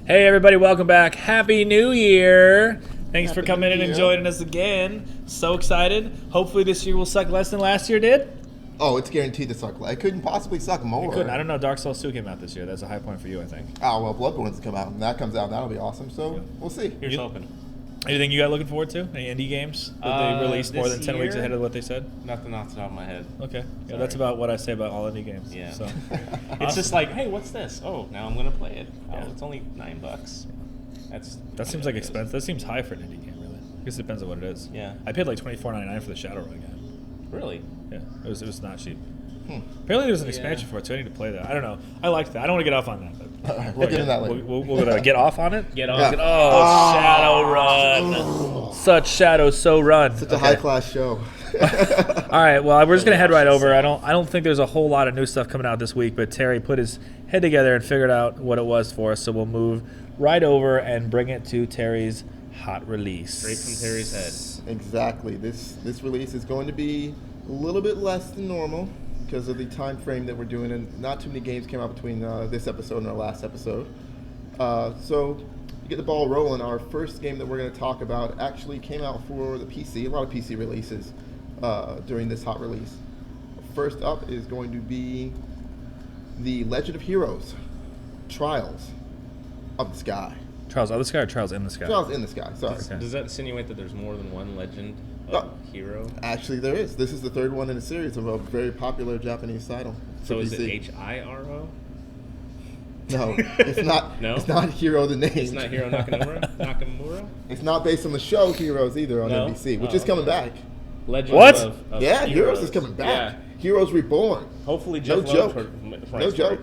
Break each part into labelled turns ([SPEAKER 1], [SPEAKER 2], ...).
[SPEAKER 1] Hey everybody, welcome back. Happy New Year. Thanks for
[SPEAKER 2] Happy
[SPEAKER 1] coming
[SPEAKER 2] New
[SPEAKER 1] in and
[SPEAKER 2] Year.
[SPEAKER 1] joining us again. So excited. Hopefully this year will suck less than last year did.
[SPEAKER 2] Oh, it's guaranteed to suck. It couldn't possibly suck more.
[SPEAKER 1] It couldn't. I don't know. Dark Souls 2 came out this year. That's a high point for you, I think.
[SPEAKER 2] Oh, well, Bloodborne's come out. When that comes out, that'll be awesome. So,
[SPEAKER 1] Yeah.
[SPEAKER 2] we'll see.
[SPEAKER 3] Here's hoping.
[SPEAKER 1] Anything you got looking forward to? Any indie games that they released more than
[SPEAKER 3] this
[SPEAKER 1] 10 weeks
[SPEAKER 3] year?
[SPEAKER 1] ahead of what they said?
[SPEAKER 3] Nothing off the top of my head.
[SPEAKER 1] Okay. Yeah,
[SPEAKER 3] Sorry.
[SPEAKER 1] that's about what I say about all indie games.
[SPEAKER 3] Yeah.
[SPEAKER 1] So.
[SPEAKER 3] It's just like, hey, what's this? Oh, now I'm gonna play it.
[SPEAKER 1] Yeah.
[SPEAKER 3] Oh, it's only $9.
[SPEAKER 1] That seems like expensive. That seems high for an indie game, really. I guess it depends on what it is.
[SPEAKER 3] Yeah.
[SPEAKER 1] I paid like $24.99 for the Shadowrun game.
[SPEAKER 3] Really?
[SPEAKER 1] Yeah, it was not cheap. Apparently there's an expansion for it, so I need to play that. I don't know. I liked that. I don't want to get off on that. But
[SPEAKER 2] We'll get into that later.
[SPEAKER 1] We'll get off on it?
[SPEAKER 3] Get off.
[SPEAKER 2] Yeah.
[SPEAKER 1] Shadowrun. Such shadows so run.
[SPEAKER 2] Such a high-class show.
[SPEAKER 1] All right, well, we're just going to head right over. I don't think there's a whole lot of new stuff coming out this week, but Terry put his head together and figured out what it was for us, so we'll move right over and bring it to Terry's hot release.
[SPEAKER 3] Straight from Terry's head.
[SPEAKER 2] Exactly. This release is going to be a little bit less than normal because of the time frame that we're doing, and not too many games came out between this episode and our last episode. So to get the ball rolling, our first game that we're going to talk about actually came out for the PC. A lot of PC releases during this hot release. First up is going to be The Legend of Heroes: Trials of the Sky.
[SPEAKER 1] Trials of the Sky or Trials in the Sky?
[SPEAKER 2] Trials in the Sky, sorry.
[SPEAKER 1] Okay.
[SPEAKER 3] Does that insinuate that there's more than one legend of
[SPEAKER 2] No.
[SPEAKER 3] hero?
[SPEAKER 2] Actually, there is. This is the third one in a series of a very popular Japanese title. for
[SPEAKER 3] So is
[SPEAKER 2] PC.
[SPEAKER 3] it H-I-R-O?
[SPEAKER 2] No, it's not.
[SPEAKER 3] No?
[SPEAKER 2] It's not Hero the name.
[SPEAKER 3] It's not Hiro Nakamura?
[SPEAKER 2] It's not based on the show Heroes either on
[SPEAKER 3] No?
[SPEAKER 2] NBC, which
[SPEAKER 3] Oh,
[SPEAKER 2] is coming
[SPEAKER 3] okay.
[SPEAKER 2] back.
[SPEAKER 3] Legend
[SPEAKER 1] What?
[SPEAKER 3] Of
[SPEAKER 2] Yeah, Heroes is coming back.
[SPEAKER 3] Yeah.
[SPEAKER 2] Heroes Reborn.
[SPEAKER 3] Hopefully
[SPEAKER 2] No
[SPEAKER 3] Jeff
[SPEAKER 2] joke.
[SPEAKER 3] Loeb
[SPEAKER 2] No joke.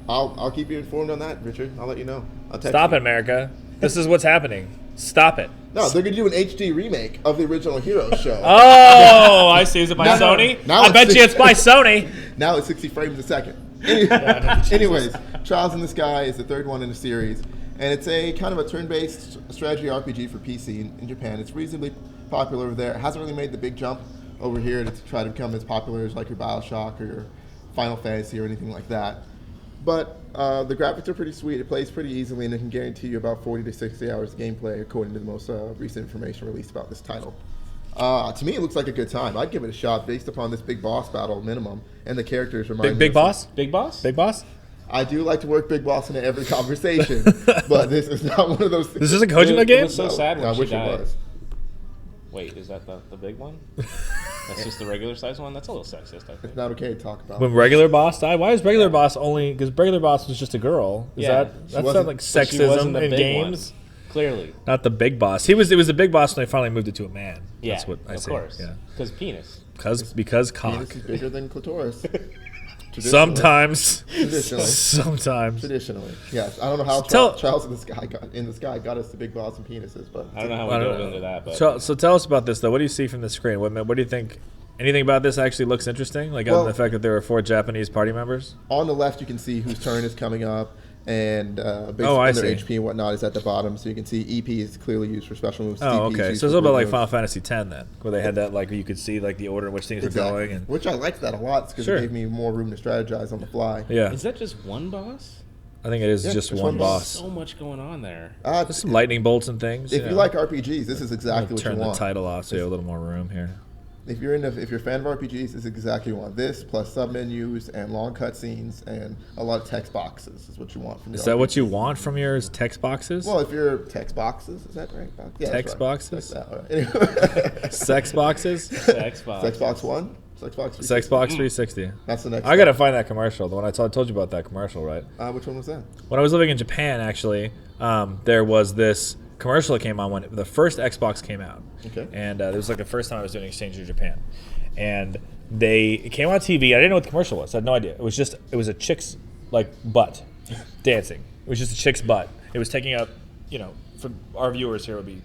[SPEAKER 2] I'll keep you informed on that, Richard. I'll let you know. I'll text
[SPEAKER 1] Stop
[SPEAKER 2] you.
[SPEAKER 1] it, America. This is what's happening. Stop it.
[SPEAKER 2] No, they're gonna do an HD remake of the original Heroes show.
[SPEAKER 1] Oh, I see. Is it by
[SPEAKER 2] No,
[SPEAKER 1] Sony?
[SPEAKER 2] now
[SPEAKER 1] I
[SPEAKER 2] it's
[SPEAKER 1] bet you it's by Sony.
[SPEAKER 2] Now it's 60 frames a second. Anyways, Trials in the Sky is the third one in the series, and it's a kind of a turn-based strategy RPG for PC in Japan. It's reasonably popular over there. It hasn't really made the big jump over here to try to become as popular as like your BioShock or your Final Fantasy or anything like that. But the graphics are pretty sweet. It plays pretty easily, and it can guarantee you about 40 to 60 hours of gameplay, according to the most recent information released about this title. To me, it looks like a good time. I'd give it a shot based upon this big boss battle minimum, and the characters remind me
[SPEAKER 1] Big
[SPEAKER 2] of
[SPEAKER 1] boss?
[SPEAKER 3] Big Boss?
[SPEAKER 1] Big boss?
[SPEAKER 2] I do like to work big boss into every conversation, but this is not one of those things.
[SPEAKER 1] This is a Kojima
[SPEAKER 3] It
[SPEAKER 1] game?
[SPEAKER 3] was so sad when
[SPEAKER 2] I
[SPEAKER 3] she
[SPEAKER 2] wish
[SPEAKER 3] died.
[SPEAKER 2] it was.
[SPEAKER 3] Wait, is that the big one? That's just the regular size one? That's a little sexist, I think.
[SPEAKER 2] It's not okay to talk about.
[SPEAKER 1] When regular boss died? Why is regular boss only... Because regular boss was just a girl. Is
[SPEAKER 3] Yeah,
[SPEAKER 1] that
[SPEAKER 3] she
[SPEAKER 1] sounds
[SPEAKER 2] wasn't-
[SPEAKER 1] like
[SPEAKER 3] But she wasn't
[SPEAKER 1] sexism
[SPEAKER 3] the
[SPEAKER 1] in
[SPEAKER 3] big
[SPEAKER 1] games?
[SPEAKER 3] one, clearly.
[SPEAKER 1] Not the big boss. It was the big boss when they finally moved it to a man.
[SPEAKER 3] Yeah,
[SPEAKER 1] That's what I
[SPEAKER 3] of
[SPEAKER 1] say.
[SPEAKER 3] course.
[SPEAKER 1] Yeah.
[SPEAKER 3] Because penis.
[SPEAKER 1] Because cock.
[SPEAKER 2] Penis is bigger than clitoris.
[SPEAKER 1] Sometimes.
[SPEAKER 2] Traditionally.
[SPEAKER 1] Sometimes.
[SPEAKER 2] Traditionally, yes. I don't know how
[SPEAKER 1] Tell-
[SPEAKER 2] Trials in the Sky got us to big boss and penises, but
[SPEAKER 3] I don't know how
[SPEAKER 1] I
[SPEAKER 3] we
[SPEAKER 1] don't
[SPEAKER 3] dove
[SPEAKER 1] know.
[SPEAKER 3] into that, but
[SPEAKER 1] So tell us about this, though. What do you see from the screen? What do you think? Anything about this actually looks interesting? Like
[SPEAKER 2] Well-
[SPEAKER 1] the fact that there were 4 Japanese party members?
[SPEAKER 2] on the left you can see whose turn is coming up, and based
[SPEAKER 1] Oh, I
[SPEAKER 2] on their
[SPEAKER 1] see.
[SPEAKER 2] HP and whatnot is at the bottom, so you can see EP is clearly used for special moves.
[SPEAKER 1] Oh,
[SPEAKER 2] DP is
[SPEAKER 1] okay.
[SPEAKER 2] used
[SPEAKER 1] So it's a
[SPEAKER 2] for
[SPEAKER 1] little bit
[SPEAKER 2] quick
[SPEAKER 1] like
[SPEAKER 2] moves.
[SPEAKER 1] Final Fantasy X then, where they had that, like, you could see, like, the order in which things
[SPEAKER 2] Exactly.
[SPEAKER 1] were going. And
[SPEAKER 2] Which I liked that a lot because
[SPEAKER 1] Sure.
[SPEAKER 2] it gave me more room to strategize on the fly.
[SPEAKER 1] yeah,
[SPEAKER 3] is that just one boss?
[SPEAKER 1] I think it is
[SPEAKER 2] Yeah,
[SPEAKER 1] just
[SPEAKER 2] there's
[SPEAKER 1] one
[SPEAKER 2] one
[SPEAKER 1] boss.
[SPEAKER 3] So much going on there.
[SPEAKER 1] There's some lightning bolts and things.
[SPEAKER 2] If you like RPGs, this is exactly what you
[SPEAKER 1] turn the
[SPEAKER 2] want.
[SPEAKER 1] title off so you have a little more room here.
[SPEAKER 2] If you're a fan of RPGs, this is exactly what you want. This plus submenus and long cutscenes and a lot of text boxes is what you want from the
[SPEAKER 1] Is that what
[SPEAKER 2] RPG.
[SPEAKER 1] you want from yours? Text boxes?
[SPEAKER 2] Well, if you're text boxes, is that right? Yeah, that's
[SPEAKER 1] Text
[SPEAKER 2] right.
[SPEAKER 1] boxes?
[SPEAKER 2] Like that, all right.
[SPEAKER 1] Sex boxes?
[SPEAKER 3] Xbox.
[SPEAKER 2] Xbox One? Xbox 360.
[SPEAKER 1] Sexbox 360.
[SPEAKER 2] That's the next
[SPEAKER 1] I gotta find that commercial. The one I told you about that commercial, right?
[SPEAKER 2] Which one was that?
[SPEAKER 1] When I was living in Japan, actually, there was this commercial that came on when the first Xbox came out.
[SPEAKER 2] Okay.
[SPEAKER 1] And it was like the first time I was doing an exchange in Japan. And it came on TV. I didn't know what the commercial was. I had no idea. It was a chick's like butt dancing. It was just a chick's butt. It was taking up, for our viewers here would be,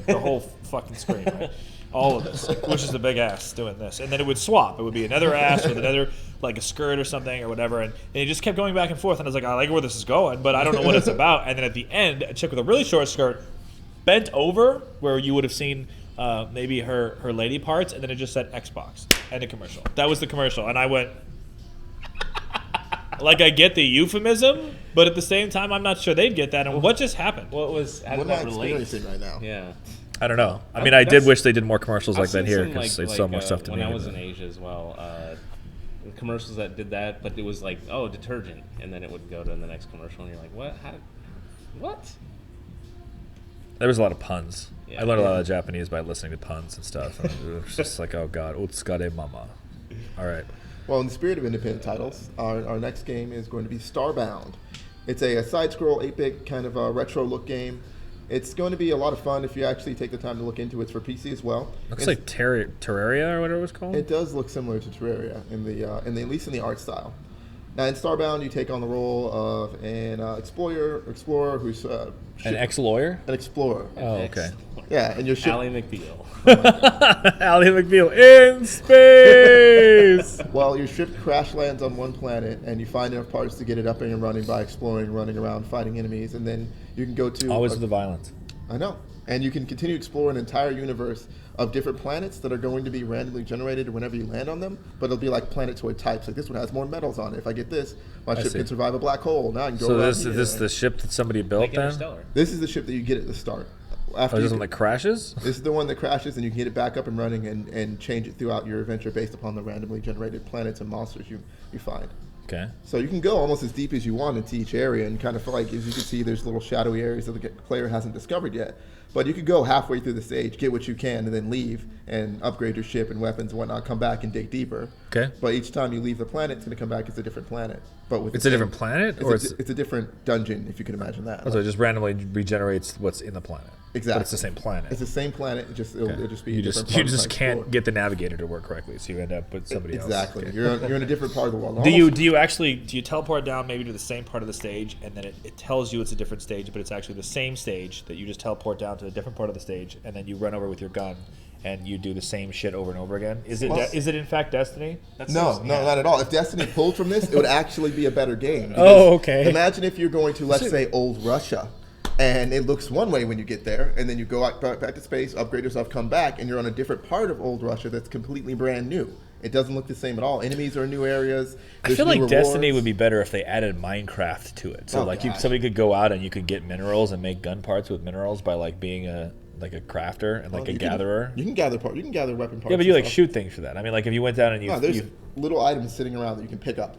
[SPEAKER 1] the whole fucking screen, right? All of this, which is the big ass doing this. And then it would swap. It would be another ass with another, like a skirt or something or whatever. And it just kept going back and forth. And I was like, I like where this is going, but I don't know what it's about. And then at the end, a chick with a really short skirt bent over where you would have seen maybe her lady parts, and then it just said Xbox and a commercial. That was the commercial. And I went, Like, I get the euphemism, but at the same time, I'm not sure they'd get that. And what just happened?
[SPEAKER 3] What was? How
[SPEAKER 2] What
[SPEAKER 3] did
[SPEAKER 2] am I
[SPEAKER 3] that relate?
[SPEAKER 2] experiencing right now?
[SPEAKER 3] Yeah.
[SPEAKER 1] I don't know. I mean, I did wish they did more commercials like that
[SPEAKER 3] I've
[SPEAKER 1] here
[SPEAKER 3] seen
[SPEAKER 1] because
[SPEAKER 3] some,
[SPEAKER 1] they'd sell more stuff to me.
[SPEAKER 3] When I was in Asia as well, commercials that did that, but it was like, oh, detergent, and then it would go to the next commercial, and you're like, what? What?
[SPEAKER 1] There was a lot of puns.
[SPEAKER 3] Yeah.
[SPEAKER 1] I learned a lot of Japanese by listening to puns and stuff. And it was just like, oh god, utsukare mama. All right.
[SPEAKER 2] Well, in the spirit of independent titles, our next game is going to be Starbound. It's a side-scroll 8-bit kind of retro look game. It's going to be a lot of fun if you actually take the time to look into it. It's for PC as well.
[SPEAKER 1] Looks like Terraria or whatever it was called.
[SPEAKER 2] It does look similar to Terraria at least in the art style. Now in Starbound, you take on the role of an explorer who's
[SPEAKER 1] An ex-lawyer?
[SPEAKER 2] an explorer.
[SPEAKER 1] Oh, okay.
[SPEAKER 2] Yeah, and your ship.
[SPEAKER 3] Ally McBeal.
[SPEAKER 1] Ally McBeal in space.
[SPEAKER 2] Well, your ship crash lands on one planet, and you find enough parts to get it up and running by exploring, running around, fighting enemies, and then you can go to.
[SPEAKER 1] Always with the violence.
[SPEAKER 2] I know. And you can continue to explore an entire universe of different planets that are going to be randomly generated whenever you land on them, but it'll be like planetoid types. Like this one has more metals on it. If I get this, my ship
[SPEAKER 1] see.
[SPEAKER 2] can survive a black hole. Now I can go
[SPEAKER 1] So
[SPEAKER 2] around
[SPEAKER 1] this
[SPEAKER 2] here.
[SPEAKER 1] is this the ship that somebody built
[SPEAKER 3] Like
[SPEAKER 1] then?
[SPEAKER 3] Interstellar.
[SPEAKER 2] This is the ship that you get at the start. After
[SPEAKER 1] Oh,
[SPEAKER 2] you
[SPEAKER 1] this one that crashes?
[SPEAKER 2] This is the one that crashes, and you can get it back up and running and change it throughout your adventure based upon the randomly generated planets and monsters you find.
[SPEAKER 1] Okay.
[SPEAKER 2] So you can go almost as deep as you want into each area and kind of feel like, as you can see, there's little shadowy areas that the player hasn't discovered yet. But you could go halfway through the stage, get what you can, and then leave and upgrade your ship and weapons and whatnot, come back and dig deeper.
[SPEAKER 1] Okay.
[SPEAKER 2] But each time you leave the planet, it's going to come back as a different planet. But with
[SPEAKER 1] It's
[SPEAKER 2] the
[SPEAKER 1] a
[SPEAKER 2] same-
[SPEAKER 1] different planet?
[SPEAKER 2] It's,
[SPEAKER 1] Or
[SPEAKER 2] it's a different dungeon, if you can imagine that.
[SPEAKER 1] So it just randomly regenerates what's in the planet.
[SPEAKER 2] Exactly.
[SPEAKER 1] But it's the same planet.
[SPEAKER 2] It's the same planet. It'll
[SPEAKER 1] Okay.
[SPEAKER 2] just be
[SPEAKER 1] you
[SPEAKER 2] a
[SPEAKER 1] just
[SPEAKER 2] different part
[SPEAKER 1] you
[SPEAKER 2] of the
[SPEAKER 1] just
[SPEAKER 2] planet
[SPEAKER 1] can't
[SPEAKER 2] explored.
[SPEAKER 1] get the navigator to work correctly, so you end up with somebody
[SPEAKER 2] Exactly.
[SPEAKER 1] else.
[SPEAKER 2] You're in a different part of the world.
[SPEAKER 1] Do you actually teleport down maybe to the same part of the stage, and then it tells you it's a different stage, but it's actually the same stage that you just teleport down to a different part of the stage, and then you run over with your gun and you do the same shit over and over again? Is it
[SPEAKER 2] Well-
[SPEAKER 1] is it in fact Destiny?
[SPEAKER 2] No, not at all. If Destiny pulled from this, it would actually be a better game.
[SPEAKER 1] Oh, okay.
[SPEAKER 2] Imagine if you're going to, let's say, old Russia, and it looks one way when you get there, and then you go out, back to space, upgrade yourself, come back, and you're on a different part of old Russia that's completely brand new. It doesn't look the same at all. Enemies are in new areas.
[SPEAKER 1] I
[SPEAKER 2] There's
[SPEAKER 1] feel
[SPEAKER 2] new
[SPEAKER 1] like Destiny
[SPEAKER 2] rewards.
[SPEAKER 1] would be better if they added Minecraft to it. So
[SPEAKER 2] Oh,
[SPEAKER 1] like
[SPEAKER 2] gosh.
[SPEAKER 1] somebody could go out and you could get minerals and make gun parts with minerals by like being a crafter and like
[SPEAKER 2] Well,
[SPEAKER 1] a
[SPEAKER 2] you
[SPEAKER 1] gatherer.
[SPEAKER 2] You can gather parts. You can gather weapon parts.
[SPEAKER 1] Yeah, but you
[SPEAKER 2] and
[SPEAKER 1] like
[SPEAKER 2] stuff.
[SPEAKER 1] shoot things for that. I mean, like if you went down and you,
[SPEAKER 2] No, there's
[SPEAKER 1] you
[SPEAKER 2] little items sitting around that you can pick up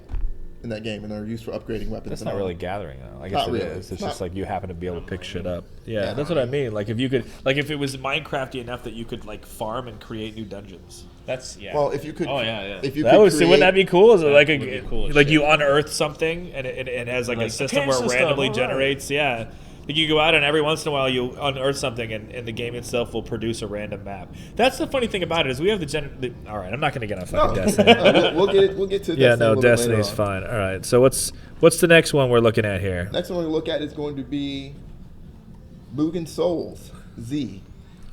[SPEAKER 2] in that game, and they're used for upgrading weapons.
[SPEAKER 1] that's
[SPEAKER 2] and
[SPEAKER 1] not
[SPEAKER 2] all.
[SPEAKER 1] really gathering though. I guess
[SPEAKER 2] Not
[SPEAKER 1] it
[SPEAKER 2] really.
[SPEAKER 1] is. It's
[SPEAKER 2] Not-
[SPEAKER 1] just like you happen to be able to pick shit up. Yeah,
[SPEAKER 2] Yeah,
[SPEAKER 1] that's
[SPEAKER 2] not
[SPEAKER 1] what I mean. Like if you could, like if it was Minecrafty enough that you could like farm and create new dungeons.
[SPEAKER 3] That's
[SPEAKER 2] Well, if you could.
[SPEAKER 3] Oh yeah.
[SPEAKER 2] If you
[SPEAKER 1] That
[SPEAKER 2] could
[SPEAKER 1] would see, wouldn't that be cool? Is it like
[SPEAKER 3] would be cool as
[SPEAKER 1] like
[SPEAKER 3] shit.
[SPEAKER 1] you unearth something and it has like a
[SPEAKER 3] Like,
[SPEAKER 1] system
[SPEAKER 3] okay,
[SPEAKER 1] where it
[SPEAKER 3] system,
[SPEAKER 1] randomly
[SPEAKER 3] alright.
[SPEAKER 1] generates? Yeah. Like you go out and every once in a while you unearth something and the game itself will produce a random map. That's the funny thing about it is we have all right, I'm not going to get on fucking Destiny.
[SPEAKER 2] We'll get to
[SPEAKER 1] Yeah,
[SPEAKER 2] Destiny a
[SPEAKER 1] no,
[SPEAKER 2] little bit later
[SPEAKER 1] Destiny's
[SPEAKER 2] on.
[SPEAKER 1] fine. All right, so what's the next one we're looking at here?
[SPEAKER 2] Next one we look at is going to be Mugen Souls Z.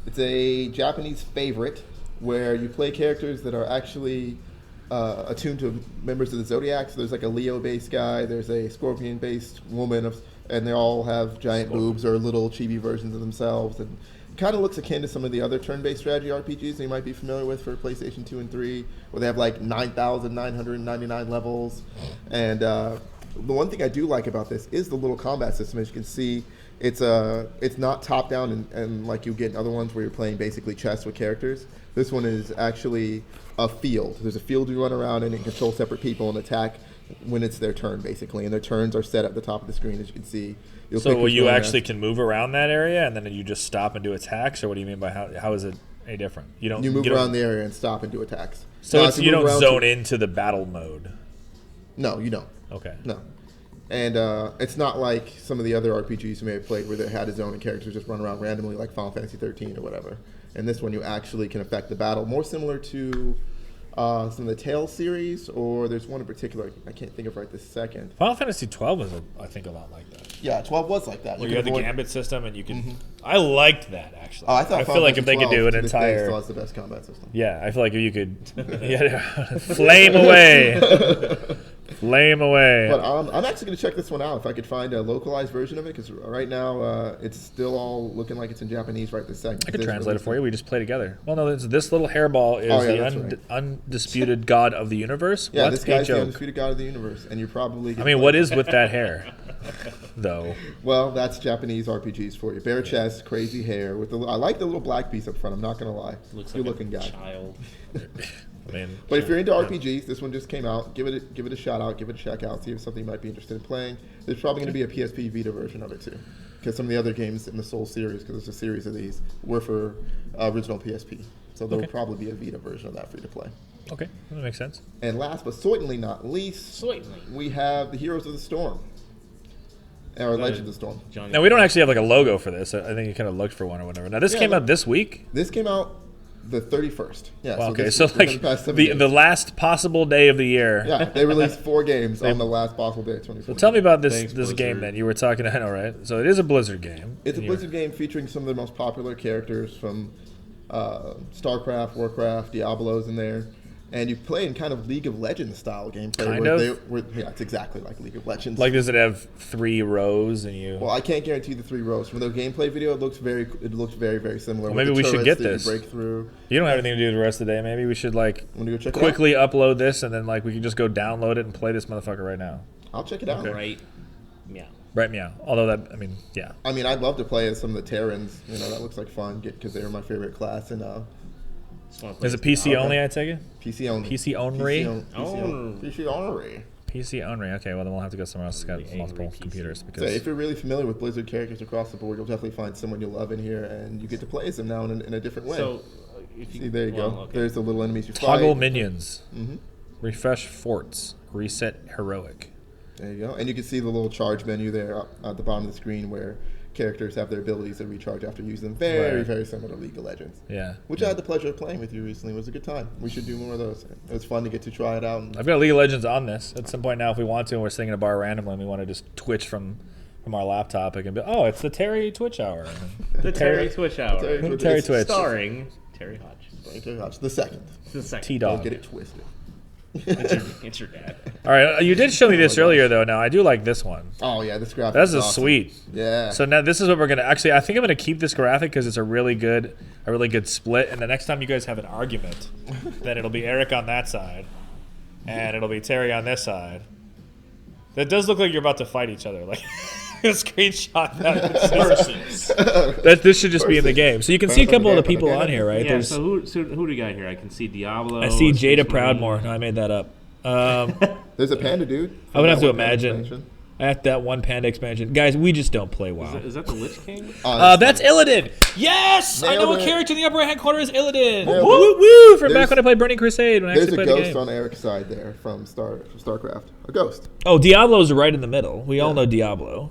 [SPEAKER 2] It's a Japanese favorite where you play characters that are actually attuned to members of the Zodiac. So there's like a Leo-based guy, there's a Scorpion-based woman, and they all have giant boobs or little chibi versions of themselves. And it kind of looks akin to some of the other turn-based strategy RPGs you might be familiar with for PlayStation 2 and 3, where they have like 9,999 levels. And the one thing I do like about this is the little combat system. As you can see, it's not top down and like you get in other ones where you're playing basically chess with characters. This one is actually a field. There's a field you run around in and control separate people and attack when it's their turn, basically. And their turns are set at the top of the screen, as you can see. You'll
[SPEAKER 1] So
[SPEAKER 2] pick who's
[SPEAKER 1] you
[SPEAKER 2] going
[SPEAKER 1] actually
[SPEAKER 2] next.
[SPEAKER 1] can move around that area and then you just stop and do attacks, or what do you mean by how is it any different? You don't
[SPEAKER 2] You move
[SPEAKER 1] you don't-
[SPEAKER 2] around the area and stop and do attacks.
[SPEAKER 1] So
[SPEAKER 2] Now,
[SPEAKER 1] it's,
[SPEAKER 2] if
[SPEAKER 1] you
[SPEAKER 2] move
[SPEAKER 1] don't
[SPEAKER 2] around
[SPEAKER 1] zone
[SPEAKER 2] to-
[SPEAKER 1] into the battle mode.
[SPEAKER 2] No, you don't.
[SPEAKER 1] Okay.
[SPEAKER 2] No. And it's not like some of the other RPGs you may have played where they had a zone and characters just run around randomly like Final Fantasy 13 or whatever. And this one you actually can affect the battle. More similar to some of the Tales series, or there's one in particular I can't think of right this second.
[SPEAKER 1] Final Fantasy 12 was, I think, a lot like that.
[SPEAKER 2] Yeah, 12 was like that.
[SPEAKER 1] Where
[SPEAKER 2] could
[SPEAKER 1] you had the
[SPEAKER 2] avoid-
[SPEAKER 1] gambit system and you can. I liked that actually.
[SPEAKER 2] Oh, I thought
[SPEAKER 1] feel
[SPEAKER 2] Final
[SPEAKER 1] like if they
[SPEAKER 2] Fantasy
[SPEAKER 1] could do
[SPEAKER 2] 12
[SPEAKER 1] an
[SPEAKER 2] to this day
[SPEAKER 1] entire.
[SPEAKER 2] still has the best combat system.
[SPEAKER 1] Yeah, I feel like if you could. Yeah, flame away. Lame away.
[SPEAKER 2] But I'm actually going to check this one out if I could find a localized version of it, because right now it's still all looking like it's in Japanese right this second.
[SPEAKER 1] I could translate it for you. We just play together. Well, no, this little hairball is the undisputed god of the universe.
[SPEAKER 2] Yeah,
[SPEAKER 1] what
[SPEAKER 2] this guy's the undisputed god of the universe, and you're probably.
[SPEAKER 1] I mean, what is with that hair, though?
[SPEAKER 2] Well, that's Japanese RPGs for you. Bare chest, crazy hair. With I like the little black piece up front. I'm not going to lie.
[SPEAKER 3] Looks
[SPEAKER 2] good
[SPEAKER 3] like
[SPEAKER 2] looking
[SPEAKER 3] a
[SPEAKER 2] guy.
[SPEAKER 3] child.
[SPEAKER 1] I mean,
[SPEAKER 2] but if you're into RPGs, this one just came out. Give it a shout out. Give it a check out. See if it's something you might be interested in playing. There's probably going to be a PSP Vita version of it too, because some of the other games in the Soul series, because there's a series of these, were for original PSP. So there will probably be a Vita version of that for you to play.
[SPEAKER 1] Okay, that makes sense.
[SPEAKER 2] And last but certainly not least, we have the Heroes of the Storm. Or Legends of the Storm.
[SPEAKER 1] Now, we don't actually have like a logo for this. I think you kind of looked for one or whatever. Now, this came out this week?
[SPEAKER 2] This came out the 31st. Yeah.
[SPEAKER 1] Well, okay, so like the last possible day of the year.
[SPEAKER 2] Yeah, they released 4 games on the last possible day of 2014.
[SPEAKER 1] So tell me about this game then. You were talking, I know, right? So it is a Blizzard game.
[SPEAKER 2] It's a Blizzard game featuring some of the most popular characters from StarCraft, Warcraft, Diablo's in there. And you play in kind of League of Legends style gameplay. Yeah, it's exactly like League of Legends.
[SPEAKER 1] Like, does it have 3 rows and you?
[SPEAKER 2] Well, I can't guarantee the 3 rows. From the gameplay video, it looks very, very similar.
[SPEAKER 1] Well, maybe we should get this.
[SPEAKER 2] You break through.
[SPEAKER 1] You don't have anything to do the rest of the day. Maybe we should like
[SPEAKER 2] go
[SPEAKER 1] quickly upload this, and then like we can just go download it and play this motherfucker right now.
[SPEAKER 2] I'll check it out.
[SPEAKER 3] Okay. Right. Meow.
[SPEAKER 1] Right, meow. Although that, I mean, yeah.
[SPEAKER 2] I mean, I'd love to play as some of the Terrans. You know, that looks like fun because they were my favorite class. And
[SPEAKER 1] is it PC only? I take it.
[SPEAKER 2] PC only.
[SPEAKER 1] PC only.
[SPEAKER 2] PC only.
[SPEAKER 1] PC only. Okay, well then we'll have to go somewhere else that's got multiple computers. Because
[SPEAKER 2] so if you're really familiar with Blizzard characters across the board, you'll definitely find someone you love in here, and you get to play as them now in a different way. So, see, there you go. Okay. There's the little enemies you fight.
[SPEAKER 1] Toggle minions. Refresh forts. Reset heroic.
[SPEAKER 2] There you go. And you can see the little charge menu there at the bottom of the screen where characters have their abilities to recharge after using them. Very similar to League of Legends.
[SPEAKER 1] Yeah.
[SPEAKER 2] Which I had the pleasure of playing with you recently. It was a good time. We should do more of those. It was fun to get to try it out.
[SPEAKER 1] I've got League of Legends on this. At some point now, if we want to, and we're sitting in a bar randomly, and we want to just Twitch from our laptop, it can be, oh, it's the Terry Twitch Hour.
[SPEAKER 3] The Terry Twitch Hour.
[SPEAKER 1] Terry Twitch.
[SPEAKER 3] Starring Terry Hodge.
[SPEAKER 2] Terry Hodge. The second.
[SPEAKER 1] T-Dog.
[SPEAKER 2] Don't get it twisted.
[SPEAKER 3] It's your dad.
[SPEAKER 1] All right, you did show me this earlier, though. Now, I do like this one.
[SPEAKER 2] Oh, yeah, this graphic
[SPEAKER 1] That's
[SPEAKER 2] awesome.
[SPEAKER 1] Sweet.
[SPEAKER 2] Yeah.
[SPEAKER 1] So now this is what we're going to... Actually, I think I'm going to keep this graphic because it's a really good split. And the next time you guys have an argument, then it'll be Eric on that side, and it'll be Terry on this side. That does look like you're about to fight each other. Like, a screenshot. This should just be in the game. So you can see a couple of the people on here, right?
[SPEAKER 3] Yeah, so who do we got here? I can see Diablo.
[SPEAKER 1] I see Jada Proudmore. No, I made that up.
[SPEAKER 2] There's a panda dude.
[SPEAKER 1] I would have to imagine. At that one panda expansion. Guys, we just don't play WoW.
[SPEAKER 3] Is that the Lich King?
[SPEAKER 1] That's Illidan. Yes!
[SPEAKER 2] Nailed
[SPEAKER 1] I know
[SPEAKER 2] it.
[SPEAKER 1] a character in the upper right-hand corner is Illidan.
[SPEAKER 2] Nailed
[SPEAKER 1] Woo woo! From back when I played Burning Crusade. When I
[SPEAKER 2] There's
[SPEAKER 1] actually
[SPEAKER 2] a
[SPEAKER 1] played the
[SPEAKER 2] ghost
[SPEAKER 1] game.
[SPEAKER 2] on Eric's side there from StarCraft. A ghost.
[SPEAKER 1] Oh, Diablo's right in the middle. We all know Diablo.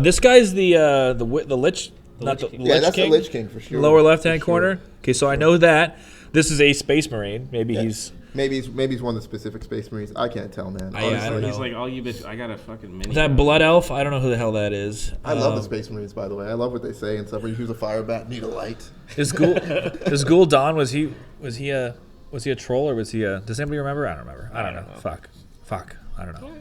[SPEAKER 1] This guy's the Lich. Not the Lich King.
[SPEAKER 2] Yeah, that's the Lich King for sure.
[SPEAKER 1] Lower left-hand corner. Okay, so I know that. This is a Space Marine. Maybe he's...
[SPEAKER 2] Maybe he's one of the specific Space Marines. I can't tell, man.
[SPEAKER 1] I don't know.
[SPEAKER 3] He's like, oh, you bitch, I got a fucking mini.
[SPEAKER 1] That Blood Elf? I don't know who the hell that is.
[SPEAKER 2] I love the Space Marines, by the way. I love what they say and stuff. Where you use a fire bat, need a light.
[SPEAKER 1] Is Gul'dan, was he a troll or was he a... Does anybody remember? I don't remember. I don't know. Fuck. I don't know.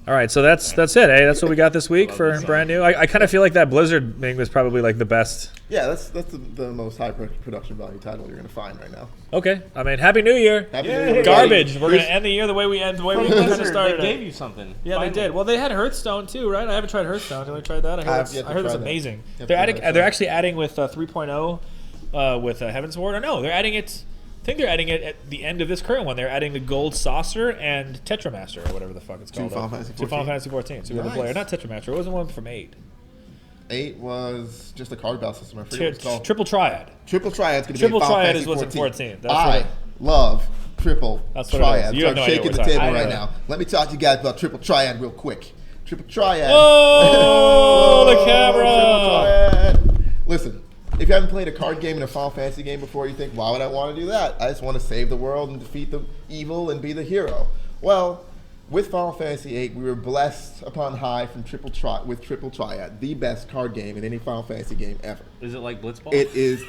[SPEAKER 1] All right, so that's it, eh? That's what we got this week for brand new. I kind of feel like that Blizzard thing was probably like the best.
[SPEAKER 2] Yeah, that's the most high production value title you're gonna find right now.
[SPEAKER 1] Okay, I mean, Happy New Year.
[SPEAKER 2] Happy New Year.
[SPEAKER 1] Garbage. We're gonna end the year the way we kind of started.
[SPEAKER 3] They gave you something.
[SPEAKER 1] Yeah, they did. Well, they had Hearthstone too, right? I haven't tried Hearthstone. Have you tried that? I heard it's amazing. They're actually adding with 3.0 with Heaven's Ward. Or no, they're adding it. I think they're adding it at the end of this current one. They're adding the Gold Saucer and Tetramaster, or whatever the fuck it's called.
[SPEAKER 2] To Final Fantasy 14.
[SPEAKER 1] To Final Fantasy 14. So we have a player. Not Tetramaster. It wasn't one from 8.
[SPEAKER 2] 8 was just a card battle system. I forget what it's called.
[SPEAKER 1] Triple Triad.
[SPEAKER 2] Triple Triad's going to be
[SPEAKER 1] Triple
[SPEAKER 2] in Final
[SPEAKER 1] Triad
[SPEAKER 2] Fantasy
[SPEAKER 1] is what's in
[SPEAKER 2] 14.
[SPEAKER 1] 14.
[SPEAKER 2] I love Triple
[SPEAKER 1] That's what
[SPEAKER 2] Triad.
[SPEAKER 1] it is. You
[SPEAKER 2] So
[SPEAKER 1] have
[SPEAKER 2] I'm
[SPEAKER 1] no idea
[SPEAKER 2] shaking
[SPEAKER 1] what
[SPEAKER 2] the
[SPEAKER 1] we're
[SPEAKER 2] table
[SPEAKER 1] talking
[SPEAKER 2] right
[SPEAKER 1] about.
[SPEAKER 2] now. Let me talk to you guys about Triple Triad real quick. Triple Triad.
[SPEAKER 1] Oh, the camera.
[SPEAKER 2] Triple Triad. Listen. If you haven't played a card game and a Final Fantasy game before, you think, why would I want to do that? I just want to save the world and defeat the evil and be the hero. Well, with Final Fantasy VIII, we were blessed upon high from Triple Triad, the best card game in any Final Fantasy game ever.
[SPEAKER 3] Is it like Blitzball?
[SPEAKER 2] It is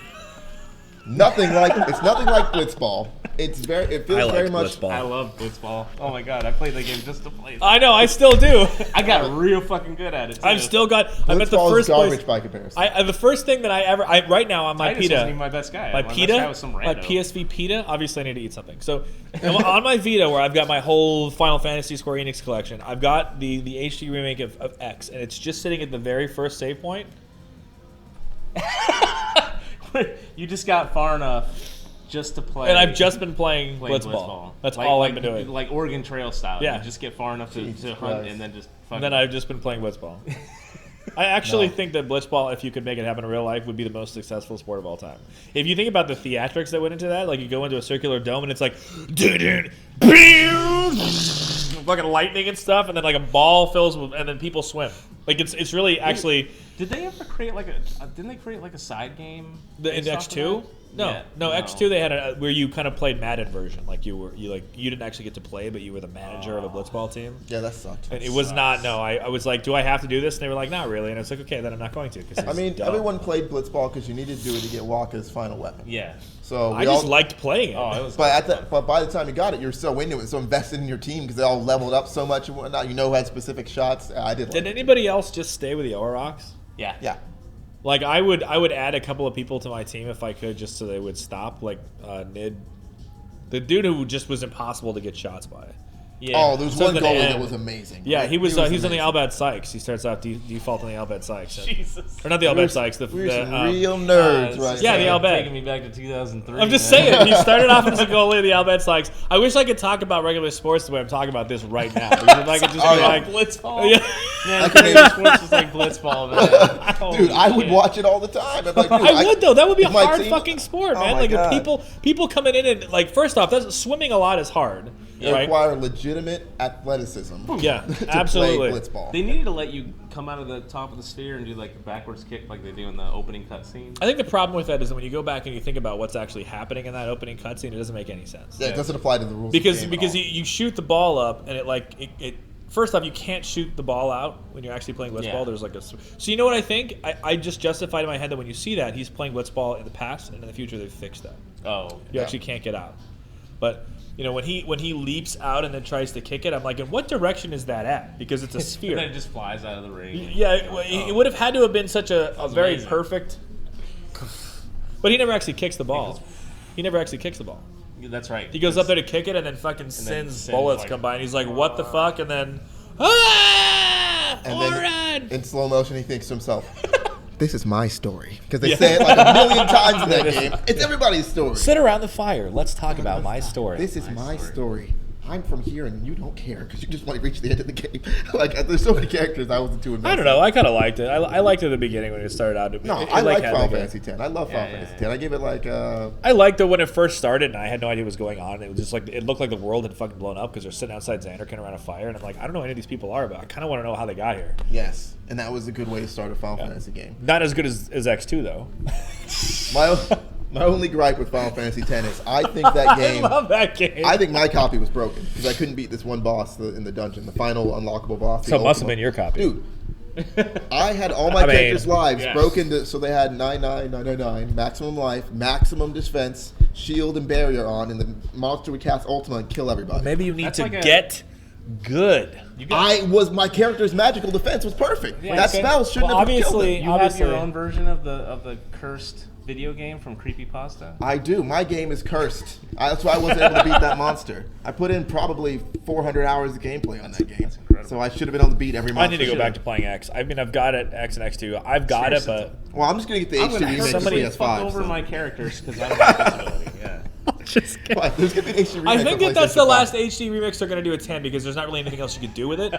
[SPEAKER 2] nothing like Blitzball. It feels very much.
[SPEAKER 1] Blitzball.
[SPEAKER 3] I love Blitzball. Oh my god, I played that game just to play.
[SPEAKER 1] I know, I still do.
[SPEAKER 3] I got real fucking good at it. Too.
[SPEAKER 1] I'm at the
[SPEAKER 2] Blitzball
[SPEAKER 1] first
[SPEAKER 2] is garbage
[SPEAKER 1] place.
[SPEAKER 2] by comparison.
[SPEAKER 1] The first thing that right now on my
[SPEAKER 3] Titus wasn't even
[SPEAKER 1] Pita,
[SPEAKER 3] my best guy.
[SPEAKER 1] my
[SPEAKER 3] best guy was some
[SPEAKER 1] PSV Pita. Obviously, I need to eat something. So on my Vita, where I've got my whole Final Fantasy Square Enix collection, I've got the HD remake of X, and it's just sitting at the very first save point.
[SPEAKER 3] You just got far enough just to play.
[SPEAKER 1] And I've just been playing Blitzball. That's all I've been doing.
[SPEAKER 3] Like Oregon Trail style.
[SPEAKER 1] Yeah.
[SPEAKER 3] You just get far enough to hunt
[SPEAKER 2] Christ.
[SPEAKER 3] and then just fucking...
[SPEAKER 1] And then I've just been playing Blitzball. I actually think that Blitzball, if you could make it happen in real life, would be the most successful sport of all time. If you think about the theatrics that went into that, like you go into a circular dome and it's like, fucking lightning and stuff, and then like a ball fills with, and then people swim. Like it's really actually.
[SPEAKER 3] Did they ever create like didn't they create like a side game?
[SPEAKER 1] In X2? No,
[SPEAKER 3] Yeah,
[SPEAKER 1] no, X2 they had where you kind of played Madden version, like you didn't actually get to play, but you were the manager of a Blitzball team.
[SPEAKER 2] Yeah, that sucked.
[SPEAKER 1] And it was not. No, I was like, do I have to do this? And they were like, not really. And I was like, okay, then I'm not going to.
[SPEAKER 2] I mean, everyone played Blitzball because you needed to do it to get Waka's final weapon.
[SPEAKER 3] Yeah.
[SPEAKER 2] So
[SPEAKER 1] I just liked playing it.
[SPEAKER 3] Oh, it was.
[SPEAKER 2] But by the time you got it, you're so into it, so invested in your team because they all leveled up so much and whatnot. You know who had specific shots. I did.
[SPEAKER 1] Did anybody else just stay with the Aurochs?
[SPEAKER 3] Yeah.
[SPEAKER 2] Yeah.
[SPEAKER 1] Like I would add a couple of people to my team if I could, just so they would stop. Like Nid, the dude who just was impossible to get shots by.
[SPEAKER 3] Yeah.
[SPEAKER 2] Oh, there was one
[SPEAKER 1] Something
[SPEAKER 2] goalie
[SPEAKER 1] to
[SPEAKER 2] that
[SPEAKER 1] end.
[SPEAKER 2] was amazing.
[SPEAKER 1] Yeah, he was on the
[SPEAKER 2] amazing.
[SPEAKER 1] Albad Sykes. He starts off default on the Albad Sykes.
[SPEAKER 3] Jesus.
[SPEAKER 1] Or not the Albad Sykes.
[SPEAKER 2] We're some real nerds, right?
[SPEAKER 1] yeah, the
[SPEAKER 2] now.
[SPEAKER 1] Albad.
[SPEAKER 3] Taking me back to 2003.
[SPEAKER 1] I'm just saying, he started off as a goalie of the Albad Sykes. I wish I could talk about regular sports the way I'm talking about this right now. Because if I could just be like,
[SPEAKER 3] Blitzball.
[SPEAKER 1] Yeah.
[SPEAKER 3] Man, regular sports is like Blitzball, man.
[SPEAKER 2] Dude, I would
[SPEAKER 3] shit.
[SPEAKER 2] watch it all the time. I'm like, dude,
[SPEAKER 1] I would though. That would be a
[SPEAKER 2] my
[SPEAKER 1] hard
[SPEAKER 2] team-
[SPEAKER 1] fucking sport,
[SPEAKER 2] Oh
[SPEAKER 1] man.
[SPEAKER 2] my
[SPEAKER 1] Like
[SPEAKER 2] God.
[SPEAKER 1] if people coming in and like, first off, swimming a lot is hard,
[SPEAKER 2] You
[SPEAKER 1] right?
[SPEAKER 2] require legitimate athleticism.
[SPEAKER 1] Yeah,
[SPEAKER 2] to
[SPEAKER 1] absolutely.
[SPEAKER 2] play Blitzball.
[SPEAKER 3] They needed to let you come out of the top of the sphere and do like the backwards kick like they do in the opening cutscene.
[SPEAKER 1] I think the problem with that is that when you go back and you think about what's actually happening in that opening cutscene, it doesn't make any sense.
[SPEAKER 2] Yeah, it doesn't apply to the rules.
[SPEAKER 1] Because
[SPEAKER 2] of the game at all.
[SPEAKER 1] you shoot the ball up and it first off, you can't shoot the ball out when you're actually playing blitzball.
[SPEAKER 3] Yeah.
[SPEAKER 1] There's like so you know what I think? I just justified in my head that when you see that he's playing blitzball in the past and in the future they've fixed that.
[SPEAKER 3] Oh.
[SPEAKER 1] You actually can't get out. But you know when he leaps out and then tries to kick it, I'm like, in what direction is that at? Because it's a
[SPEAKER 3] And
[SPEAKER 1] sphere.
[SPEAKER 3] then it just flies out of the ring.
[SPEAKER 1] Yeah, it would have had to have been such a very
[SPEAKER 3] amazing.
[SPEAKER 1] perfect. But he never actually kicks the ball. He never actually kicks the ball.
[SPEAKER 3] That's right.
[SPEAKER 1] He goes up there to kick it and then fucking sins bullets
[SPEAKER 3] like,
[SPEAKER 1] come by and he's like, what the fuck? And then, ah,
[SPEAKER 2] And then
[SPEAKER 1] Oren!
[SPEAKER 2] in slow motion, he thinks to himself, "This is my story," because they say it like a million times in that game. It's everybody's story.
[SPEAKER 1] Sit around the fire. Let's talk about my story.
[SPEAKER 2] This is my story. I'm from here, and you don't care because you just want to reach the end of the game. Like, there's so many characters I wasn't too invested.
[SPEAKER 1] I don't know. I kind of liked it. I liked it at the beginning when it started out.
[SPEAKER 2] No, I like Final Fantasy X. I love Final Fantasy X. I give it like.
[SPEAKER 1] I liked it when it first started, and I had no idea what was going on. It was just like it looked like the world had fucking blown up because they're sitting outside Xanderkin around a fire, and I'm like, I don't know who any of these people are, but I kind of want to know how they got here.
[SPEAKER 2] Yes, and that was a good way to start a Final Fantasy game.
[SPEAKER 1] Not as good as X2 though.
[SPEAKER 2] My only gripe with Final Fantasy X is I think that game.
[SPEAKER 1] I love that game.
[SPEAKER 2] I think my copy was broken because I couldn't beat this one boss in the dungeon, the final unlockable boss.
[SPEAKER 1] So it must have been your copy.
[SPEAKER 2] Dude, I had all my characters' lives
[SPEAKER 3] yes.
[SPEAKER 2] broken, so they had 99999, maximum life, maximum defense, shield and barrier on, and the monster would cast Ultima and kill everybody.
[SPEAKER 1] Maybe you need
[SPEAKER 3] That's
[SPEAKER 1] to
[SPEAKER 3] like a-
[SPEAKER 1] get good.
[SPEAKER 2] My character's magical defense was perfect.
[SPEAKER 3] Yeah,
[SPEAKER 2] that
[SPEAKER 3] okay.
[SPEAKER 2] spell shouldn't
[SPEAKER 1] Well,
[SPEAKER 2] have killed
[SPEAKER 1] obviously-
[SPEAKER 2] him.
[SPEAKER 3] You have your own version of the cursed video game from Creepypasta?
[SPEAKER 2] I do. My game is cursed. That's why I wasn't able to beat that monster. I put in probably 400 hours of gameplay on that game.
[SPEAKER 3] That's incredible.
[SPEAKER 2] So I should have been able to beat every monster.
[SPEAKER 1] I need to go back to playing X. I mean, I've got it, X and X2. I've got it, but
[SPEAKER 2] Well, I'm just going to get the
[SPEAKER 3] I'm
[SPEAKER 2] HD
[SPEAKER 3] gonna
[SPEAKER 2] remake
[SPEAKER 3] have
[SPEAKER 2] for
[SPEAKER 1] somebody
[SPEAKER 3] fuck
[SPEAKER 2] PS5.
[SPEAKER 3] over
[SPEAKER 2] so.
[SPEAKER 3] my characters because I don't have disability. Yeah.
[SPEAKER 1] just kidding.
[SPEAKER 2] What? There's going to be an HD remake
[SPEAKER 1] I think
[SPEAKER 2] for
[SPEAKER 1] that that's the
[SPEAKER 2] PlayStation
[SPEAKER 1] last
[SPEAKER 2] 5.
[SPEAKER 1] HD remix they're going to do at 10 because there's not really anything else you could do with it,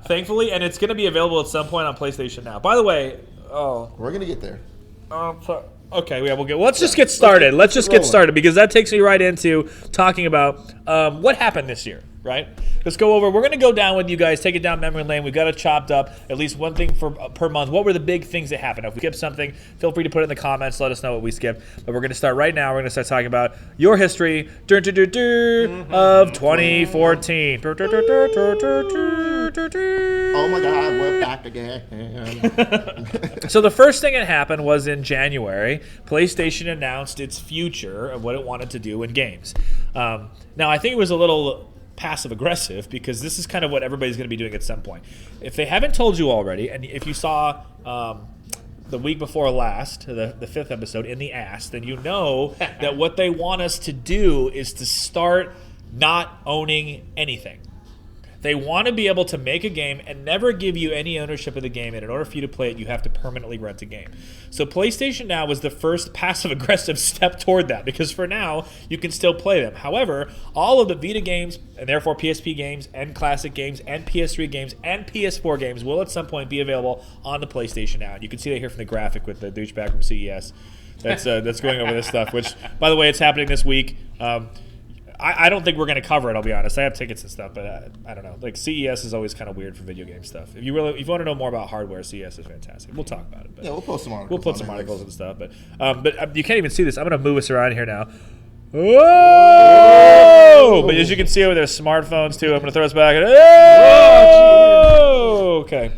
[SPEAKER 1] thankfully, and it's going to be available at some point on PlayStation Now. By the way,
[SPEAKER 2] We're going to get there.
[SPEAKER 1] okay, yeah, we'll get. Let's just get started. Let's just get
[SPEAKER 2] rolling.
[SPEAKER 1] started because that takes me right into talking about what happened this year, right? Let's go over. We're going to go down with you guys, take it down memory lane. We've got it chopped up, at least one thing per month. What were the big things that happened? If we skipped something, feel free to put it in the comments. Let us know what we skipped. But we're going to start right now. We're going to start talking about your history of 2014.
[SPEAKER 2] Oh my God, we're back again.
[SPEAKER 1] So the first thing that happened was in January, PlayStation announced its future of what it wanted to do in games. Now, I think it was a little passive-aggressive because this is kind of what everybody's going to be doing at some point. If they haven't told you already, and if you saw the week before last, the 5th episode, In the Ass, then you know that what they want us to do is to start not owning anything. They want to be able to make a game and never give you any ownership of the game, and in order for you to play it, you have to permanently rent a game. So PlayStation Now was the first passive-aggressive step toward that, because for now, you can still play them. However, all of the Vita games, and therefore PSP games, and classic games, and PS3 games, and PS4 games will at some point be available on the PlayStation Now. And you can see that here from the graphic with the douchebag from CES that's going over this stuff, which, by the way, it's happening this week. I don't think we're going to cover it, I'll be honest. I have tickets and stuff, but I don't know. Like, CES is always kind of weird for video game stuff. If you want to know more about hardware, CES is fantastic. We'll talk about it. But
[SPEAKER 2] Yeah, we'll post some articles.
[SPEAKER 1] We'll put some
[SPEAKER 2] on
[SPEAKER 1] articles
[SPEAKER 2] there.
[SPEAKER 1] and stuff. But you can't even see this. I'm going to move us around here now. Whoa! But as you can see over there, smartphones too. I'm going to throw us back. Oh, okay.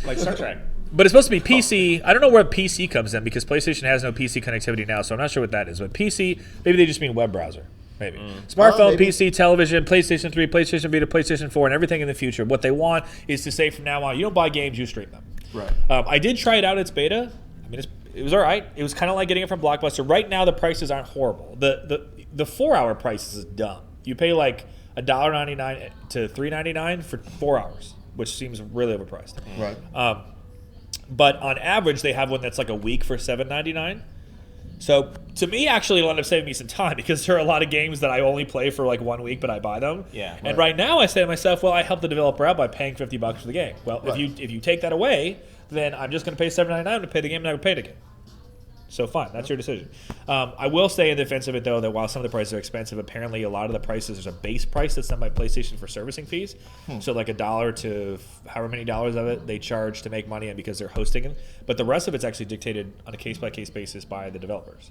[SPEAKER 3] Like Star Trek.
[SPEAKER 1] But it's supposed to be PC. I don't know where PC comes in because PlayStation has no PC connectivity now, so I'm not sure what that is. But PC, maybe they just mean web browser. Maybe. Smartphone,
[SPEAKER 2] Maybe.
[SPEAKER 1] PC, television, PlayStation 3, PlayStation Vita, PlayStation 4, and everything in the future. What they want is to say from now on, you don't buy games, you stream them.
[SPEAKER 2] Right.
[SPEAKER 1] I did try it out. Its beta. I mean, it was all right. It was kind of like getting it from Blockbuster. Right now, the prices aren't horrible. The 4-hour price is dumb. You pay like $1.99 to $3.99 for 4 hours, which seems really overpriced.
[SPEAKER 2] Right.
[SPEAKER 1] But on average, they have one that's like a week for $7.99. So to me, actually, it'll end up saving me some time because there are a lot of games that I only play for like 1 week, but I buy them.
[SPEAKER 3] Yeah.
[SPEAKER 1] And right now, I say to myself, well, I help the developer out by paying $50 for the game. Well,
[SPEAKER 2] Right.
[SPEAKER 1] if you take that away, then I'm just going to pay $7.99 to pay the game, and I would pay it again. So fine, that's your decision. I will say in defense of it, though, that while some of the prices are expensive, apparently a lot of the prices, there's a base price that's done by PlayStation for servicing fees. So like $1 to however many dollars of it they charge to make money and because they're hosting it. But the rest of it's actually dictated on a case-by-case basis by the developers.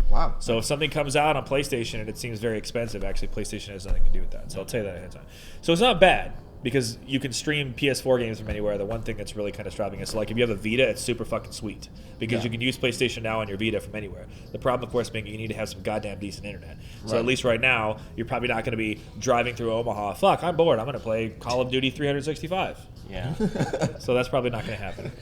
[SPEAKER 2] Wow.
[SPEAKER 1] So if something comes out on PlayStation and it seems very expensive, actually PlayStation has nothing to do with that. So I'll tell you that ahead of time. So it's not bad because you can stream PS4 games from anywhere. The one thing that's really kind of striving is like if you have a Vita, it's super fucking sweet because you can use PlayStation Now on your Vita from anywhere. The problem, of course, being you need to have some goddamn decent internet. So at least right now, you're probably not going to be driving through Omaha. Fuck, I'm bored. I'm going to play Call of Duty 365.
[SPEAKER 3] Yeah.
[SPEAKER 1] So that's probably not going to happen.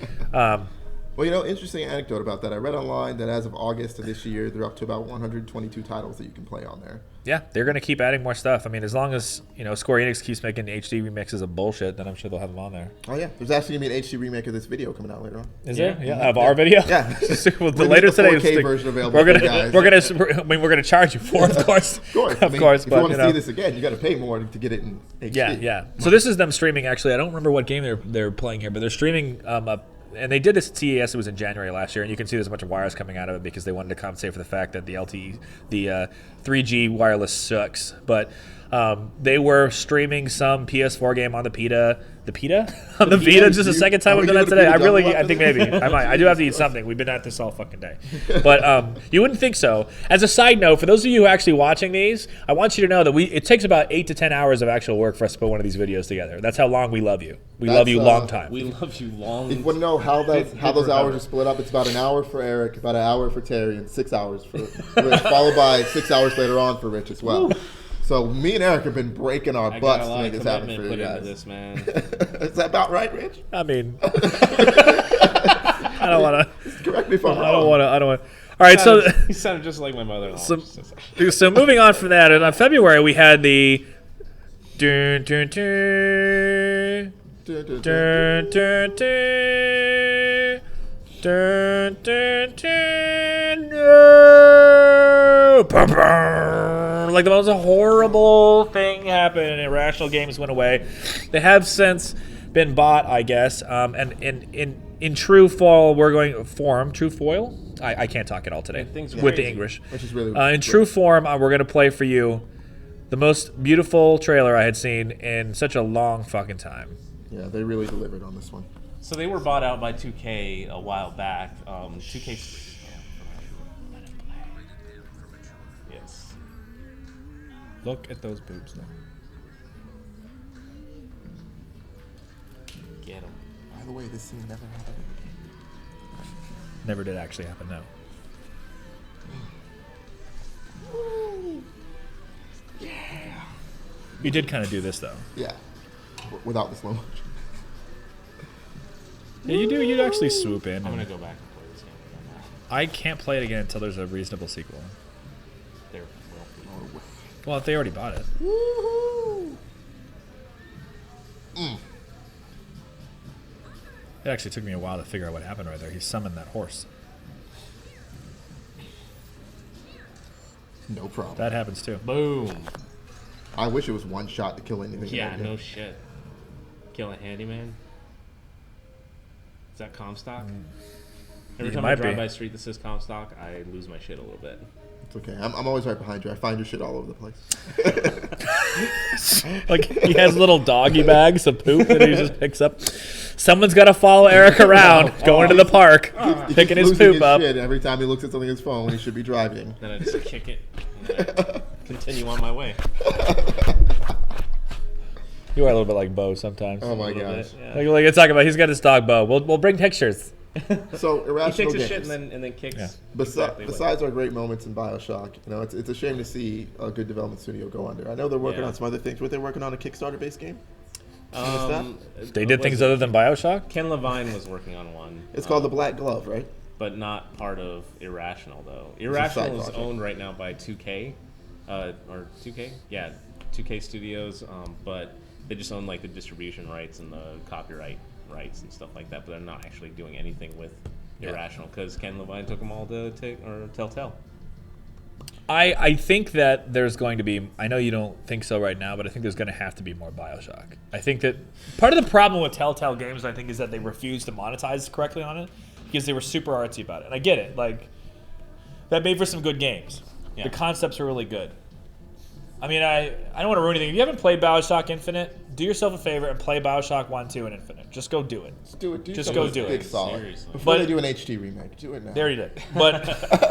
[SPEAKER 2] Well, interesting anecdote about that. I read online that as of August of this year, they're up to about 122 titles that you can play on there.
[SPEAKER 1] Yeah, they're going to keep adding more stuff. I mean, as long as Square Enix keeps making HD remixes of bullshit, then I'm sure they'll have them on there.
[SPEAKER 2] Oh yeah, there's actually gonna be an HD remake of this video coming out later on.
[SPEAKER 1] Is there? Yeah, of our video.
[SPEAKER 2] Yeah.
[SPEAKER 1] Well, the
[SPEAKER 2] When
[SPEAKER 1] later
[SPEAKER 2] is the
[SPEAKER 1] today
[SPEAKER 2] 4K version available
[SPEAKER 1] We're
[SPEAKER 2] for you
[SPEAKER 1] gonna,
[SPEAKER 2] guys?
[SPEAKER 1] we're gonna charge you for it, of course.
[SPEAKER 2] Of course.
[SPEAKER 1] Of course.
[SPEAKER 2] If
[SPEAKER 1] But
[SPEAKER 2] you want to see this again, you got to pay more to get it in HD.
[SPEAKER 1] yeah. So this is them streaming. Actually, I don't remember what game they're playing here, but they're streaming and they did this at CES. It was in January last year, and you can see there's a bunch of wires coming out of it because they wanted to compensate for the fact that the 3G wireless sucks. But they were streaming some PS4 game on the Vita. On the Vita, just the second time we've done that today. I think maybe. I might. I do have to eat something. We've been at this all fucking day. But you wouldn't think so. As a side note, for those of you who are actually watching these, I want you to know that it takes about 8 to 10 hours of actual work for us to put one of these videos together. That's how long we love you. We love you long time.
[SPEAKER 3] We love you long.
[SPEAKER 2] If you want to know how those hours are split up, it's about an hour for Eric, about an hour for Terry, and 6 hours for Rich, followed by 6 hours later on for Rich as well. So me and Eric have been breaking our butts to make this happen for you guys.
[SPEAKER 3] This, man.
[SPEAKER 2] Is that about right, Rich?
[SPEAKER 1] I mean, I don't want to.
[SPEAKER 2] Correct me if I'm wrong.
[SPEAKER 1] I don't want to. All right, so
[SPEAKER 3] He sounded just like my mother-in-law.
[SPEAKER 1] so moving on from that, in February we had the dun, dun, dun, dun, dun, dun, dun, dun, dun, no. Bum, bum. Like the most horrible thing happened, and Irrational Games went away. They have since been bought, I guess, and in true foil, true foil. I can't talk at all today
[SPEAKER 3] things are
[SPEAKER 1] with the
[SPEAKER 3] crazy.
[SPEAKER 1] English.
[SPEAKER 2] Which is really
[SPEAKER 1] in true form, we're gonna play for you the most beautiful trailer I had seen in such a long fucking time.
[SPEAKER 2] Yeah, they really delivered on this one.
[SPEAKER 3] So they were bought out by 2K a while back. 2K. Yes.
[SPEAKER 1] Look at those boobs now.
[SPEAKER 3] Get him.
[SPEAKER 2] By the way, this scene never happened in the game.
[SPEAKER 1] Never did actually happen, no.
[SPEAKER 2] Yeah.
[SPEAKER 1] You did kind of do this, though.
[SPEAKER 2] Yeah. Without the slow motion.
[SPEAKER 1] Yeah, you do. You actually swoop in.
[SPEAKER 3] I'm going
[SPEAKER 1] and
[SPEAKER 3] to go back and play this game again now.
[SPEAKER 1] I can't play it again until there's a reasonable sequel.
[SPEAKER 3] There will be.
[SPEAKER 1] Well, if they already bought it.
[SPEAKER 2] Woohoo!
[SPEAKER 1] It actually took me a while to figure out what happened right there. He summoned that horse.
[SPEAKER 2] No problem.
[SPEAKER 1] That happens too.
[SPEAKER 3] Boom.
[SPEAKER 2] I wish it was one shot to kill anything.
[SPEAKER 3] Yeah,
[SPEAKER 2] in that
[SPEAKER 3] no
[SPEAKER 2] game.
[SPEAKER 3] shit. Kill a handyman. Is that Comstock? Every
[SPEAKER 1] It
[SPEAKER 3] time
[SPEAKER 1] might
[SPEAKER 3] I drive
[SPEAKER 1] be.
[SPEAKER 3] by a street that says Comstock, I lose my shit a little bit.
[SPEAKER 2] It's okay. I'm always right behind you. I find your shit all over the place.
[SPEAKER 1] Like, he has little doggy bags of poop that he just picks up. Someone's got to follow Eric around, going to the park,
[SPEAKER 2] He
[SPEAKER 1] picking
[SPEAKER 2] keeps
[SPEAKER 1] his
[SPEAKER 2] losing
[SPEAKER 1] poop up.
[SPEAKER 2] shit every time he looks at something on his phone when he should be driving.
[SPEAKER 3] Then I just kick it and I continue on my way.
[SPEAKER 1] You are a little bit like Bo sometimes.
[SPEAKER 2] Oh my
[SPEAKER 3] A little
[SPEAKER 2] gosh.
[SPEAKER 3] bit, yeah.
[SPEAKER 1] Like it's talking about, he's got his dog Bo. We'll bring pictures.
[SPEAKER 2] So
[SPEAKER 3] He
[SPEAKER 2] irrational
[SPEAKER 3] takes a
[SPEAKER 2] games.
[SPEAKER 3] shit and then kicks.
[SPEAKER 1] Yeah.
[SPEAKER 3] exactly what-
[SPEAKER 2] Besides our great moments in BioShock, it's a shame to see a good development studio go under. I know they're working
[SPEAKER 3] Yeah.
[SPEAKER 2] on some other things. Were they working on a Kickstarter-based game?
[SPEAKER 1] They did things other than Bioshock?
[SPEAKER 3] Ken Levine was working on one.
[SPEAKER 2] It's called the Black Glove, right?
[SPEAKER 3] But not part of Irrational, though.
[SPEAKER 2] a side
[SPEAKER 3] Irrational is
[SPEAKER 2] project.
[SPEAKER 3] owned right now by 2K, or 2K? Yeah, 2K Studios, but they just own like the distribution rights and the copyright rights and stuff like that, but they're not actually doing anything with Irrational because Ken Levine took them all to Telltale.
[SPEAKER 1] I think that there's going to be, I know you don't think so right now, but I think there's going to have to be more Bioshock. I think that part of the problem with Telltale games, I think, is that they refuse to monetize correctly on it because they were super artsy about it. And I get it. Like, that made for some good games.
[SPEAKER 3] Yeah.
[SPEAKER 1] The concepts are really good. I mean, I don't want to ruin anything. If you haven't played Bioshock Infinite, do yourself a favor and play Bioshock 1, 2, and Infinite. Just go do it.
[SPEAKER 2] Just do it.
[SPEAKER 1] Just
[SPEAKER 2] something
[SPEAKER 1] go do
[SPEAKER 2] big
[SPEAKER 1] it.
[SPEAKER 2] solid.
[SPEAKER 3] Seriously.
[SPEAKER 2] Before
[SPEAKER 1] But-
[SPEAKER 2] they do an HD remake, do it now.
[SPEAKER 1] They already did. But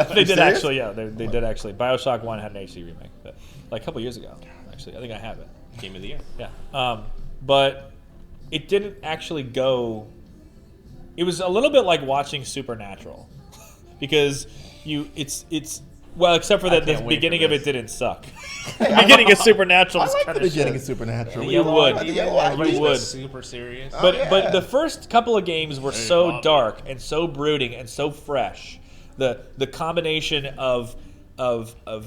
[SPEAKER 1] they did
[SPEAKER 2] serious?
[SPEAKER 1] actually, yeah. They did actually. Bioshock 1 had an HD remake. But, like a couple years ago, actually. I think I have it.
[SPEAKER 3] Game of the year.
[SPEAKER 1] Yeah. But it didn't actually go. It was a little bit like watching Supernatural. Because it's well, except for that the
[SPEAKER 3] can't wait
[SPEAKER 1] beginning
[SPEAKER 3] for
[SPEAKER 1] of it
[SPEAKER 3] this.
[SPEAKER 1] didn't suck. The beginning of Supernatural
[SPEAKER 2] I
[SPEAKER 1] is
[SPEAKER 2] like
[SPEAKER 1] kind
[SPEAKER 2] the
[SPEAKER 1] of
[SPEAKER 2] beginning
[SPEAKER 1] shit.
[SPEAKER 2] of Supernatural.
[SPEAKER 1] You
[SPEAKER 3] Yellow
[SPEAKER 1] would.
[SPEAKER 3] Eyed
[SPEAKER 2] The
[SPEAKER 3] Demon,
[SPEAKER 2] Yellow Eyed
[SPEAKER 3] everybody
[SPEAKER 1] You
[SPEAKER 3] was
[SPEAKER 1] would.
[SPEAKER 3] super serious.
[SPEAKER 1] But
[SPEAKER 2] yeah.
[SPEAKER 1] but the first couple of games were so
[SPEAKER 3] Bob.
[SPEAKER 1] dark and so brooding and so fresh. The combination of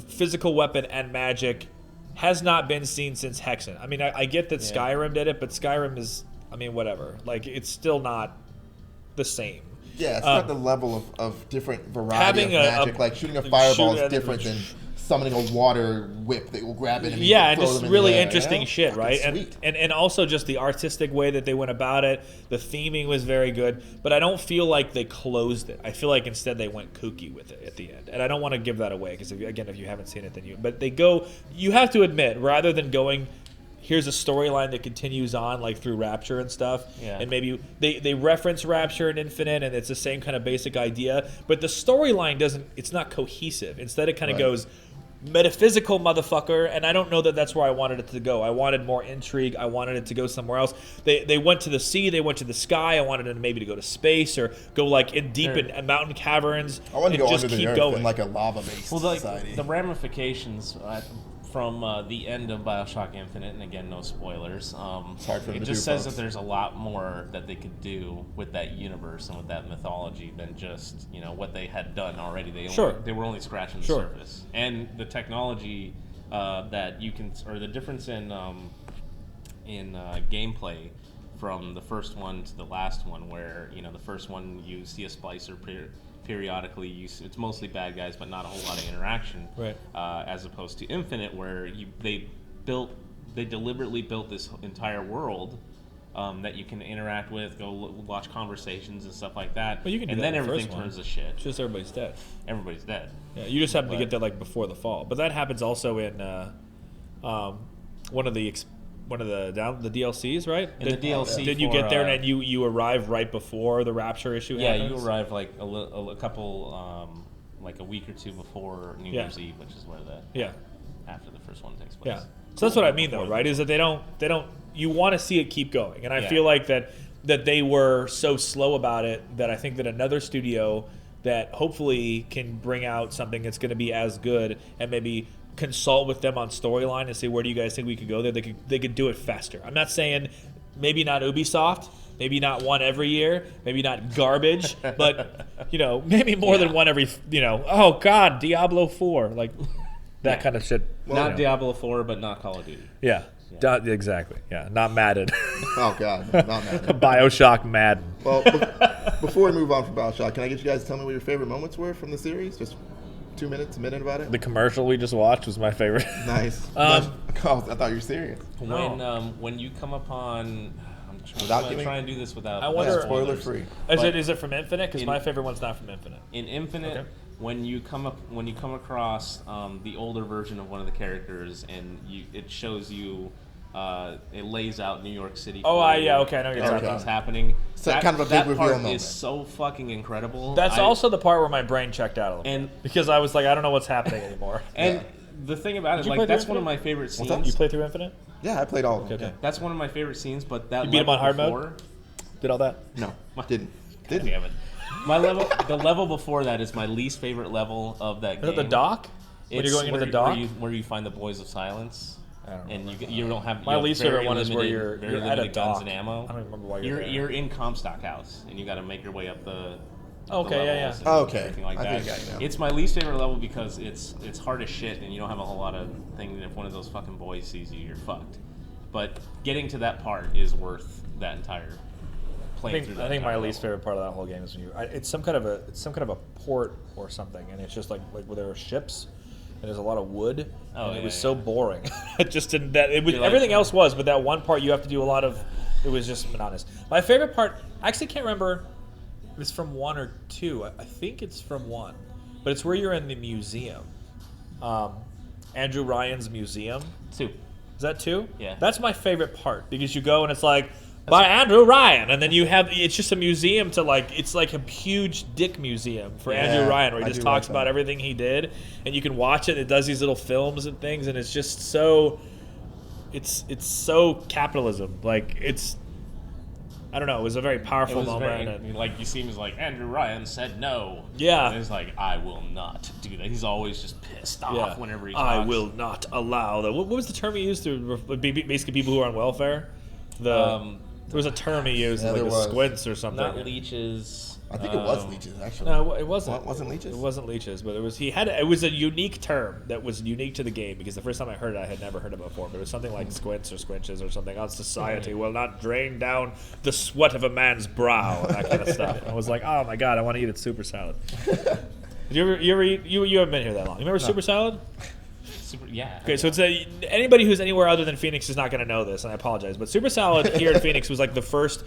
[SPEAKER 1] physical weapon and magic has not been seen since Hexen. I mean, I get that Skyrim did it, but Skyrim is, I mean, whatever. Like, it's still not the same.
[SPEAKER 2] Yeah, it's not the level of different variety
[SPEAKER 1] having
[SPEAKER 2] of
[SPEAKER 1] a-
[SPEAKER 2] magic. Like shooting a
[SPEAKER 1] shoot
[SPEAKER 2] fireball
[SPEAKER 1] at
[SPEAKER 2] is
[SPEAKER 1] it,
[SPEAKER 2] different than summoning a water whip that will grab enemies.
[SPEAKER 1] Yeah,
[SPEAKER 2] and
[SPEAKER 1] and
[SPEAKER 2] throw
[SPEAKER 1] just
[SPEAKER 2] them in
[SPEAKER 1] really
[SPEAKER 2] the air.
[SPEAKER 1] interesting
[SPEAKER 2] Yeah,
[SPEAKER 1] shit,
[SPEAKER 2] fucking
[SPEAKER 1] right?
[SPEAKER 2] Sweet.
[SPEAKER 1] And also just the artistic way that they went about it. The theming was very good, but I don't feel like they closed it. I feel like instead they went kooky with it at the end, and I don't want to give that away because if you haven't seen it, then you. But they go. You have to admit, rather than going. Here's a storyline that continues on like through Rapture and stuff.
[SPEAKER 3] Yeah.
[SPEAKER 1] And maybe they reference Rapture and Infinite and it's the same kind of basic idea, but the storyline it's not cohesive. Instead it kind of
[SPEAKER 2] Right.
[SPEAKER 1] goes metaphysical motherfucker, and I don't know that that's where I wanted it to go. I wanted more intrigue. I wanted it to go somewhere else. They went to the sea, they went to the sky. I wanted them maybe to go to space or go like in deep in mountain caverns
[SPEAKER 2] I want to
[SPEAKER 1] and
[SPEAKER 2] go
[SPEAKER 1] just
[SPEAKER 2] under the
[SPEAKER 1] keep
[SPEAKER 2] earth
[SPEAKER 1] going.
[SPEAKER 2] in like a lava-based
[SPEAKER 3] Well, like
[SPEAKER 2] society.
[SPEAKER 3] the ramifications from the end of Bioshock Infinite, and again, no spoilers.
[SPEAKER 2] hard for them
[SPEAKER 3] It
[SPEAKER 2] to
[SPEAKER 3] just
[SPEAKER 2] do,
[SPEAKER 3] says
[SPEAKER 2] folks.
[SPEAKER 3] that there's a lot more that they could do with that universe and with that mythology than just what they had done already. They were only scratching the surface, and the technology that you can, or the difference in gameplay from the first one to the last one, where the first one you see a splicer periodically. It's mostly bad guys, but not a whole lot of interaction.
[SPEAKER 1] Right.
[SPEAKER 3] As opposed to Infinite, where they deliberately built this entire world that you can interact with, watch conversations and stuff like that.
[SPEAKER 1] Well, you can do
[SPEAKER 3] and
[SPEAKER 1] that
[SPEAKER 3] then
[SPEAKER 1] in the
[SPEAKER 3] everything
[SPEAKER 1] first one.
[SPEAKER 3] turns to shit.
[SPEAKER 1] It's just everybody's dead.
[SPEAKER 3] Everybody's dead.
[SPEAKER 1] Yeah, you just happen to
[SPEAKER 3] But-
[SPEAKER 1] get there like before the fall, but that happens also in one of the DLCs, right?
[SPEAKER 3] In the DLC
[SPEAKER 1] did you
[SPEAKER 3] for,
[SPEAKER 1] get there and you arrive right before the Rapture issue?
[SPEAKER 3] Yeah,
[SPEAKER 1] happens?
[SPEAKER 3] you arrive like a couple, like a week or two before New Year's Eve, which is where
[SPEAKER 1] Yeah,
[SPEAKER 3] after the first one takes place.
[SPEAKER 1] yeah. So that's what I mean, though, right? Is that they don't. You want to see it keep going, and I feel like that that they were so slow about it that I think that another studio that hopefully can bring out something that's going to be as good and maybe consult with them on storyline and say, where do you guys think we could go there? They could do it faster. I'm not saying maybe not Ubisoft, maybe not one every year, maybe not garbage, but maybe more than one every. Oh God, Diablo 4, like that kind of shit.
[SPEAKER 3] Not Diablo 4, but not Call of Duty.
[SPEAKER 1] Yeah. Exactly. Yeah, not Madden.
[SPEAKER 2] Oh God, not Madden.
[SPEAKER 1] BioShock Madden.
[SPEAKER 2] Well, before we move on from BioShock, can I get you guys to tell me what your favorite moments were from the series? Just 2 minutes, a minute about it.
[SPEAKER 1] The commercial we just watched was my favorite.
[SPEAKER 2] Nice. I thought you were serious.
[SPEAKER 3] When you come upon,
[SPEAKER 2] Without
[SPEAKER 3] I'm
[SPEAKER 2] giving-
[SPEAKER 3] trying to do this without.
[SPEAKER 1] I wonder-
[SPEAKER 2] Spoiler free.
[SPEAKER 1] Is it from Infinite? Because my favorite one's not from Infinite.
[SPEAKER 3] In Infinite,
[SPEAKER 1] Okay.
[SPEAKER 3] when you come across the older version of one of the characters, and it shows you, it lays out New York City.
[SPEAKER 1] Oh,
[SPEAKER 3] for you,
[SPEAKER 1] okay, I know what you're talking
[SPEAKER 3] everything's
[SPEAKER 1] about.
[SPEAKER 3] happening.
[SPEAKER 2] So
[SPEAKER 3] that,
[SPEAKER 2] kind of a big
[SPEAKER 3] that
[SPEAKER 2] reveal
[SPEAKER 3] part
[SPEAKER 2] moment.
[SPEAKER 3] is so fucking incredible.
[SPEAKER 1] That's also the part where my brain checked out a little
[SPEAKER 3] And-
[SPEAKER 1] bit. Because I was like, I don't know what's happening anymore.
[SPEAKER 3] And the thing about it,
[SPEAKER 1] you play
[SPEAKER 3] that's
[SPEAKER 1] through
[SPEAKER 3] one of
[SPEAKER 1] Infinite?
[SPEAKER 3] my favorite
[SPEAKER 2] What's up?
[SPEAKER 1] You
[SPEAKER 3] scenes.
[SPEAKER 1] play through Infinite?
[SPEAKER 2] Yeah, I played all of them.
[SPEAKER 1] Okay.
[SPEAKER 3] That's one of my favorite scenes. But that
[SPEAKER 1] You beat him on hard mode?
[SPEAKER 3] before,
[SPEAKER 1] Did all that?
[SPEAKER 2] Yeah. No, didn't.
[SPEAKER 3] God damn it. The level before that is my least favorite level of that
[SPEAKER 1] Is
[SPEAKER 3] game.
[SPEAKER 1] it the dock? When
[SPEAKER 3] It's
[SPEAKER 1] you're going into
[SPEAKER 3] where-
[SPEAKER 1] the dock?
[SPEAKER 3] where you find the Boys of Silence.
[SPEAKER 1] I don't
[SPEAKER 3] And you don't have
[SPEAKER 1] My
[SPEAKER 3] you have
[SPEAKER 1] least
[SPEAKER 3] very
[SPEAKER 1] favorite one is where
[SPEAKER 3] limited- very
[SPEAKER 1] you're at a
[SPEAKER 3] limited guns
[SPEAKER 1] dock.
[SPEAKER 3] and ammo.
[SPEAKER 1] I don't remember why you're there.
[SPEAKER 3] You're in Comstock House and you got to make your way up the
[SPEAKER 1] Okay, yeah.
[SPEAKER 3] levels and
[SPEAKER 2] Oh, okay.
[SPEAKER 3] everything like
[SPEAKER 2] I
[SPEAKER 3] that.
[SPEAKER 2] think I know.
[SPEAKER 3] It's my least favorite level because it's hard as shit and you don't have a whole lot of things. And if one of those fucking boys sees you, you're fucked. But getting to that part is worth that entire playing through.
[SPEAKER 1] I think my least favorite part of that whole game is when it's some kind of a port or something, and it's just like where there are ships, and there's a lot of wood, and it was so boring. It just didn't. That it was
[SPEAKER 3] You're like-
[SPEAKER 1] everything else was, but that one part you have to do a lot of. It was just monotonous. My favorite part, I actually can't remember if it's from 1 or 2. I think it's from 1, but it's where you're in the museum, Andrew Ryan's museum.
[SPEAKER 3] 2.
[SPEAKER 1] Is that 2?
[SPEAKER 3] Yeah.
[SPEAKER 1] That's my favorite part because you go and it's like by Andrew Ryan, and then you have it's just a museum to it's like a huge dick museum for Andrew Ryan where he
[SPEAKER 2] I
[SPEAKER 1] just
[SPEAKER 2] do
[SPEAKER 1] talks
[SPEAKER 2] like
[SPEAKER 1] about
[SPEAKER 2] that.
[SPEAKER 1] everything he did, and you can watch it. It does these little films and things, and it's just so it's so capitalism. I don't know. It was a very powerful moment. and-
[SPEAKER 3] like you see him as like Andrew Ryan said no.
[SPEAKER 1] Yeah.
[SPEAKER 3] And it's like I will not do that. He's always just pissed off
[SPEAKER 1] yeah.
[SPEAKER 3] whenever he talks.
[SPEAKER 1] I will not allow that. What was the term he used to basically people who are on welfare? There was a term he used,
[SPEAKER 2] Yeah,
[SPEAKER 1] like
[SPEAKER 2] there
[SPEAKER 1] the
[SPEAKER 2] was.
[SPEAKER 1] squints or something.
[SPEAKER 3] Not leeches.
[SPEAKER 2] I think it was leeches, actually.
[SPEAKER 1] No, it wasn't.
[SPEAKER 2] Wasn't leeches?
[SPEAKER 1] It wasn't leeches, but it was. It was a unique term that was unique to the game because the first time I heard it, I had never heard it before. But it was something like squints or squinches or something. On society will not drain down the sweat of a man's brow and that kind of stuff. And I was like, oh my god, I want to eat a super salad. Did you ever eat? You haven't been here that long. You remember super salad?
[SPEAKER 3] Yeah.
[SPEAKER 1] Okay, so it's anybody who's anywhere other than Phoenix is not going to know this, and I apologize. But super salad here in Phoenix was like the first,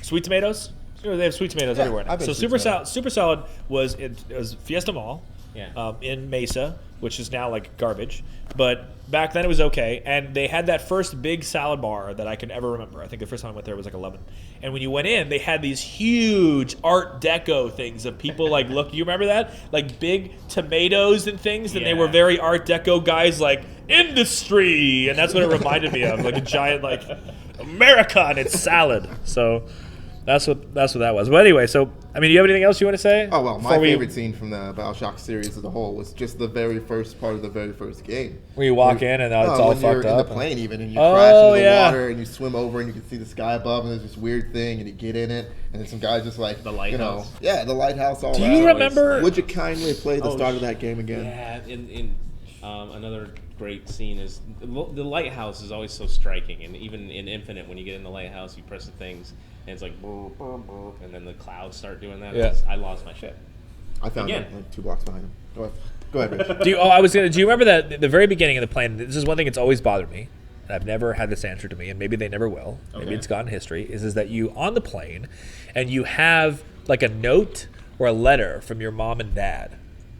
[SPEAKER 1] sweet tomatoes. They have sweet tomatoes everywhere now.
[SPEAKER 2] I've been
[SPEAKER 1] So
[SPEAKER 2] sweet
[SPEAKER 1] super salad was it was Fiesta Mall,
[SPEAKER 3] Yeah.
[SPEAKER 1] in Mesa, which is now like garbage. But back then it was okay, and they had that first big salad bar that I can ever remember. I think the first time I went there was like 11. And when you went in, they had these huge Art Deco things of people like look. You remember that? Like big tomatoes and things, and they were
[SPEAKER 3] Yeah.
[SPEAKER 1] very Art Deco guys, like industry, and that's what it reminded me of, like a giant like America and its salad. So. That's what that was. But anyway, so I mean, do you have anything else you want to say?
[SPEAKER 2] Oh, well, my
[SPEAKER 1] before we-
[SPEAKER 2] favorite scene from the BioShock series as a whole was just the very first part of the very first game.
[SPEAKER 1] Where you walk in and it's all
[SPEAKER 2] when you're
[SPEAKER 1] fucked
[SPEAKER 2] in
[SPEAKER 1] up.
[SPEAKER 2] the plane even, and you
[SPEAKER 1] Oh,
[SPEAKER 2] crash into the
[SPEAKER 1] yeah.
[SPEAKER 2] water, and you swim over, and you can see the sky above, and there's this weird thing, and you get in it, and then some guys just like,
[SPEAKER 3] The lighthouse.
[SPEAKER 2] the lighthouse, all
[SPEAKER 1] Do
[SPEAKER 2] that.
[SPEAKER 1] you remember?
[SPEAKER 2] Would you kindly play the
[SPEAKER 3] Oh,
[SPEAKER 2] start of that game again?
[SPEAKER 3] Yeah, in another great scene is the lighthouse is always so striking, and even in Infinite, when you get in the lighthouse, you press the things, and it's like, brr, brr, brr, and then the clouds start doing that.
[SPEAKER 1] Yeah.
[SPEAKER 3] I lost my shit.
[SPEAKER 2] I found
[SPEAKER 3] Again.
[SPEAKER 2] it like 2 blocks behind him. Go ahead, Rich.
[SPEAKER 1] Do you remember that at the very beginning of the plane? This is one thing that's always bothered me, and I've never had this answer to me, and maybe they never will. Maybe
[SPEAKER 3] Okay.
[SPEAKER 1] it's gone in history. Is that you on the plane, and you have like a note or a letter from your mom and dad,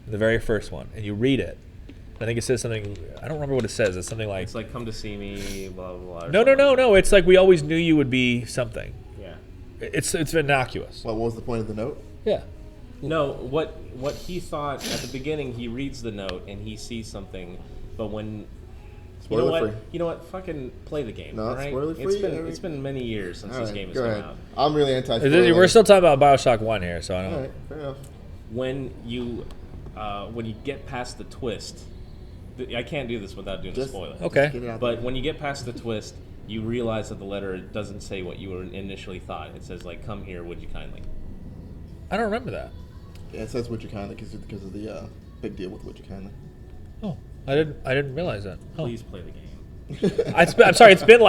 [SPEAKER 1] the very first one, and you read it. I think it says something. I don't remember what it says. It's something like,
[SPEAKER 3] It's like, come to see me, blah blah blah.
[SPEAKER 1] no. It's like we always knew you would be something.
[SPEAKER 3] Yeah.
[SPEAKER 1] It's innocuous.
[SPEAKER 2] What was the point of the note?
[SPEAKER 1] Yeah.
[SPEAKER 3] No, what he thought at the beginning, he reads the note and he sees something, but when You know
[SPEAKER 2] Spoiler
[SPEAKER 3] what?
[SPEAKER 2] free.
[SPEAKER 3] You know what? Fucking play the game.
[SPEAKER 2] No,
[SPEAKER 3] all right?
[SPEAKER 2] spoiler free,
[SPEAKER 3] It's been many years since this game has
[SPEAKER 2] go
[SPEAKER 3] come
[SPEAKER 2] ahead.
[SPEAKER 3] out.
[SPEAKER 2] I'm really anti-spoiler.
[SPEAKER 1] We're still talking about Bioshock 1 here, so I don't
[SPEAKER 2] All
[SPEAKER 1] know.
[SPEAKER 2] right, fair enough.
[SPEAKER 3] When you get past the twist, I can't do this without doing a
[SPEAKER 2] Just-
[SPEAKER 3] spoiler.
[SPEAKER 1] Okay.
[SPEAKER 2] Get it out
[SPEAKER 3] But when you get past the twist, you realize that the letter doesn't say what you initially thought. It says like, "Come here, would you kindly?"
[SPEAKER 1] I don't remember that.
[SPEAKER 2] Yeah, it says "Would you kindly" because of the big deal with "Would you kindly."
[SPEAKER 1] Oh, I didn't realize that. Oh.
[SPEAKER 3] Please play the game.
[SPEAKER 1] I'm sorry. It's been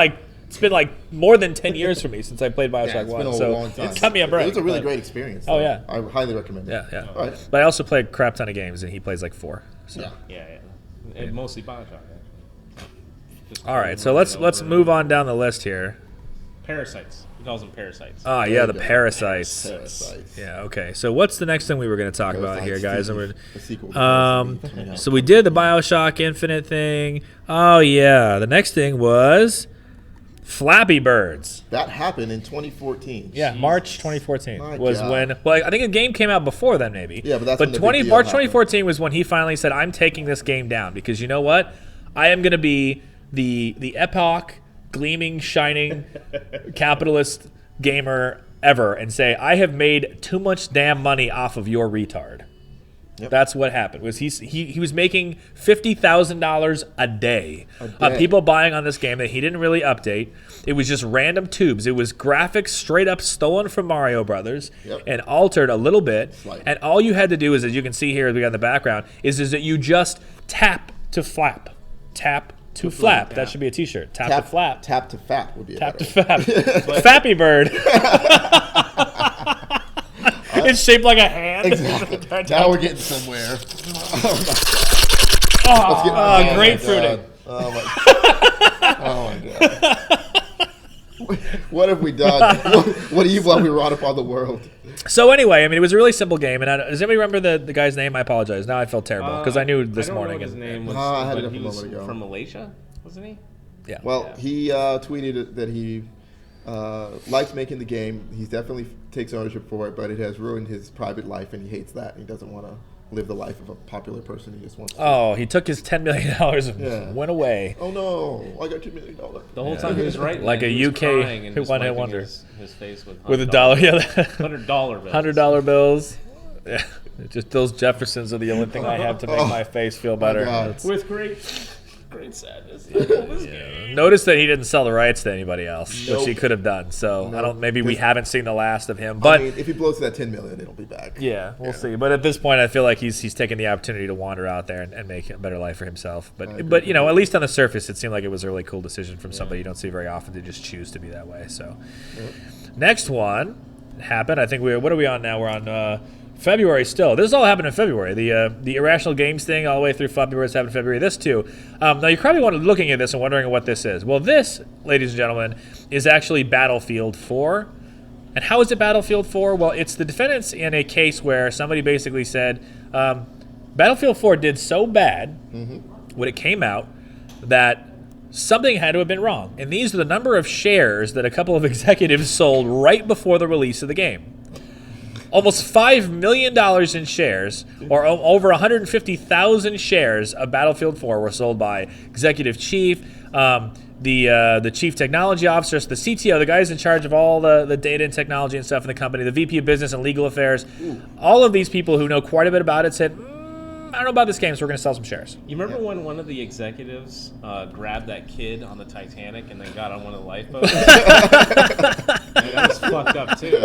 [SPEAKER 1] like more than 10 years for me since I played Bioshock
[SPEAKER 2] Yeah, it's
[SPEAKER 1] 1.
[SPEAKER 2] been a
[SPEAKER 1] so
[SPEAKER 2] long time.
[SPEAKER 1] cut me a break.
[SPEAKER 2] It was a really
[SPEAKER 1] but-
[SPEAKER 2] great experience.
[SPEAKER 1] Oh,
[SPEAKER 2] though.
[SPEAKER 1] yeah.
[SPEAKER 2] I highly recommend it.
[SPEAKER 1] Yeah, yeah.
[SPEAKER 2] All right.
[SPEAKER 1] But I also play a crap ton of games, and he plays like 4. So.
[SPEAKER 2] Yeah.
[SPEAKER 3] Yeah. And mostly Bioshock. Actually. Just
[SPEAKER 1] All right, so
[SPEAKER 3] over
[SPEAKER 1] let's
[SPEAKER 3] and
[SPEAKER 1] let's
[SPEAKER 3] over.
[SPEAKER 1] move on down the list here.
[SPEAKER 3] Parasites. He calls them parasites.
[SPEAKER 1] Ah,
[SPEAKER 2] There
[SPEAKER 1] yeah,
[SPEAKER 2] you
[SPEAKER 1] the
[SPEAKER 2] go.
[SPEAKER 1] parasites.
[SPEAKER 2] Parasites.
[SPEAKER 1] Yeah, okay. So what's the next thing we were going to talk about here, guys?
[SPEAKER 2] The sequel.
[SPEAKER 1] So we did the Bioshock Infinite thing. Oh yeah, the next thing was Flappy Birds.
[SPEAKER 2] That happened in 2014.
[SPEAKER 1] Yeah, March 2014
[SPEAKER 2] My
[SPEAKER 1] was
[SPEAKER 2] God.
[SPEAKER 1] when. Well, I think the game came out before then, maybe.
[SPEAKER 2] Yeah, but that's when the big
[SPEAKER 1] March
[SPEAKER 2] deal happened.
[SPEAKER 1] 2014 was when he finally said, "I'm taking this game down because you know what? I am going to be the epoch, gleaming, shining capitalist gamer ever, and say I have made too much damn money off of your retard."
[SPEAKER 2] Yep.
[SPEAKER 1] That's what happened. Was he was making $50,000 a day of
[SPEAKER 2] day.
[SPEAKER 1] people buying on this game that he didn't really update. It was just random tubes. It was graphics straight up stolen from Mario Brothers
[SPEAKER 2] Yep.
[SPEAKER 1] and altered a little bit.
[SPEAKER 2] Slightly.
[SPEAKER 1] And all you had to do is, as you can see here, as we got in the background, is that you just tap to flap, tap to flap. That should be a T-shirt. Tap to flap.
[SPEAKER 2] Tap to fap would be a
[SPEAKER 1] Tap to
[SPEAKER 2] better
[SPEAKER 1] fap. Fappy Bird. It's shaped like a hand.
[SPEAKER 2] Exactly. Now we're getting somewhere.
[SPEAKER 1] Oh, grapefruiting.
[SPEAKER 2] Oh my god. What have we done? What evil have we wrought upon the world?
[SPEAKER 1] So anyway, I mean, it was a really simple game. And does anybody remember the guy's name? I apologize. Now I feel terrible because I knew this
[SPEAKER 3] I don't
[SPEAKER 1] morning.
[SPEAKER 3] know what his name was,
[SPEAKER 2] I had it
[SPEAKER 3] but
[SPEAKER 2] up a
[SPEAKER 3] he was
[SPEAKER 2] moment ago.
[SPEAKER 3] from Malaysia, wasn't he?
[SPEAKER 1] Yeah.
[SPEAKER 2] Well, he tweeted that he likes making the game. He definitely takes ownership for it, but it has ruined his private life, and he hates that. He doesn't want to live the life of a popular person. He just wants to.
[SPEAKER 1] Oh, he took his $10 million and
[SPEAKER 2] Yeah.
[SPEAKER 1] went away.
[SPEAKER 2] Oh no! I got $2 million.
[SPEAKER 3] The whole time he was writing,
[SPEAKER 1] Like
[SPEAKER 3] it,
[SPEAKER 1] a
[SPEAKER 3] he was
[SPEAKER 1] UK
[SPEAKER 3] crying and just
[SPEAKER 1] one-hit
[SPEAKER 3] wiping
[SPEAKER 1] wonder.
[SPEAKER 3] His face
[SPEAKER 1] With a dollar, yeah.
[SPEAKER 3] $100 bills.
[SPEAKER 1] $100 bills. Yeah. Just those Jeffersons are the only thing I have to make my face feel better.
[SPEAKER 2] God.
[SPEAKER 1] That's-
[SPEAKER 3] With great sadness. I pulled this game.
[SPEAKER 1] Notice that he didn't sell the rights to anybody else, which he
[SPEAKER 2] Nope.
[SPEAKER 1] could have done. So I
[SPEAKER 2] Nope.
[SPEAKER 1] don't. Maybe we
[SPEAKER 2] This-
[SPEAKER 1] haven't seen the last of him, but
[SPEAKER 2] I mean, if he blows to that $10 million, it'll be back.
[SPEAKER 1] yeah, we'll see. But at this point, I feel like he's taken the opportunity to wander out there and make a better life for himself. But you know, at least on the surface, it seemed like it was a really cool decision from somebody you don't see very often to just choose to be that way. So next one happened. I think what are we on now? We're on February still. This all happened in February. The Irrational Games thing all the way through February happened in February. This too. Now you're probably looking at this and wondering what this is. Well, this, ladies and gentlemen, is actually Battlefield 4. And how is it Battlefield 4? Well, it's the defendants in a case where somebody basically said Battlefield 4 did so bad when it came out that something had to have been wrong. And these are the number of shares that a couple of executives sold right before the release of the game. Almost $5 million in shares, or over 150,000 shares of Battlefield 4 were sold by executive chief, the chief technology officer, the CTO, the guys in charge of all the data and technology and stuff in the company, the VP of business and legal affairs. All of these people who know quite a bit about it said, I don't know about this game, so we're going to sell some shares.
[SPEAKER 3] You remember when one of the executives grabbed that kid on the Titanic and then got on one of the lifeboats? That was fucked up too.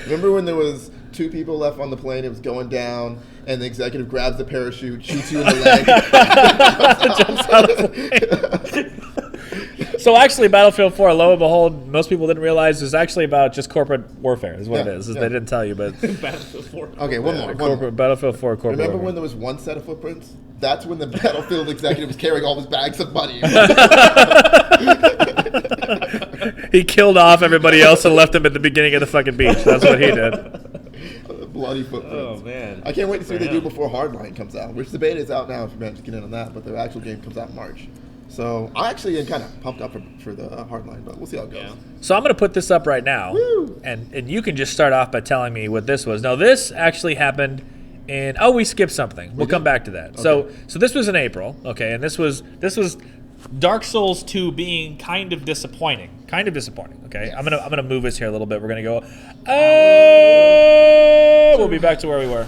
[SPEAKER 2] Remember when there was 2 people left on the plane, it was going down, and the executive grabs the parachute, shoots you in the leg.
[SPEAKER 1] So actually, Battlefield 4, lo and behold, most people didn't realize is actually about just corporate warfare. Is what
[SPEAKER 2] Yeah,
[SPEAKER 1] it is.
[SPEAKER 2] yeah.
[SPEAKER 1] They didn't tell you, but
[SPEAKER 3] Battlefield 4.
[SPEAKER 2] Okay, one more.
[SPEAKER 1] Battlefield 4 corporate
[SPEAKER 2] Remember
[SPEAKER 1] warfare.
[SPEAKER 2] when there was one set of footprints? That's when the Battlefield executive was carrying all his bags of money.
[SPEAKER 1] He killed off everybody else and left them at the beginning of the fucking beach. That's what he did.
[SPEAKER 2] Bloody footprints.
[SPEAKER 3] Oh man.
[SPEAKER 2] I can't wait to see what they
[SPEAKER 3] For
[SPEAKER 2] do
[SPEAKER 3] him.
[SPEAKER 2] before Hardline comes out, which the beta is out now if you manage to get in on that, but the actual game comes out in March. So I actually am kind of pumped up for the Hardline, but we'll see how it goes.
[SPEAKER 3] Yeah.
[SPEAKER 1] So I'm going to put this up right now,
[SPEAKER 2] Woo!
[SPEAKER 1] and you can just start off by telling me what this was. Now, this actually happened in. Oh, we skipped something. We'll come back to that.
[SPEAKER 2] Okay.
[SPEAKER 1] So this was in April. Okay, and this was Dark Souls 2 being kind of disappointing. Okay,
[SPEAKER 2] Yes.
[SPEAKER 1] I'm gonna move us here a little bit. We're gonna go. We'll be back to where we were.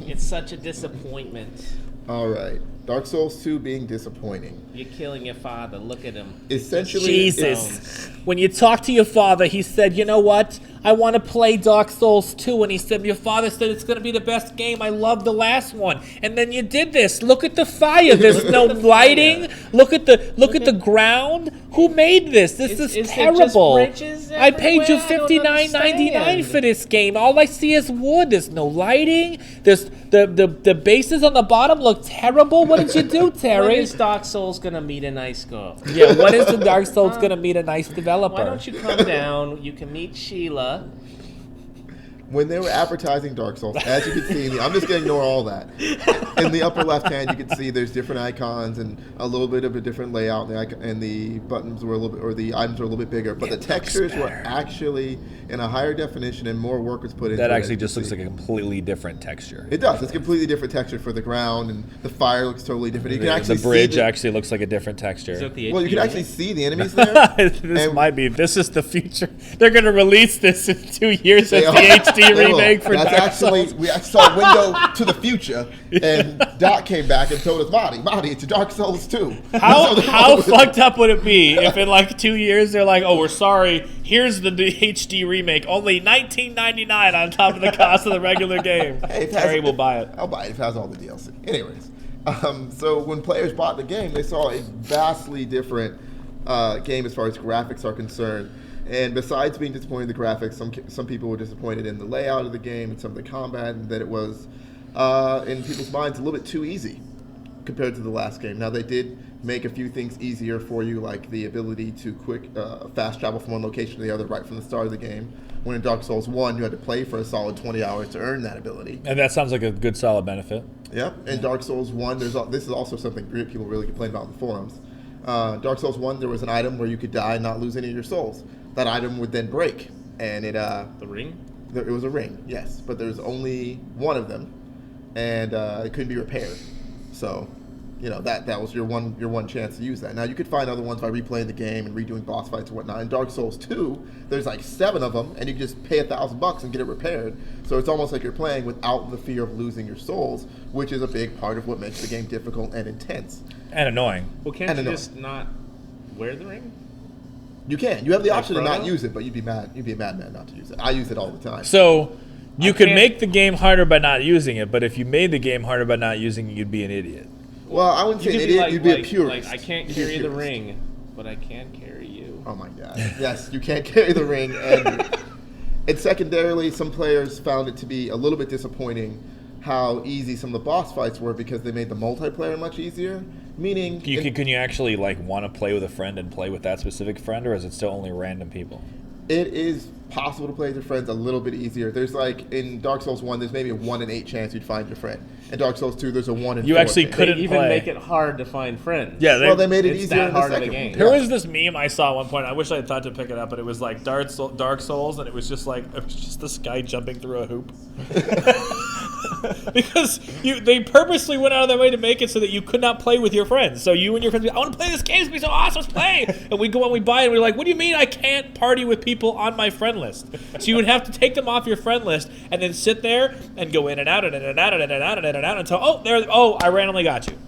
[SPEAKER 3] It's such a disappointment.
[SPEAKER 2] All right. Dark Souls 2 being disappointing.
[SPEAKER 3] You're killing your father. Look at him.
[SPEAKER 2] Essentially,
[SPEAKER 1] Jesus. When you talk to your father, he said, you know what? I want to play Dark Souls 2. And he said, your father said it's going to be the best game. I love the last one. And then you did this. Look at the fire. There's no lighting. Look at the ground. Who made this? This is terrible. I paid you $59.99 for this game. All I see is wood. There's no lighting. There's the bases on the bottom look terrible. What did you do,
[SPEAKER 3] When
[SPEAKER 1] Terry?
[SPEAKER 3] is Dark Souls gonna meet a nice girl?
[SPEAKER 1] Yeah, when is the Dark Souls going to meet a nice developer?
[SPEAKER 3] Why don't you come down? You can meet Sheila.
[SPEAKER 2] when they were advertising Dark Souls, as you can see, I'm just going to ignore all that. In the upper left hand, you can see there's different icons and a little bit of a different layout, and the buttons were a little bit, or the items were a little bit bigger. But the textures were actually in a higher definition, and more work was put into it.
[SPEAKER 1] That actually just looks like a completely different texture.
[SPEAKER 2] It does. It's a completely different texture for the ground, and the fire looks totally different. You can actually
[SPEAKER 1] The bridge
[SPEAKER 2] see
[SPEAKER 1] actually looks like a different texture.
[SPEAKER 3] Is that the
[SPEAKER 2] well, you can
[SPEAKER 3] HD?
[SPEAKER 2] actually see the enemies there.
[SPEAKER 1] This is the future. They're going to release this in 2 years as
[SPEAKER 2] They
[SPEAKER 1] the
[SPEAKER 2] are.
[SPEAKER 1] HD
[SPEAKER 2] They will.
[SPEAKER 1] remake for
[SPEAKER 2] That's
[SPEAKER 1] Dark
[SPEAKER 2] actually,
[SPEAKER 1] Souls.
[SPEAKER 2] we actually saw a window to the future, and Doc came back and told us, Marty, it's Dark Souls 2.
[SPEAKER 1] How fucked up would it be if in like 2 years they're like, oh, we're sorry, here's the HD remake, only $19.99 on top of the cost of the regular game.
[SPEAKER 2] Hey, if it has-
[SPEAKER 1] Terry will buy it.
[SPEAKER 2] I'll buy it if it has all the DLC. Anyways, so when players bought the game, they saw a vastly different game as far as graphics are concerned. And besides being disappointed in the graphics, some people were disappointed in the layout of the game and some of the combat, and that it was, in people's minds, a little bit too easy compared to the last game. Now, they did make a few things easier for you, like the ability to fast travel from one location to the other right from the start of the game. When in Dark Souls 1, you had to play for a solid 20 hours to earn that ability.
[SPEAKER 1] And that sounds like a good, solid benefit.
[SPEAKER 2] Yep. In Dark Souls 1, this is also something people really complain about in the forums. Dark Souls 1, there was an item where you could die and not lose any of your souls. That item would then break, and it
[SPEAKER 3] The ring?
[SPEAKER 2] it was a ring, yes, but there's only one of them, and it couldn't be repaired. So, that was your one chance to use that. Now you could find other ones by replaying the game and redoing boss fights and whatnot. In Dark Souls 2, there's like 7 of them, and you can just pay $1,000 and get it repaired. So it's almost like you're playing without the fear of losing your souls, which is a big part of what makes the game difficult and intense.
[SPEAKER 1] And annoying.
[SPEAKER 3] Well, can't
[SPEAKER 2] And
[SPEAKER 3] you
[SPEAKER 2] annoying.
[SPEAKER 3] just not wear the ring?
[SPEAKER 2] You can. You have the
[SPEAKER 3] Like
[SPEAKER 2] option to not
[SPEAKER 3] Frodo?
[SPEAKER 2] use it, but you'd be mad. You'd be a madman not to use it. I use it all the time.
[SPEAKER 1] So you
[SPEAKER 3] I
[SPEAKER 1] could
[SPEAKER 3] can't-
[SPEAKER 1] make the game harder by not using it, but if you made the game harder by not using it, you'd be an idiot.
[SPEAKER 2] Well, I wouldn't say
[SPEAKER 3] You
[SPEAKER 2] an
[SPEAKER 3] could
[SPEAKER 2] idiot. You'd be a
[SPEAKER 3] like,
[SPEAKER 2] purist.
[SPEAKER 3] I can't
[SPEAKER 2] You'd be a
[SPEAKER 3] carry the
[SPEAKER 2] purist.
[SPEAKER 3] ring, but I can carry you.
[SPEAKER 2] Oh my god. Yes, you can't carry the ring. And secondarily, some players found it to be a little bit disappointing how easy some of the boss fights were because they made the multiplayer much easier. Meaning,
[SPEAKER 1] Can you actually want to play with a friend and play with that specific friend, or is it still only random people?
[SPEAKER 2] it is possible to play with your friends a little bit easier. There's in Dark Souls 1, there's maybe a 1 in 8 chance you'd find your friend. In Dark Souls 2, there's a 1 in 4
[SPEAKER 1] You actually
[SPEAKER 2] chance.
[SPEAKER 1] couldn't
[SPEAKER 3] They even
[SPEAKER 1] play.
[SPEAKER 3] make it hard to find friends.
[SPEAKER 1] Yeah,
[SPEAKER 2] Well, they made it
[SPEAKER 3] It's
[SPEAKER 2] easier
[SPEAKER 3] that
[SPEAKER 2] in the
[SPEAKER 3] hard of a
[SPEAKER 2] second
[SPEAKER 3] game.
[SPEAKER 2] one.
[SPEAKER 1] There
[SPEAKER 2] Yeah.
[SPEAKER 1] was this meme I saw at one point. I wish I had thought to pick it up, but it was like Dark Souls, and it was just this guy jumping through a hoop. Because they purposely went out of their way to make it so that you could not play with your friends. So you and your friends, I want to play this game. It's gonna be so awesome. Let's play. And we go and we buy it. And we're like, what do you mean I can't party with people on my friend list? So you would have to take them off your friend list and then sit there and go in and out and in and out and in and out and in and out until I randomly got you.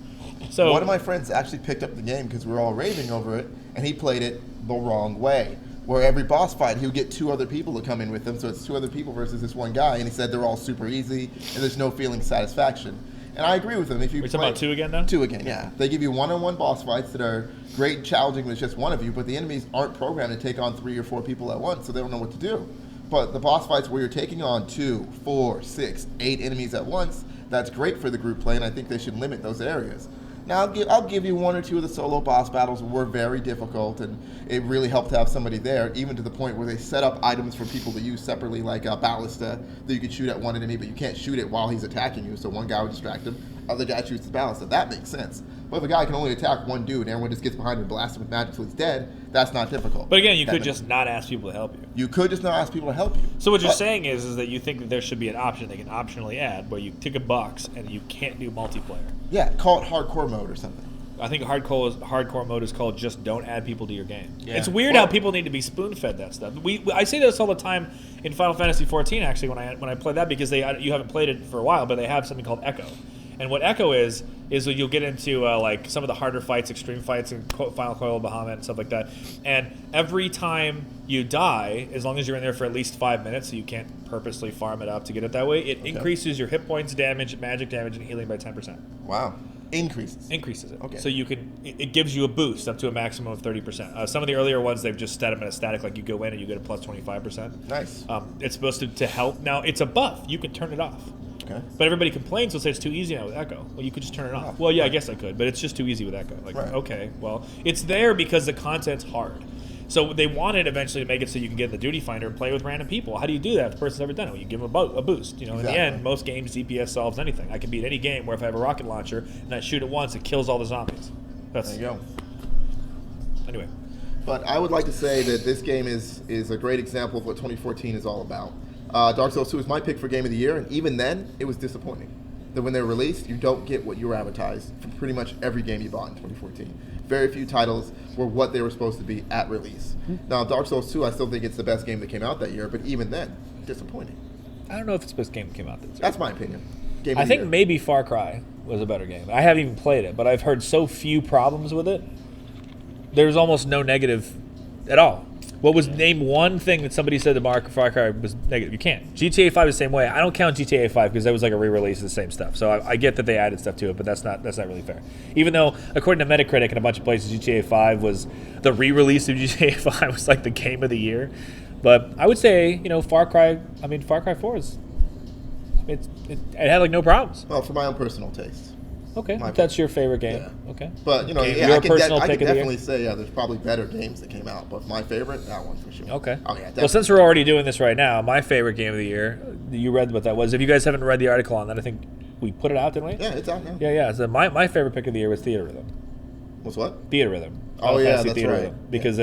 [SPEAKER 1] So
[SPEAKER 2] One of my friends actually picked up the game because we were all raving over it, and he played it the wrong way. Where every boss fight, he would get 2 other people to come in with him, so it's 2 other people versus this one guy, and he said they're all super easy, and there's no feeling satisfaction. And I agree with him. If you
[SPEAKER 1] we're talking about 2 again now?
[SPEAKER 2] 2 again, yeah. They give you one-on-one boss fights that are great and challenging with just one of you, but the enemies aren't programmed to take on 3 or 4 people at once, so they don't know what to do. But the boss fights where you're taking on 2, 4, 6, 8 enemies at once, that's great for the group play, and I think they should limit those areas. Now, I'll give you 1 or 2 of the solo boss battles were very difficult, and it really helped to have somebody there, even to the point where they set up items for people to use separately, like a ballista that you could shoot at one enemy, but you can't shoot it while he's attacking you, so one guy would distract him. other guy shoots the balance. So that makes sense. But if a guy can only attack one dude and everyone just gets behind him and blasts him with magic until he's dead, that's not difficult.
[SPEAKER 1] But again, you could just not ask people to help you.
[SPEAKER 2] You could just not ask people to help you.
[SPEAKER 1] So what you're saying is that you think that there should be an option they can optionally add where you tick a box and you can't do multiplayer.
[SPEAKER 2] Yeah, call it hardcore mode or something.
[SPEAKER 1] I think hardcore mode is called just don't add people to your game.
[SPEAKER 3] Yeah.
[SPEAKER 1] It's weird how people need to be spoon-fed that stuff. I say this all the time in Final Fantasy 14 actually when I play that because you haven't played it for a while, but they have something called Echo. And what Echo is you'll get into like some of the harder fights, extreme fights, and Final Coil of Bahamut and stuff like that. And every time you die, as long as you're in there for at least 5 minutes, so you can't purposely farm it up to get it that way, it increases your hit points, damage, magic damage, and healing by 10%.
[SPEAKER 2] Wow. Increases
[SPEAKER 1] Increases it.
[SPEAKER 2] Okay.
[SPEAKER 1] So it gives you a boost up to a maximum of 30%. Some of the earlier ones, they've just set them at a static, like you go in and you get a plus 25%.
[SPEAKER 2] Nice.
[SPEAKER 1] It's supposed to help. Now, it's a buff. You can turn it off.
[SPEAKER 2] Okay.
[SPEAKER 1] But everybody complains, they'll say it's too easy now with Echo. Well, you could just turn it off. Well, yeah, I guess I could, but it's just too easy with Echo. Like, okay, well, it's there because the content's hard. So they wanted eventually to make it so you can get in the duty finder and play with random people. How do you do that if the person's never done it? Well, you give them a boost. You know, in the end, most games DPS solves anything. I can beat any game where if I have a rocket launcher and I shoot it once, it kills all the zombies.
[SPEAKER 2] There you go.
[SPEAKER 1] Anyway.
[SPEAKER 2] But I would like to say that this game is a great example of what 2014 is all about. Dark Souls 2 is my pick for Game of the Year, and even then, it was disappointing. That when they were released, you don't get what you were advertised for pretty much every game you bought in 2014. Very few titles were what they were supposed to be at release. Now, Dark Souls 2, I still think it's the best game that came out that year, but even then, disappointing.
[SPEAKER 1] I don't know if it's the best game that came out this year.
[SPEAKER 2] That's my opinion.
[SPEAKER 1] I think maybe Far Cry was a better game. I haven't even played it, but I've heard so few problems with it. There's almost no negative at all. What was name one thing that somebody said the Far Cry was negative? You can't. GTA 5 is the same way. I don't count GTA 5 because that was like a re-release of the same stuff. So I get that they added stuff to it, but that's not really fair. Even though, according to Metacritic and a bunch of places, GTA 5 was the re-release of GTA 5 was like the game of the year. But I would say, Far Cry 4 is it had like no problems.
[SPEAKER 2] Well, for my own personal taste.
[SPEAKER 1] Okay, that's your favorite game. Yeah. Okay.
[SPEAKER 2] But,
[SPEAKER 1] your
[SPEAKER 2] I can
[SPEAKER 1] personal pick of the year?
[SPEAKER 2] definitely say, there's probably better games that came out. But my favorite, that one for sure.
[SPEAKER 1] Okay.
[SPEAKER 2] Oh, yeah,
[SPEAKER 1] well, since we're already doing this right now, my favorite game of the year, you read what that was. If you guys haven't read the article on that, I think we put it out, didn't we?
[SPEAKER 2] Yeah, it's out now.
[SPEAKER 1] Yeah. So my favorite pick of the year was Theater Rhythm.
[SPEAKER 2] What's what?
[SPEAKER 1] Theater Rhythm.
[SPEAKER 2] Oh, yeah,
[SPEAKER 1] Fantasy
[SPEAKER 2] that's
[SPEAKER 1] Theater
[SPEAKER 2] right.
[SPEAKER 1] Rhythm, because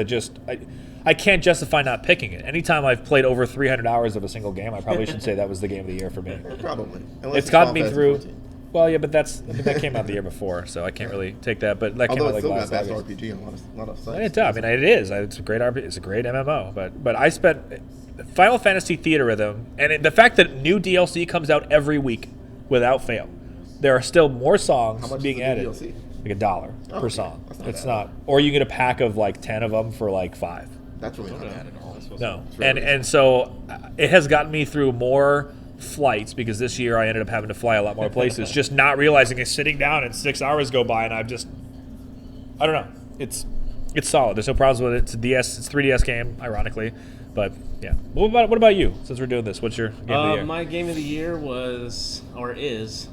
[SPEAKER 1] I can't justify not picking it. Anytime I've played over 300 hours of a single game, I probably should say that was the game of the year for me.
[SPEAKER 2] Probably.
[SPEAKER 1] It's gotten me through. Well, yeah, but that came out the year before, so I can't really take that. But that came out like last August.
[SPEAKER 2] Although it's still got best RPG on a lot of sites.
[SPEAKER 1] It is. It's a great RPG. It's a great MMO. But I spent Final Fantasy Theater Rhythm, and the fact that new DLC comes out every week without fail. There are still more songs being added.
[SPEAKER 2] DLC?
[SPEAKER 1] Like $1 per song.
[SPEAKER 2] It's not.
[SPEAKER 1] Or you get a pack of like 10 of them for like $5.
[SPEAKER 2] That's really not bad at all.
[SPEAKER 1] No, and so it has gotten me through more flights because this year I ended up having to fly a lot more places, just not realizing it's sitting down and 6 hours go by and I don't know. It's solid. There's no problems with it. It's a DS. It's a 3DS game, ironically, but yeah. What about you? Since we're doing this, what's your game of the year?
[SPEAKER 3] My game of the year is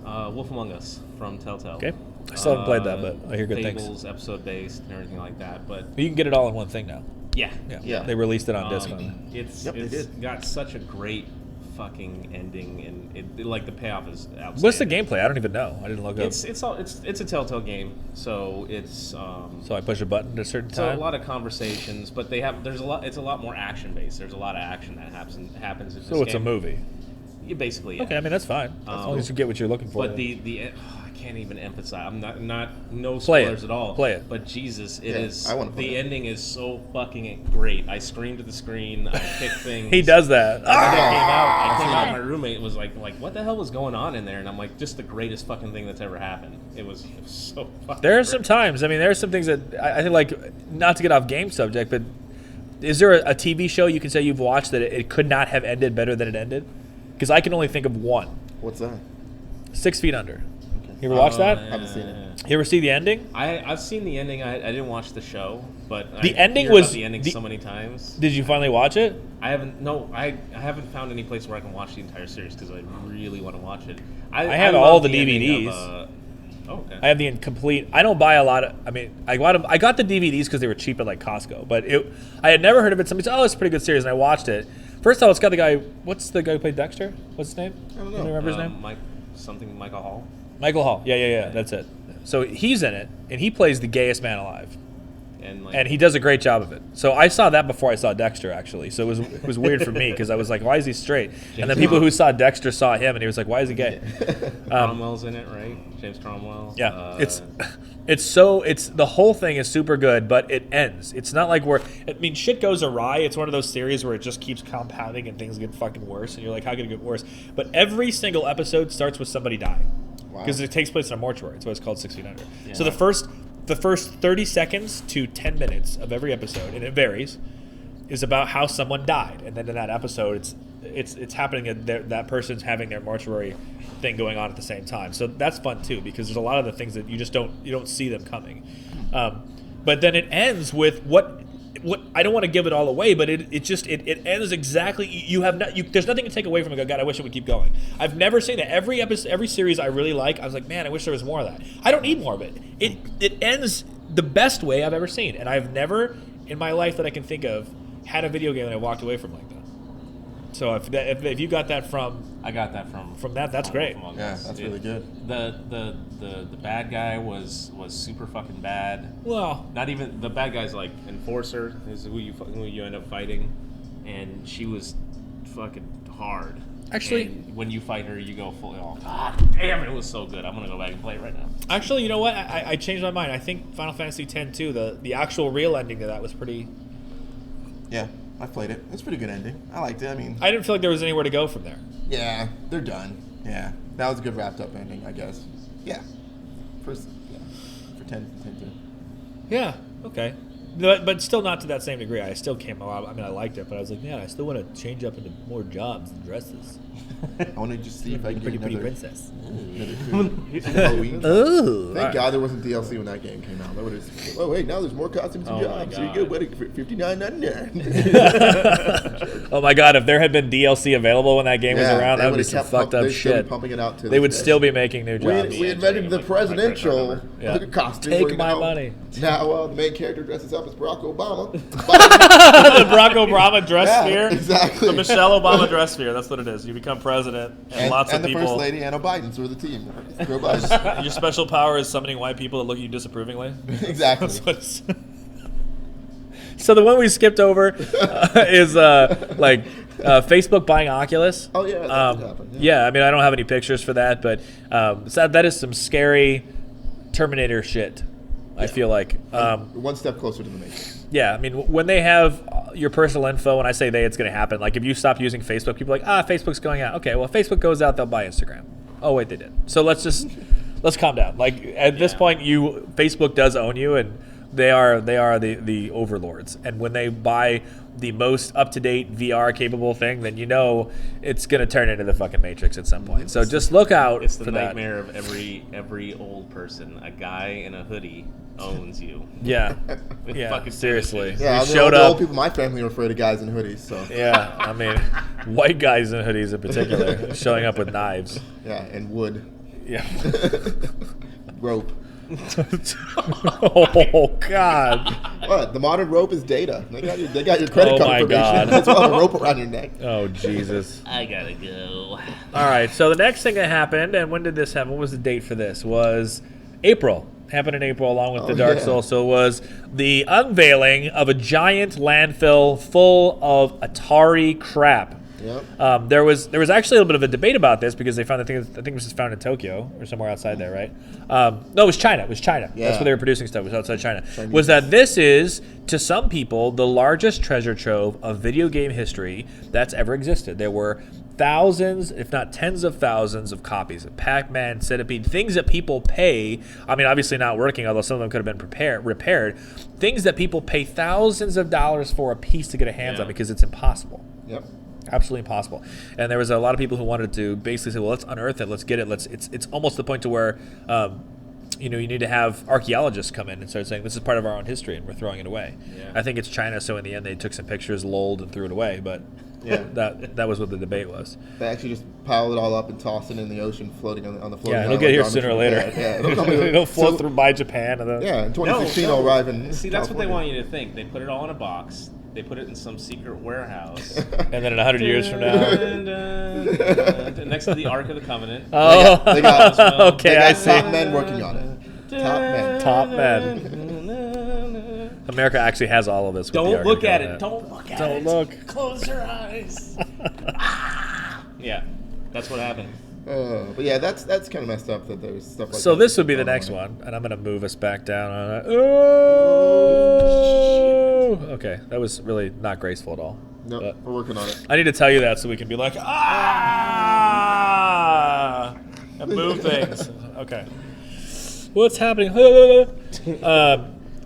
[SPEAKER 3] Wolf Among Us from Telltale.
[SPEAKER 1] Okay. I still haven't played that, but I hear good things.
[SPEAKER 3] Fables, episode based, and everything like that. But
[SPEAKER 1] you can get it all in one thing now.
[SPEAKER 3] Yeah.
[SPEAKER 1] They released it on disc.
[SPEAKER 3] It's got such a great fucking ending, and like the payoff is outstanding.
[SPEAKER 1] What's the gameplay? I don't even know. I didn't look up.
[SPEAKER 3] It's a Telltale game, so it's
[SPEAKER 1] so I push a button at a certain time.
[SPEAKER 3] So a lot of conversations, but it's a lot more action based. There's a lot of action that happens in this game.
[SPEAKER 1] So it's a movie.
[SPEAKER 3] Yeah, basically. Yeah.
[SPEAKER 1] Okay, I mean that's fine. As long as you get what you're looking for.
[SPEAKER 3] But I can't even emphasize. I'm no spoilers at all.
[SPEAKER 1] Play it.
[SPEAKER 3] But Jesus, the
[SPEAKER 2] it.
[SPEAKER 3] ending is so fucking great. I screamed at the screen. I kicked things.
[SPEAKER 1] He does that.
[SPEAKER 3] I came out. My roommate was like, what the hell was going on in there? And I'm like, just the greatest fucking thing that's ever happened. It was so fucking.
[SPEAKER 1] There are some times. I mean, there are some things that I think, like, not to get off game subject, but is there a TV show you can say you've watched that it could not have ended better than it ended? Because I can only think of one.
[SPEAKER 2] What's that?
[SPEAKER 1] 6 Feet Under. You ever watch that?
[SPEAKER 2] I haven't seen it.
[SPEAKER 1] You ever see the ending?
[SPEAKER 3] I've seen the ending. I didn't watch the show, but
[SPEAKER 1] the ending
[SPEAKER 3] hear
[SPEAKER 1] was
[SPEAKER 3] about the ending so many times.
[SPEAKER 1] Did you finally watch it?
[SPEAKER 3] I haven't. No, I haven't found any place where I can watch the entire series because I really want to watch it.
[SPEAKER 1] I have all the DVDs.
[SPEAKER 3] Okay.
[SPEAKER 1] I have the incomplete. I don't buy a lot of. I mean, I got the DVDs because they were cheap at like Costco. But I had never heard of it. Somebody said, "Oh, it's a pretty good series," and I watched it. First of all, it's got the guy. What's the guy who played Dexter? What's his name?
[SPEAKER 2] I don't know.
[SPEAKER 1] Do you remember his name?
[SPEAKER 3] Michael Hall.
[SPEAKER 1] Michael Hall. Yeah. That's it. So he's in it, and he plays the gayest man alive. And he does a great job of it. So I saw that before I saw Dexter, actually. So it was weird for me because I was like, why is he straight? And then people who saw Dexter saw him, and he was like, why is he gay?
[SPEAKER 3] Cromwell's in it, right? James Cromwell.
[SPEAKER 1] Yeah, it's the whole thing is super good, but it ends. It's not like shit goes awry. It's one of those series where it just keeps compounding and things get fucking worse, and you're like, how can it get worse? But every single episode starts with somebody dying because it takes place in a mortuary. That's why it's called 6 Feet Under. Yeah. So the first 30 seconds to 10 minutes of every episode, and it varies, is about how someone died, and then in that episode, it's happening that person's having their mortuary thing going on at the same time. So that's fun too, because there's a lot of the things that you just don't see them coming. But then it ends with what I don't want to give it all away, but it ends exactly. There's nothing to take away from it. God, I wish it would keep going. I've never seen that. Every series I really like, I was like, man, I wish there was more of that. I don't need more of it. It ends the best way I've ever seen, and I've never in my life that I can think of had a video game that I walked away from like that. So if you got that
[SPEAKER 3] I got that from
[SPEAKER 1] that, that's great.
[SPEAKER 2] Yeah, that's really good.
[SPEAKER 3] The bad guy was super fucking bad.
[SPEAKER 1] Well,
[SPEAKER 3] not even the bad guy's like enforcer is who you end up fighting, and she was fucking hard.
[SPEAKER 1] Actually,
[SPEAKER 3] and when you fight her, you go full. Oh god damn it! It was so good. I'm gonna go back and play it right now.
[SPEAKER 1] Actually, you know what? I changed my mind. I think Final Fantasy X too. The actual real ending to that was pretty.
[SPEAKER 2] Yeah, I played it. It's a pretty good ending. I liked it. I mean,
[SPEAKER 1] I didn't feel like there was anywhere to go from there.
[SPEAKER 2] Yeah, they're done. Yeah, that was a good wrapped up ending, I guess. Yeah, for 10 too.
[SPEAKER 1] Yeah. Okay. But still not to that same degree. I still came out. I mean, I liked it, but I was like, man, I still want to change up into more jobs and dresses.
[SPEAKER 2] I want to just see if I can get
[SPEAKER 1] pretty princess.
[SPEAKER 2] Halloween.
[SPEAKER 1] Ooh.
[SPEAKER 2] Thank God there wasn't DLC when that game came out. That would have. Oh wait, now there's more costumes and jobs. So you get what $59.99.
[SPEAKER 1] Oh my God! If there had been DLC available when that game was around, that would be some fucked up shit.
[SPEAKER 2] Pumping it out to
[SPEAKER 1] they would still be making new jobs.
[SPEAKER 2] We invented the presidential costume.
[SPEAKER 1] Take my money.
[SPEAKER 2] Now the main character dresses up as Barack Obama.
[SPEAKER 1] The Barack Obama dress sphere.
[SPEAKER 2] Exactly.
[SPEAKER 1] The Michelle Obama dress sphere. That's what it is. You become president, and lots of people.
[SPEAKER 2] And the First Lady, Anna Biden, were the team.
[SPEAKER 1] Your special power is summoning white people that look at you disapprovingly.
[SPEAKER 2] Exactly.
[SPEAKER 1] So the one we skipped over is Facebook buying Oculus.
[SPEAKER 2] Oh yeah, that did happen.
[SPEAKER 1] Yeah, I mean I don't have any pictures for that, but that is some scary Terminator shit. I feel like
[SPEAKER 2] one step closer to the Matrix.
[SPEAKER 1] Yeah, I mean when they have your personal info, when I say it's going to happen. Like if you stop using Facebook, people are like, Facebook's going out. Okay, well if Facebook goes out, they'll buy Instagram. Oh wait, they did. So let's calm down. Like at this point, Facebook does own you, and they are the overlords. And when they buy the most up-to-date VR capable thing, then it's gonna turn into the fucking Matrix at some point. So just look out.
[SPEAKER 3] It's the
[SPEAKER 1] for
[SPEAKER 3] nightmare of every old person. A guy in a hoodie owns you.
[SPEAKER 1] Yeah, yeah. Seriously,
[SPEAKER 2] yeah.
[SPEAKER 1] Showed
[SPEAKER 2] the
[SPEAKER 1] up.
[SPEAKER 2] Old people in my family are afraid of guys in hoodies. So
[SPEAKER 1] yeah, I mean, white guys in hoodies in particular, showing up with knives.
[SPEAKER 2] Yeah, and wood.
[SPEAKER 1] Yeah.
[SPEAKER 2] Rope.
[SPEAKER 1] Oh God!
[SPEAKER 2] What? The modern rope is data. They got your credit card information.
[SPEAKER 1] God.
[SPEAKER 2] That's why a rope around your neck.
[SPEAKER 1] Oh Jesus!
[SPEAKER 3] I gotta go.
[SPEAKER 1] All right. So the next thing that happened, and when did this happen? What was the date for this? Was April. Happened in April along with the Dark Souls. So it was the unveiling of a giant landfill full of Atari crap.
[SPEAKER 2] Yep.
[SPEAKER 1] There was actually a little bit of a debate about this because they found I think it was found in Tokyo or somewhere outside there, right? No, it was China. It was China.
[SPEAKER 2] Yeah.
[SPEAKER 1] That's where they were producing stuff. It was outside China.
[SPEAKER 2] Chinese.
[SPEAKER 1] Was that this is, to some people, the largest treasure trove of video game history that's ever existed. There were thousands, if not tens of thousands of copies of Pac-Man, Centipede, things that people pay. I mean, obviously not working, although some of them could have been repaired. Things that people pay thousands of dollars for a piece to get a hands on because it's impossible.
[SPEAKER 2] Yep.
[SPEAKER 1] Absolutely impossible. And there was a lot of people who wanted to basically say, well, let's unearth it, let's get it. It's almost the point to where you need to have archaeologists come in and start saying, this is part of our own history and we're throwing it away. Yeah. I think it's China, so in the end they took some pictures, lolled, and threw it away, but that was what the debate was.
[SPEAKER 2] They actually just pile it all up and toss it in the ocean, floating on the floor.
[SPEAKER 1] Yeah, it'll get here sooner or later.
[SPEAKER 2] Yeah,
[SPEAKER 1] it'll float through by Japan. And then,
[SPEAKER 2] in 2016 it'll arrive in
[SPEAKER 3] See, that's what they want you to think. They put it all in a box. They put it in some secret warehouse.
[SPEAKER 1] And then in 100 years from now.
[SPEAKER 3] Next to the Ark of the Covenant.
[SPEAKER 1] Oh,
[SPEAKER 2] They got
[SPEAKER 1] okay,
[SPEAKER 2] they
[SPEAKER 1] I
[SPEAKER 2] got
[SPEAKER 1] see.
[SPEAKER 2] top men working on it. Top men.
[SPEAKER 1] Top men. America actually has all of this. With the
[SPEAKER 3] Don't
[SPEAKER 1] Ark
[SPEAKER 3] look
[SPEAKER 1] of the
[SPEAKER 3] at it.
[SPEAKER 1] Covenant.
[SPEAKER 3] Don't look at
[SPEAKER 1] Don't
[SPEAKER 3] it.
[SPEAKER 1] look.
[SPEAKER 3] Close your eyes. Yeah, that's what happened.
[SPEAKER 2] But yeah, that's kind of messed up that there's stuff like that.
[SPEAKER 1] So this would be the next one, and I'm going to move us back down on it. Oh! Okay, that was really not graceful at all.
[SPEAKER 2] Nope,
[SPEAKER 1] But
[SPEAKER 2] we're working on it.
[SPEAKER 1] I need to tell you that so we can be like, and move things. Okay. What's happening?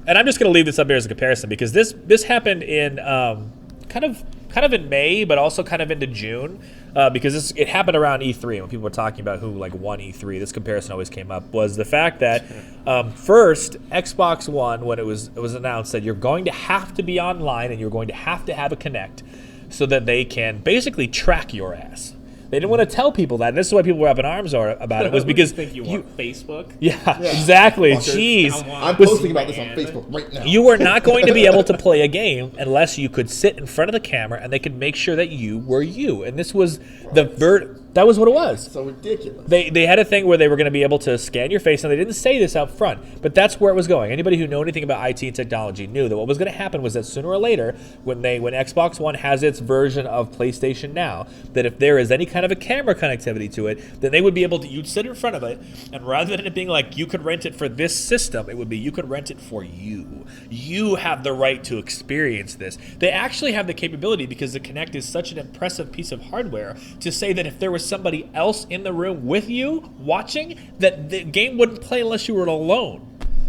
[SPEAKER 1] And I'm just going to leave this up here as a comparison because this happened in kind of in May, but also kind of into June. Because it happened around E3, when people were talking about who won E3. This comparison always came up. Was the fact that first Xbox One, when it was announced that you're going to have to be online and you're going to have a Kinect, so that they can basically track your ass. They didn't want to tell people that. And this is why people were up in arms about it. Was because
[SPEAKER 3] think you want Facebook?
[SPEAKER 1] Yeah, exactly.
[SPEAKER 2] Fuckers.
[SPEAKER 1] Jeez.
[SPEAKER 2] I'm posting about this on Facebook right now.
[SPEAKER 1] You were not going to be able to play a game unless you could sit in front of the camera and they could make sure that you were you. And this was that was what it was.
[SPEAKER 2] So ridiculous.
[SPEAKER 1] They had a thing where they were going to be able to scan your face, and they didn't say this out front, but that's where it was going. Anybody who knew anything about IT and technology knew that what was going to happen was that sooner or later, when Xbox One has its version of PlayStation Now, that if there is any kind of a camera connectivity to it, then they would be able to, you'd sit in front of it, and rather than it being like you could rent it for this system, it would be you could rent it for you. You have the right to experience this. They actually have the capability, because the Kinect is such an impressive piece of hardware, to say that if there was somebody else in the room with you watching, that the game wouldn't play unless you were alone.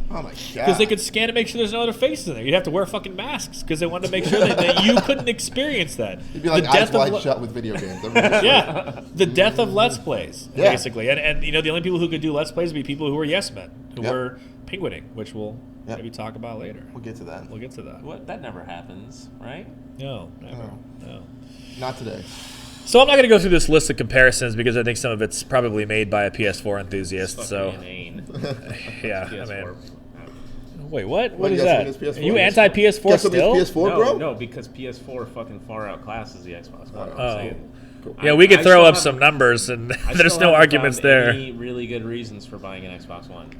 [SPEAKER 2] Oh my god.
[SPEAKER 1] Because they could scan to make sure there's no other faces in there. You'd have to wear fucking masks because they wanted to make sure that you couldn't experience that.
[SPEAKER 2] You'd be like eyes wide shut with video games.
[SPEAKER 1] Yeah, the death of Let's Plays,
[SPEAKER 2] Yeah.
[SPEAKER 1] basically. And the only people who could do Let's Plays would be people who were yes men, who
[SPEAKER 2] Yep.
[SPEAKER 1] were penguining, which we'll
[SPEAKER 2] Yep.
[SPEAKER 1] maybe talk about later.
[SPEAKER 2] We'll get to that.
[SPEAKER 1] We'll get to that.
[SPEAKER 3] What? That never happens, right?
[SPEAKER 1] No, never. No.
[SPEAKER 2] Not today.
[SPEAKER 1] So I'm not going to go through this list of comparisons because I think some of it's probably made by a PS4 enthusiast.
[SPEAKER 3] Fucking
[SPEAKER 1] So
[SPEAKER 3] inane.
[SPEAKER 1] yeah, I
[SPEAKER 3] PS4.
[SPEAKER 1] mean, wait, what? What
[SPEAKER 2] What,
[SPEAKER 1] is
[SPEAKER 2] guess
[SPEAKER 1] that?
[SPEAKER 2] what is PS4?
[SPEAKER 1] Are you anti PS4
[SPEAKER 2] Guess what
[SPEAKER 1] still?
[SPEAKER 2] is PS4,
[SPEAKER 3] No,
[SPEAKER 2] bro?
[SPEAKER 3] no, because PS4 fucking far outclasses the Xbox One.
[SPEAKER 2] Oh.
[SPEAKER 3] I'm saying.
[SPEAKER 1] Yeah, we could
[SPEAKER 3] I
[SPEAKER 1] throw
[SPEAKER 3] still
[SPEAKER 1] up
[SPEAKER 3] haven't-
[SPEAKER 1] some numbers, and
[SPEAKER 3] I
[SPEAKER 1] there's
[SPEAKER 3] still
[SPEAKER 1] no
[SPEAKER 3] haven't
[SPEAKER 1] arguments
[SPEAKER 3] found
[SPEAKER 1] there.
[SPEAKER 3] Any really good reasons for buying an Xbox One?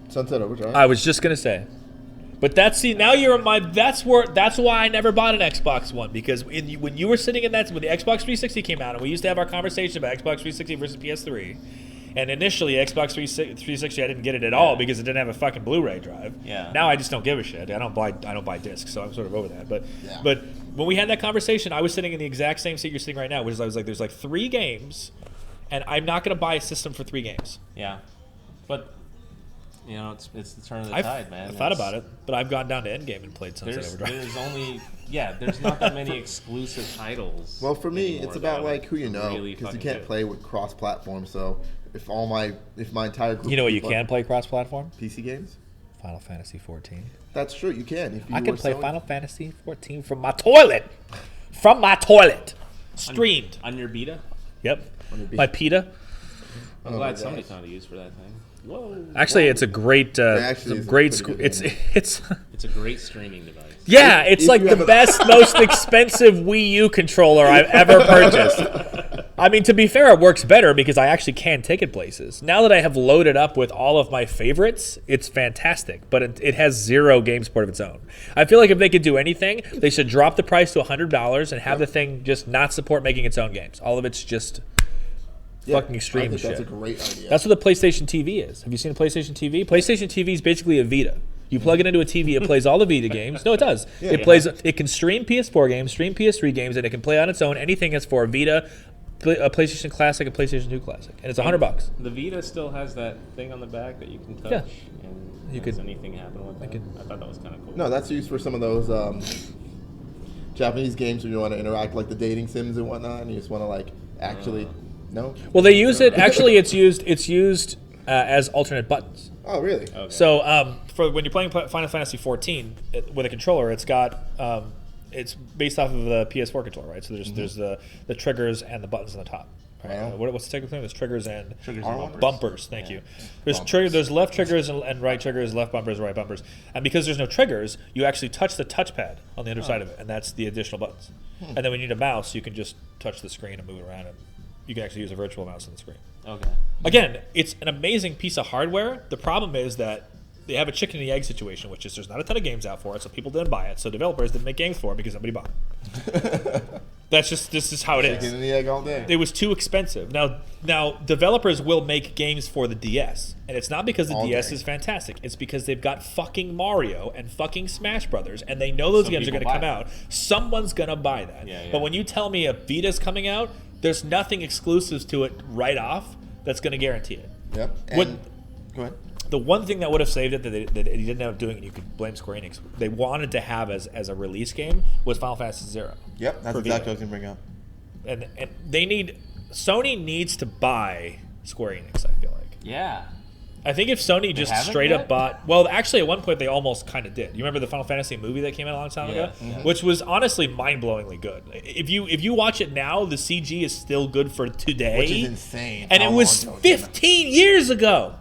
[SPEAKER 2] Sunset Overdrive.
[SPEAKER 1] I was just gonna say, but now you're in my. That's why I never bought an Xbox One, because when you were sitting in that, when the Xbox 360 came out, and we used to have our conversation about Xbox 360 versus PS3, and initially Xbox 360 I didn't get it at all because it didn't have a fucking Blu-ray drive.
[SPEAKER 3] Yeah.
[SPEAKER 1] Now I just don't give a shit. I don't buy discs, so I'm sort of over that. But
[SPEAKER 2] Yeah.
[SPEAKER 1] but when we had that conversation, I was sitting in the exact same seat you're sitting right now, which is I was like, there's like 3 games, and I'm not gonna buy a system for 3 games.
[SPEAKER 3] Yeah, but you know it's the turn of the
[SPEAKER 1] I've
[SPEAKER 3] tide, man.
[SPEAKER 1] thought about it, but I've gone down to Endgame and played Sunset
[SPEAKER 3] There's
[SPEAKER 1] Overdrive.
[SPEAKER 3] there's not that many exclusive titles.
[SPEAKER 2] Well, for me,
[SPEAKER 3] anymore
[SPEAKER 2] it's about
[SPEAKER 3] that
[SPEAKER 2] like who you
[SPEAKER 3] are
[SPEAKER 2] know,
[SPEAKER 3] really
[SPEAKER 2] because you
[SPEAKER 3] fucking
[SPEAKER 2] can't
[SPEAKER 3] good.
[SPEAKER 2] play with cross-platform. So if my entire group
[SPEAKER 1] You know what
[SPEAKER 2] of
[SPEAKER 1] you
[SPEAKER 2] people-
[SPEAKER 1] can play cross-platform?
[SPEAKER 2] PC games.
[SPEAKER 1] Final Fantasy 14.
[SPEAKER 2] That's true. You can. If you
[SPEAKER 1] I can
[SPEAKER 2] were
[SPEAKER 1] play
[SPEAKER 2] so-
[SPEAKER 1] Final Fantasy 14 from my toilet. From my toilet. Streamed.
[SPEAKER 3] on your Vita.
[SPEAKER 1] Yep.
[SPEAKER 2] your
[SPEAKER 1] My PETA.
[SPEAKER 3] I'm
[SPEAKER 2] Oh my
[SPEAKER 3] glad
[SPEAKER 2] gosh.
[SPEAKER 3] somebody found a use for that thing. Whoa!
[SPEAKER 1] Actually, it's a great,
[SPEAKER 2] actually is a
[SPEAKER 1] great.
[SPEAKER 2] pretty good
[SPEAKER 1] It's
[SPEAKER 2] game.
[SPEAKER 1] it's.
[SPEAKER 3] It's a great streaming device.
[SPEAKER 1] Yeah,
[SPEAKER 2] If
[SPEAKER 1] it's like
[SPEAKER 2] you
[SPEAKER 1] the
[SPEAKER 2] have a-
[SPEAKER 1] best, most expensive Wii U controller I've ever purchased. I mean, to be fair, it works better because I actually can take it places. Now that I have loaded up with all of my favorites, it's fantastic, but it has 0 game support of its own. I feel like if they could do anything, they should drop the price to $100 and have the thing just not support making its own games. All of it's just fucking extreme
[SPEAKER 2] I think
[SPEAKER 1] shit.
[SPEAKER 2] that's a great idea.
[SPEAKER 1] That's what the PlayStation TV is. Have you seen a PlayStation TV? PlayStation TV is basically a Vita. You plug it into a TV, it plays all the Vita games. No, it does. It can stream PS4 games, stream PS3 games, and it can play on its own anything that's for a Vita, a PlayStation Classic, a PlayStation 2 Classic, and it's $100.
[SPEAKER 3] The Vita still has that thing on the back that you can touch.
[SPEAKER 1] Yeah.
[SPEAKER 3] And
[SPEAKER 1] You
[SPEAKER 3] does
[SPEAKER 1] could-
[SPEAKER 3] anything happen with that? I thought that was kind of cool.
[SPEAKER 2] No, that's used for some of those Japanese games where you want to interact, like the dating sims and whatnot, and you just want to like actually. No.
[SPEAKER 1] Well, they use it. Actually, it's used as alternate buttons.
[SPEAKER 2] Oh, really?
[SPEAKER 3] Okay.
[SPEAKER 1] So for when you're playing Final Fantasy 14 with a controller, it's got it's based off of the PS4 controller, right? So there's the triggers and the buttons on the top.
[SPEAKER 2] Wow.
[SPEAKER 1] What's the technical term? There's triggers and
[SPEAKER 3] Triggers
[SPEAKER 2] R1?
[SPEAKER 3] and bumpers.
[SPEAKER 1] bumpers. Thank
[SPEAKER 3] Yeah.
[SPEAKER 1] you. There's
[SPEAKER 2] Bumpers.
[SPEAKER 1] There's left triggers and right triggers, left bumpers, right bumpers. And because there's no triggers, you actually touch the touchpad on the other side of it, and that's the additional buttons. And then when you need a mouse, you can just touch the screen and move it around, and you can actually use a virtual mouse on the screen.
[SPEAKER 3] Okay.
[SPEAKER 1] Again, it's an amazing piece of hardware. The problem is that they have a chicken and the egg situation, which is there's not a ton of games out for it, so people didn't buy it. So developers didn't make games for it because nobody bought it. This is how it is.
[SPEAKER 2] Chicken and the egg all day.
[SPEAKER 1] It was too expensive. Now developers will make games for the DS, and it's not because the
[SPEAKER 2] All
[SPEAKER 1] DS
[SPEAKER 2] day.
[SPEAKER 1] is fantastic. It's because they've got fucking Mario and fucking Smash Brothers, and they know those
[SPEAKER 3] Some
[SPEAKER 1] games are going
[SPEAKER 3] people
[SPEAKER 1] to come
[SPEAKER 3] buy
[SPEAKER 1] out. Someone's going to buy that.
[SPEAKER 3] Yeah, yeah.
[SPEAKER 1] But when you tell me a Vita's coming out, there's nothing exclusive to it right off that's going to guarantee it.
[SPEAKER 2] Yep.
[SPEAKER 1] What-
[SPEAKER 2] And, go ahead.
[SPEAKER 1] The one thing that would have saved it that he didn't end up doing, and you could blame Square Enix, they wanted to have as a release game was Final Fantasy Zero.
[SPEAKER 2] Yep, that's
[SPEAKER 1] For
[SPEAKER 2] exactly
[SPEAKER 1] Vita.
[SPEAKER 2] what I was going to bring up.
[SPEAKER 1] And Sony needs to buy Square Enix, I feel like.
[SPEAKER 3] Yeah.
[SPEAKER 1] I think if Sony just
[SPEAKER 3] haven't
[SPEAKER 1] straight
[SPEAKER 3] yet?
[SPEAKER 1] up bought, well, actually at one point they almost kind of did. You remember the Final Fantasy movie that came out a long time
[SPEAKER 3] Yeah.
[SPEAKER 1] ago,
[SPEAKER 3] Mhm.
[SPEAKER 1] which was honestly mind-blowingly good. If you watch it now, the CG is still good for today,
[SPEAKER 2] Which is insane.
[SPEAKER 1] and
[SPEAKER 2] how
[SPEAKER 1] it was
[SPEAKER 2] long ago it came out.
[SPEAKER 1] 15 years ago.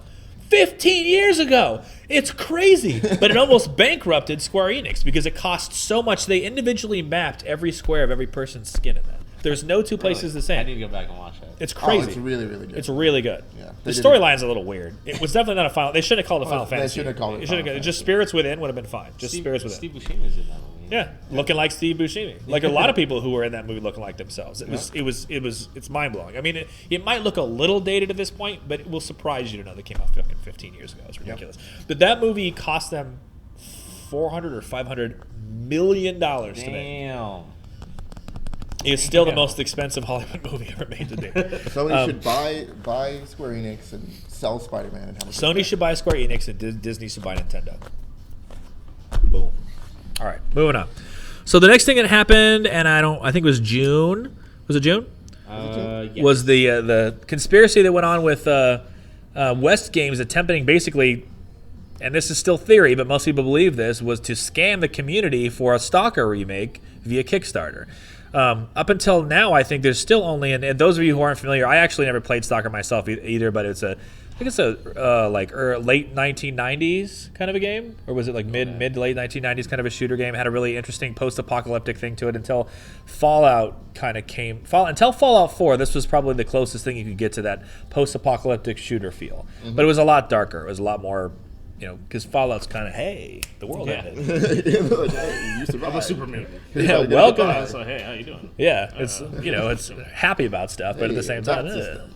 [SPEAKER 1] 15 years ago. It's crazy. But it almost bankrupted Square Enix because it cost so much. They individually mapped every square of every person's skin in that. There's no two places the
[SPEAKER 3] I need
[SPEAKER 1] same.
[SPEAKER 3] to go back and watch it.
[SPEAKER 1] It's
[SPEAKER 2] Oh,
[SPEAKER 1] crazy.
[SPEAKER 2] it's really, really good.
[SPEAKER 1] It's really good.
[SPEAKER 2] Yeah.
[SPEAKER 1] The
[SPEAKER 2] They did
[SPEAKER 1] storyline's a little weird. It was definitely not a final. They shouldn't have called it Final
[SPEAKER 2] they
[SPEAKER 1] Fantasy.
[SPEAKER 2] shouldn't have called it Final
[SPEAKER 1] Just
[SPEAKER 2] Fantasy.
[SPEAKER 1] Spirits Within would have been fine. Just Spirits Within.
[SPEAKER 3] Steve Buscemi's in that movie.
[SPEAKER 1] Yeah, looking like Steve Buscemi. Like a lot of people who were in that movie looking like themselves. It's mind blowing. I mean, it might look a little dated at this point, but it will surprise you to know they came out fucking 15 years ago. It's ridiculous. But that movie cost them $400 or $500 million to make.
[SPEAKER 3] Damn.
[SPEAKER 1] It's still the most expensive Hollywood movie ever made to date.
[SPEAKER 2] Sony should buy Square Enix and sell Spider-Man. And have a
[SPEAKER 1] Sony should buy Square Enix and Disney should buy Nintendo. Boom. All right, moving on. So the next thing that happened, and I think it was June. Was it June?
[SPEAKER 3] Yes.
[SPEAKER 1] Was the conspiracy that went on with West Games attempting basically, and this is still theory, but most people believe this, was to scam the community for a Stalker remake via Kickstarter. Up until now, I think there's still only, and those of you who aren't familiar, I actually never played Stalker myself either, but I think it's a late 1990s kind of a game, or was it like mid to late 1990s kind of a shooter game? Had a really interesting post-apocalyptic thing to it until Fallout kind of came. Until Fallout 4, this was probably the closest thing you could get to that post-apocalyptic shooter feel. But it was a lot darker. It was a lot more, because Fallout's kind of, hey, the world ended.
[SPEAKER 2] Like, hey, you survived.
[SPEAKER 3] I'm a super mutant.
[SPEAKER 1] Yeah,
[SPEAKER 2] Like,
[SPEAKER 1] welcome.
[SPEAKER 2] goodbye.
[SPEAKER 3] So hey, how you doing?
[SPEAKER 1] Yeah, it's it's happy about stuff, but at the
[SPEAKER 2] Hey,
[SPEAKER 1] same
[SPEAKER 2] that
[SPEAKER 1] time,
[SPEAKER 2] system.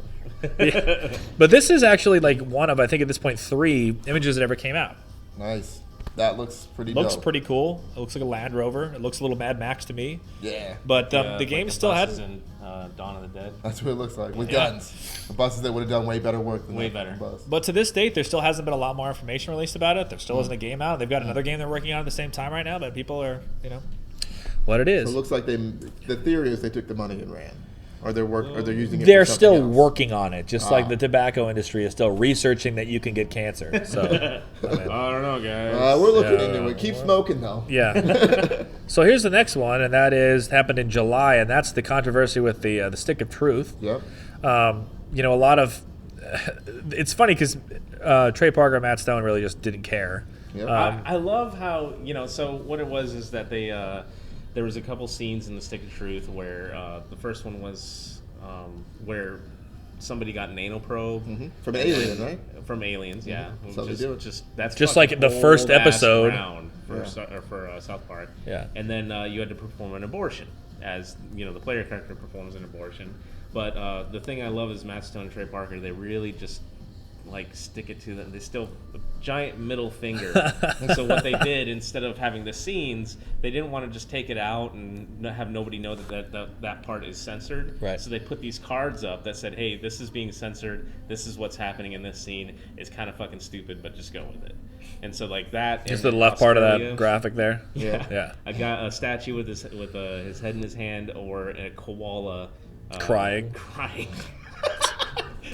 [SPEAKER 1] Yeah. But this is actually like one of, I think at this point, 3 images that ever came out.
[SPEAKER 2] Nice. That looks pretty
[SPEAKER 1] Looks
[SPEAKER 2] dope.
[SPEAKER 1] pretty cool. It looks like a Land Rover. It looks a little Mad Max to me.
[SPEAKER 2] Yeah.
[SPEAKER 1] But
[SPEAKER 3] Yeah,
[SPEAKER 1] the game
[SPEAKER 3] like
[SPEAKER 1] still
[SPEAKER 3] buses
[SPEAKER 1] had.
[SPEAKER 3] in Dawn of the Dead.
[SPEAKER 2] That's what it looks like. With
[SPEAKER 1] Yeah.
[SPEAKER 2] guns. The buses that would have done way better work than
[SPEAKER 3] Way
[SPEAKER 2] that
[SPEAKER 3] better.
[SPEAKER 2] bus.
[SPEAKER 1] But to this date, there still hasn't been a lot more information released about it. There still isn't a game out. They've got another game they're working on at the same time right now, but people are, what it is.
[SPEAKER 2] So it looks like the theory is they took the money and ran. Or they're using it
[SPEAKER 1] They're
[SPEAKER 2] for something
[SPEAKER 1] still
[SPEAKER 2] else.
[SPEAKER 1] working on it, just like
[SPEAKER 2] Ah.
[SPEAKER 1] the tobacco industry is still researching that you can get cancer. So, I mean,
[SPEAKER 3] I don't know, guys.
[SPEAKER 2] We're looking
[SPEAKER 1] Yeah.
[SPEAKER 2] into it. Keep smoking though.
[SPEAKER 1] yeah. So here's the next one, and that happened in July, and that's the controversy with the Stick of Truth.
[SPEAKER 2] Yep.
[SPEAKER 1] A lot of it's funny because Trey Parker and Matt Stone really just didn't care.
[SPEAKER 2] Yep.
[SPEAKER 3] I love how so what it was is that they there was a couple scenes in the Stick of Truth where the first one was where somebody got an anal probe
[SPEAKER 2] From Alien, right?
[SPEAKER 3] From Aliens, yeah.
[SPEAKER 2] So they do it.
[SPEAKER 3] That's
[SPEAKER 1] Just
[SPEAKER 3] fucking
[SPEAKER 1] like the first
[SPEAKER 3] old-ass
[SPEAKER 1] episode.
[SPEAKER 3] ground for
[SPEAKER 2] Yeah.
[SPEAKER 3] for South Park.
[SPEAKER 1] Yeah.
[SPEAKER 3] And then you had to perform an abortion, as the player character performs an abortion. But the thing I love is Matt Stone and Trey Parker. They really just stick it to them. They still a giant middle finger. And so what they did, instead of having the scenes, they didn't want to just take it out and have nobody know that part is censored.
[SPEAKER 1] Right.
[SPEAKER 3] So they put these cards up that said, "Hey, this is being censored. This is what's happening in this scene. It's kind of fucking stupid, but just go with it." And so that.
[SPEAKER 1] Just
[SPEAKER 3] in
[SPEAKER 1] the left part of
[SPEAKER 3] Australia-
[SPEAKER 1] that graphic there.
[SPEAKER 2] Yeah.
[SPEAKER 1] Yeah.
[SPEAKER 3] I got a statue with his head in his hand, or a koala
[SPEAKER 1] Crying.
[SPEAKER 3] crying.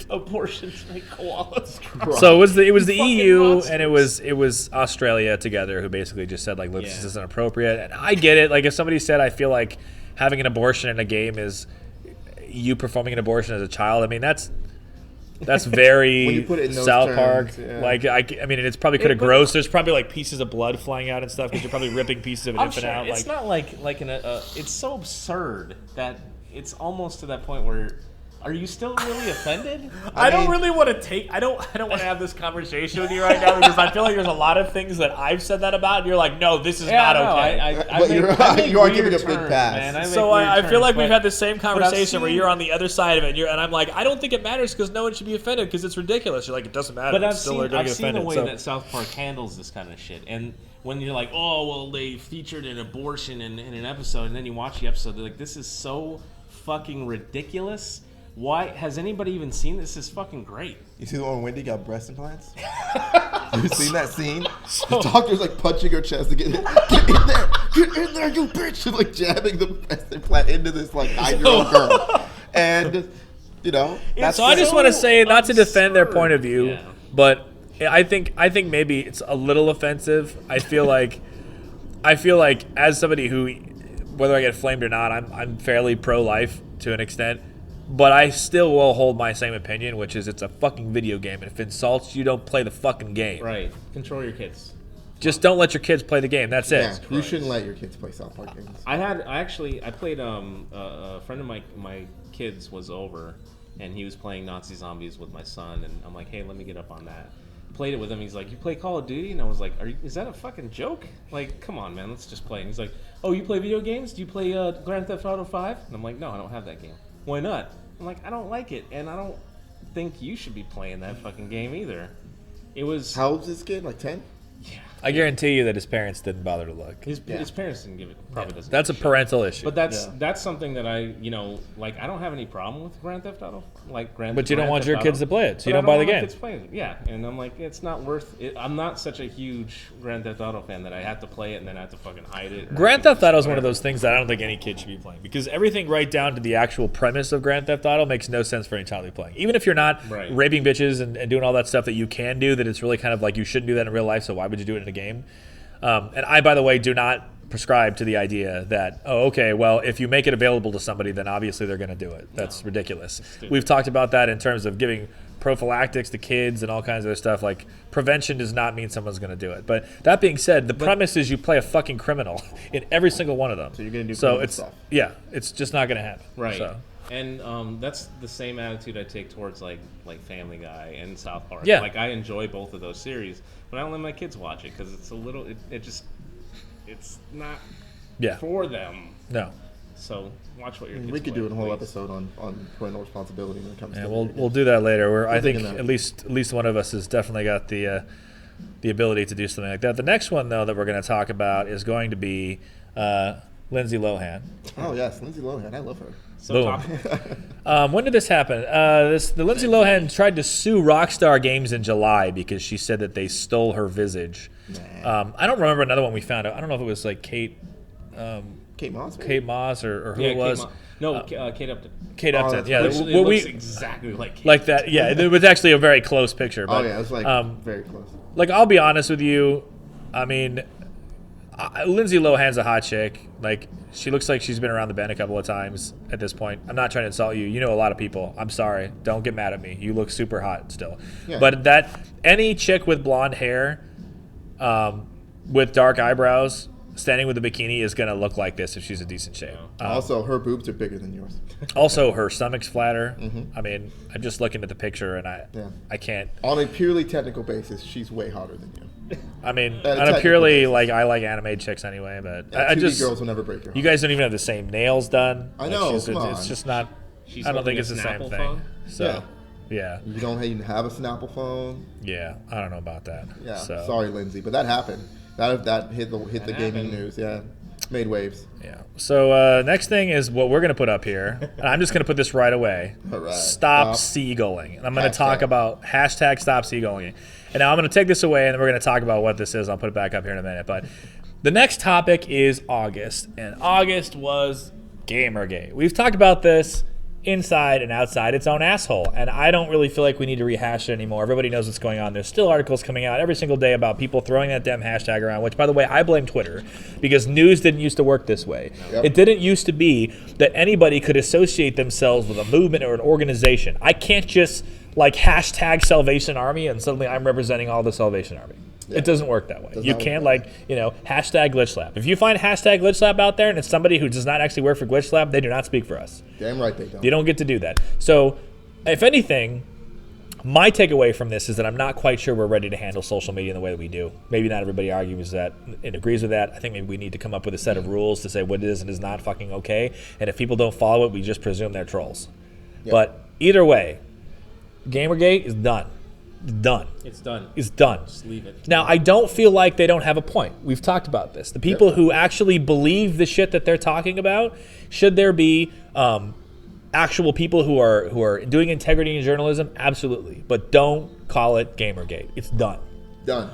[SPEAKER 3] Abortions make koalas cry.
[SPEAKER 1] So it was the
[SPEAKER 3] Fucking
[SPEAKER 1] EU
[SPEAKER 3] monsters.
[SPEAKER 1] and it was Australia together who basically just said look, this
[SPEAKER 3] Yeah.
[SPEAKER 1] isn't appropriate. And I get it. Like if somebody said I feel like having an abortion in a game is you performing an abortion as a child. I mean, that's very
[SPEAKER 2] When you put it in those
[SPEAKER 1] South
[SPEAKER 2] terms,
[SPEAKER 1] Park.
[SPEAKER 2] yeah.
[SPEAKER 1] Like, I mean, it's probably kind of gross. There's probably like pieces of blood flying out and stuff because you're probably ripping pieces of an
[SPEAKER 3] I'm
[SPEAKER 1] infant
[SPEAKER 3] sure
[SPEAKER 1] out.
[SPEAKER 3] it's not like it's so absurd that it's almost to that point where. Are you still really offended?
[SPEAKER 1] I don't really want to take. I don't want to have this conversation with you right now because I feel like there's a lot of things that I've said that about, and you're like, no, this is not okay.
[SPEAKER 2] You are giving a big pass.
[SPEAKER 1] So I feel like we've had the same conversation where you're on the other side of it, and I'm like, I don't think it matters because no one should be offended because it's ridiculous. You're like, it doesn't matter.
[SPEAKER 3] But I've
[SPEAKER 1] still
[SPEAKER 3] seen the way that South Park handles this kind of shit, and when you're like, oh well, they featured an abortion in an episode, and then you watch the episode, they're like, this is so fucking ridiculous. Why has anybody even seen this? This is fucking great.
[SPEAKER 2] You see the one when Wendy got breast implants? You seen that scene? The doctor's like punching her chest to get in there. Get in there, you bitch! She's like jabbing the breast implant into this like 9-year-old girl, and you know.
[SPEAKER 1] So I just want to say, not to defend their point of view,
[SPEAKER 3] yeah.
[SPEAKER 1] but I think maybe it's a little offensive. I feel like as somebody who, whether I get flamed or not, I'm fairly pro-life to an extent. But I still will hold my same opinion, which is it's a fucking video game. And if it insults you, don't play the fucking game.
[SPEAKER 3] Right. Control your kids.
[SPEAKER 1] Just don't let your kids play the game. That's it.
[SPEAKER 2] Yeah, you shouldn't let your kids play South Park games.
[SPEAKER 3] I played a friend of my kids was over, and he was playing Nazi Zombies with my son, and I'm like, hey, let me get up on that. Played it with him. He's like, you play Call of Duty? And I was like, is that a fucking joke? Like, come on, man, let's just play. And he's like, oh, you play video games? Do you play Grand Theft Auto 5? And I'm like, no, I don't have that game. Why not? I'm like, I don't like it, and I don't think you should be playing that fucking game either. It was...
[SPEAKER 2] How old is this kid? Like 10?
[SPEAKER 3] Yeah.
[SPEAKER 1] I guarantee you that his parents didn't bother to look.
[SPEAKER 3] His parents didn't give it. Probably doesn't.
[SPEAKER 1] That's a parental issue.
[SPEAKER 3] But that's something that I I don't have any problem with Grand Theft Auto.
[SPEAKER 1] But you don't want your kids to play it, so you don't buy the game.
[SPEAKER 3] Yeah, and I'm like, it's not worth it. I'm not such a huge Grand Theft Auto fan that I have to play it and then I have to fucking hide it.
[SPEAKER 1] Grand Theft Auto is one of those things that I don't think any kid should be playing because everything right down to the actual premise of Grand Theft Auto makes no sense for any child to be playing. Even if you're not raping bitches and doing all that stuff that you can do, that it's really kind of like you shouldn't do that in real life, so why would you do it in a game? And I, by the way, do not prescribe to the idea that, if you make it available to somebody, then obviously they're going to do it. That's ridiculous. We've talked about that in terms of giving prophylactics to kids and all kinds of other stuff. Like, prevention does not mean someone's going to do it. But that being said, the premise is you play a fucking criminal in every single one of them.
[SPEAKER 2] So you're going to do criminal stuff.
[SPEAKER 1] Yeah, it's just not going to happen.
[SPEAKER 3] Right.
[SPEAKER 1] So.
[SPEAKER 3] And that's the same attitude I take towards like Family Guy and South Park.
[SPEAKER 1] Yeah.
[SPEAKER 3] Like, I enjoy both of those series, but I don't let my kids watch it because it's a little. It's not for them.
[SPEAKER 1] No.
[SPEAKER 3] So watch what your kids
[SPEAKER 2] We could
[SPEAKER 3] play,
[SPEAKER 2] do a whole
[SPEAKER 3] please.
[SPEAKER 2] episode on parental responsibility when it comes to
[SPEAKER 1] we'll do that later. I think
[SPEAKER 2] that.
[SPEAKER 1] at least one of us has definitely got the ability to do something like that. The next one, though, that we're going to talk about is going to be Lindsay Lohan.
[SPEAKER 2] Oh, yes, Lindsay Lohan. I love her.
[SPEAKER 3] So
[SPEAKER 1] when did this happen? The Lindsay Lohan tried to sue Rockstar Games in July because she said that they stole her visage. I don't remember another one we found out. I don't know if it was like Kate
[SPEAKER 2] Moss?
[SPEAKER 1] Kate Moss or who it was.
[SPEAKER 3] Kate Upton.
[SPEAKER 1] Kate Upton, yeah.
[SPEAKER 3] Which looks exactly like Kate.
[SPEAKER 1] Like that, yeah. It was actually a very close picture. But,
[SPEAKER 2] it was like very close.
[SPEAKER 1] Like, I'll be honest with you. I mean, Lindsay Lohan's a hot chick. Like, she looks like she's been around the bend a couple of times at this point. I'm not trying to insult you. You know a lot of people. I'm sorry. Don't get mad at me. You look super hot still. Yeah. But any chick with blonde hair, with dark eyebrows, standing with a bikini is going to look like this if she's in decent shape.
[SPEAKER 2] Also, her boobs are bigger than yours.
[SPEAKER 1] Also, her stomach's flatter. Mm-hmm. I mean, I'm just looking at the picture, and I can't.
[SPEAKER 2] On a purely technical basis, she's way hotter than you.
[SPEAKER 1] I mean, on a purely, I like anime chicks anyway, but I just...
[SPEAKER 2] girls will never break your heart.
[SPEAKER 1] You guys don't even have the same nails done.
[SPEAKER 2] I know,
[SPEAKER 1] It's just not... I don't think it's the same thing. So, yeah.
[SPEAKER 2] You don't even have a Snapple phone.
[SPEAKER 1] Yeah, I don't know about that.
[SPEAKER 2] Yeah,
[SPEAKER 1] so.
[SPEAKER 2] Sorry, Lindsay, but that happened. That hit the gaming news. Yeah, made waves.
[SPEAKER 1] Yeah. So next thing is what we're gonna put up here, and I'm just gonna put this right away.
[SPEAKER 2] All right.
[SPEAKER 1] Stop seagulling, and I'm gonna talk about hashtag Stop Seagulling. And now I'm gonna take this away, and then we're gonna talk about what this is. I'll put it back up here in a minute. But the next topic is August, and August was Gamergate. We've talked about this inside and outside its own asshole. And I don't really feel like we need to rehash it anymore. Everybody knows what's going on. There's still articles coming out every single day about people throwing that damn hashtag around, which, by the way, I blame Twitter, because news didn't used to work this way.
[SPEAKER 2] Yep.
[SPEAKER 1] It didn't used to be that anybody could associate themselves with a movement or an organization. I can't just like hashtag Salvation Army and suddenly I'm representing all the Salvation Army.
[SPEAKER 2] Yeah.
[SPEAKER 1] It doesn't work that way.
[SPEAKER 2] Does
[SPEAKER 1] You
[SPEAKER 2] not
[SPEAKER 1] can't
[SPEAKER 2] work
[SPEAKER 1] hashtag GlitchSlap. If you find hashtag GlitchSlap out there and it's somebody who does not actually work for GlitchSlap, they do not speak for us.
[SPEAKER 2] Damn right they don't.
[SPEAKER 1] You don't get to do that. So, if anything, my takeaway from this is that I'm not quite sure we're ready to handle social media in the way that we do. Maybe not everybody argues that and agrees with that. I think maybe we need to come up with a set of rules to say what is and is not fucking okay. And if people don't follow it, we just presume they're trolls.
[SPEAKER 2] Yep.
[SPEAKER 1] But either way, Gamergate is done. Done.
[SPEAKER 3] It's done.
[SPEAKER 1] It's done.
[SPEAKER 3] Just leave it.
[SPEAKER 1] Now, I don't feel like they don't have a point. We've talked about this. The people who actually believe the shit that they're talking about, should there be actual people who are doing integrity in journalism? Absolutely. But don't call it Gamergate. It's done.
[SPEAKER 2] Done.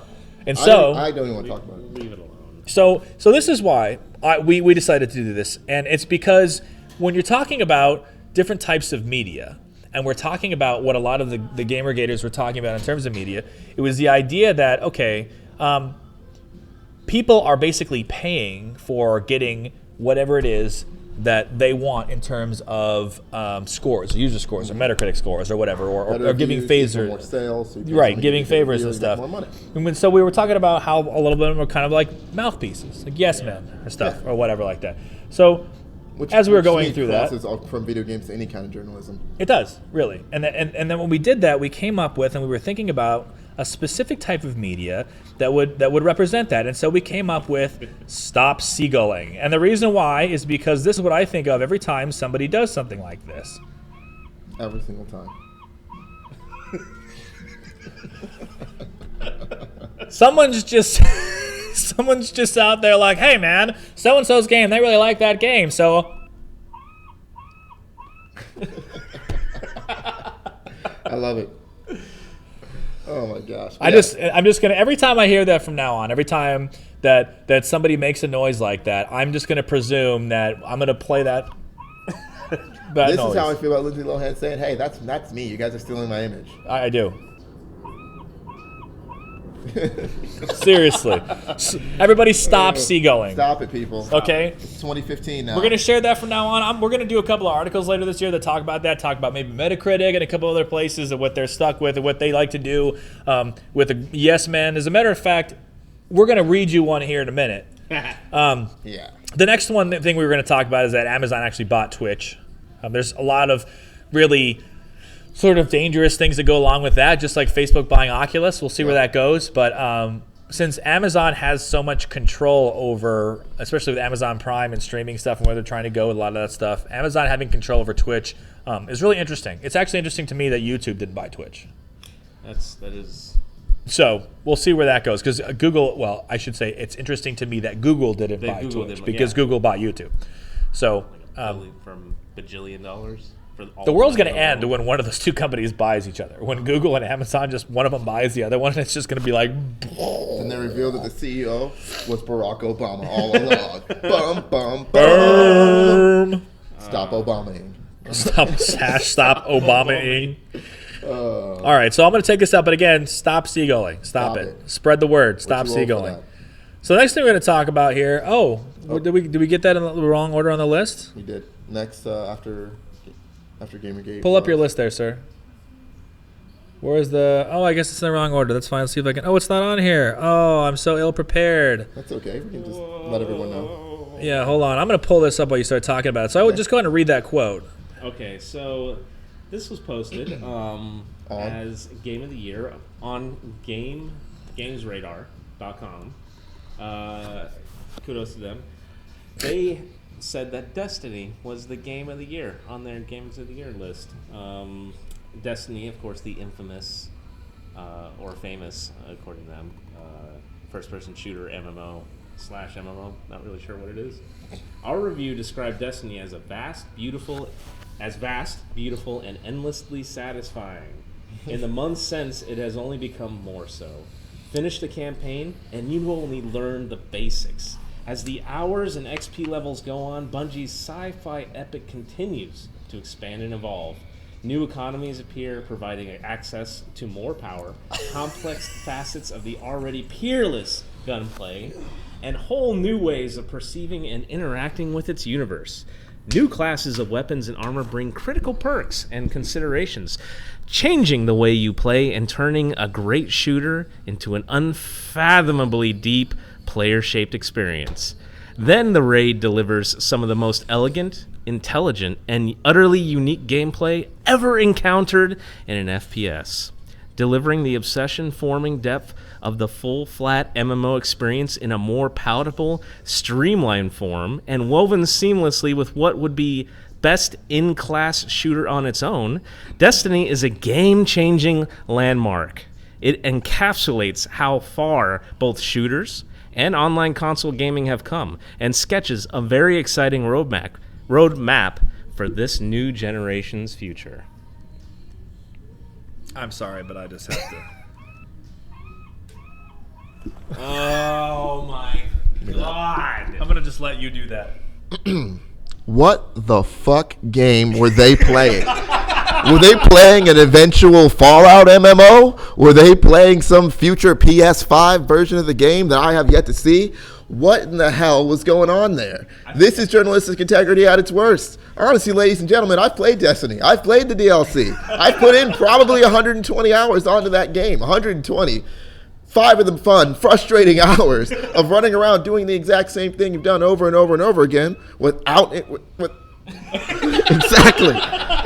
[SPEAKER 1] And so
[SPEAKER 2] I don't even want to talk about it.
[SPEAKER 3] Leave it alone.
[SPEAKER 1] So this is why we decided to do this, and it's because when you're talking about different types of media, and we're talking about what a lot of the Gamergaters were talking about in terms of media, it was the idea that, okay, people are basically paying for getting whatever it is that they want in terms of scores, user scores, or Metacritic scores, or whatever, or giving favors,
[SPEAKER 2] more sales, so
[SPEAKER 1] right, giving favors and stuff.
[SPEAKER 2] More money.
[SPEAKER 1] And so we were talking about how a little bit of them are kind of like mouthpieces, like yes men or stuff, or whatever like that. So as we were going through that,
[SPEAKER 2] crosses from video games to any kind of journalism.
[SPEAKER 1] it does, really. And then when we did that, we came up with, and we were thinking about a specific type of media that would represent that. And so we came up with Stop Seagulling. And the reason why is because this is what I think of every time somebody does something like this.
[SPEAKER 2] Every single time.
[SPEAKER 1] Someone's just out there like, hey man, so-and-so's game, they really like that game, so
[SPEAKER 2] I love it. Oh my gosh.
[SPEAKER 1] I'm just gonna, every time I hear that from now on, every time that somebody makes a noise like that, I'm just gonna presume that I'm gonna play that
[SPEAKER 2] This
[SPEAKER 1] noise.
[SPEAKER 2] is how I feel about Lindsay Lohan saying, hey, that's me. You guys are stealing my image.
[SPEAKER 1] I do. Seriously. Everybody stop seagulling.
[SPEAKER 2] Stop it, people.
[SPEAKER 1] Okay?
[SPEAKER 2] It's 2015 now.
[SPEAKER 1] We're going to share that from now on. We're going to do a couple of articles later this year that talk about that, talk about maybe Metacritic and a couple other places and what they're stuck with and what they like to do with a yes men. As a matter of fact, we're going to read you one here in a minute.
[SPEAKER 2] Yeah.
[SPEAKER 1] The next thing we were going to talk about is that Amazon actually bought Twitch. There's a lot of really sort of dangerous things that go along with that, just like Facebook buying Oculus. We'll see where that goes. But since Amazon has so much control over, especially with Amazon Prime and streaming stuff and where they're trying to go with a lot of that stuff, Amazon having control over Twitch is really interesting. It's actually interesting to me that YouTube didn't buy Twitch.
[SPEAKER 3] That is.
[SPEAKER 1] So we'll see where that goes, because Google, well, I should say it's interesting to me that Google didn't buy Twitch because Google bought YouTube. So
[SPEAKER 3] from bajillion dollars.
[SPEAKER 1] The world's going to end when one of those two companies buys each other. When Google and Amazon, just one of them buys the other one, and it's just going to be like...
[SPEAKER 2] And they revealed that the CEO was Barack Obama all along. Bum, bum, bum.
[SPEAKER 1] Boom.
[SPEAKER 2] Stop Obamaing.
[SPEAKER 1] Stop Obamaing. All right, so I'm going to take this up, but again, stop seagulling. Stop it. Spread the word. Stop seagulling. So the next thing we're going to talk about here... Did we get that in the wrong order on the list?
[SPEAKER 2] We did. Next, after Gamergate.
[SPEAKER 1] Pull up your list there, sir. Where's the... Oh, I guess it's in the wrong order. That's fine. Let's see if I can... Oh, it's not on here. Oh, I'm so ill-prepared.
[SPEAKER 2] That's okay. We can just let everyone know.
[SPEAKER 1] Yeah, hold on. I'm going to pull this up while you start talking about it. So I would just go ahead and read that quote.
[SPEAKER 3] Okay, so this was posted as Game of the Year on GamesRadar.com. Kudos to them. They said that Destiny was the game of the year on their games of the year list. Destiny, of course, the infamous or famous, according to them, first-person shooter MMO/MMO. Not really sure what it is. Our review described Destiny as vast, beautiful, and endlessly satisfying. In the months since, it has only become more so. Finish the campaign, and you will only learn the basics. As the hours and XP levels go on, Bungie's sci-fi epic continues to expand and evolve. New economies appear, providing access to more power, complex facets of the already peerless gunplay, and whole new ways of perceiving and interacting with its universe. New classes of weapons and armor bring critical perks and considerations, changing the way you play and turning a great shooter into an unfathomably deep, player-shaped experience. Then the raid delivers some of the most elegant, intelligent, and utterly unique gameplay ever encountered in an FPS, delivering the obsession-forming depth of the full-flat MMO experience in a more palatable, streamlined form, and woven seamlessly with what would be best in-class shooter on its own. Destiny is a game-changing landmark. It encapsulates how far both shooters and online console gaming have come, and sketches a very exciting roadmap for this new generation's future.
[SPEAKER 1] I'm sorry, but I just have to.
[SPEAKER 3] Oh my god!
[SPEAKER 1] I'm gonna just let you do that.
[SPEAKER 2] What the fuck game were they playing? Were they playing an eventual Fallout MMO? Were they playing some future PS5 version of the game that I have yet to see? What in the hell was going on there? This is journalistic integrity at its worst. Honestly, ladies and gentlemen, I've played Destiny. I've played the DLC. I've put in probably 120 hours onto that game. 120. 5 of them fun, frustrating hours of running around doing the exact same thing you've done over and over and over again without it.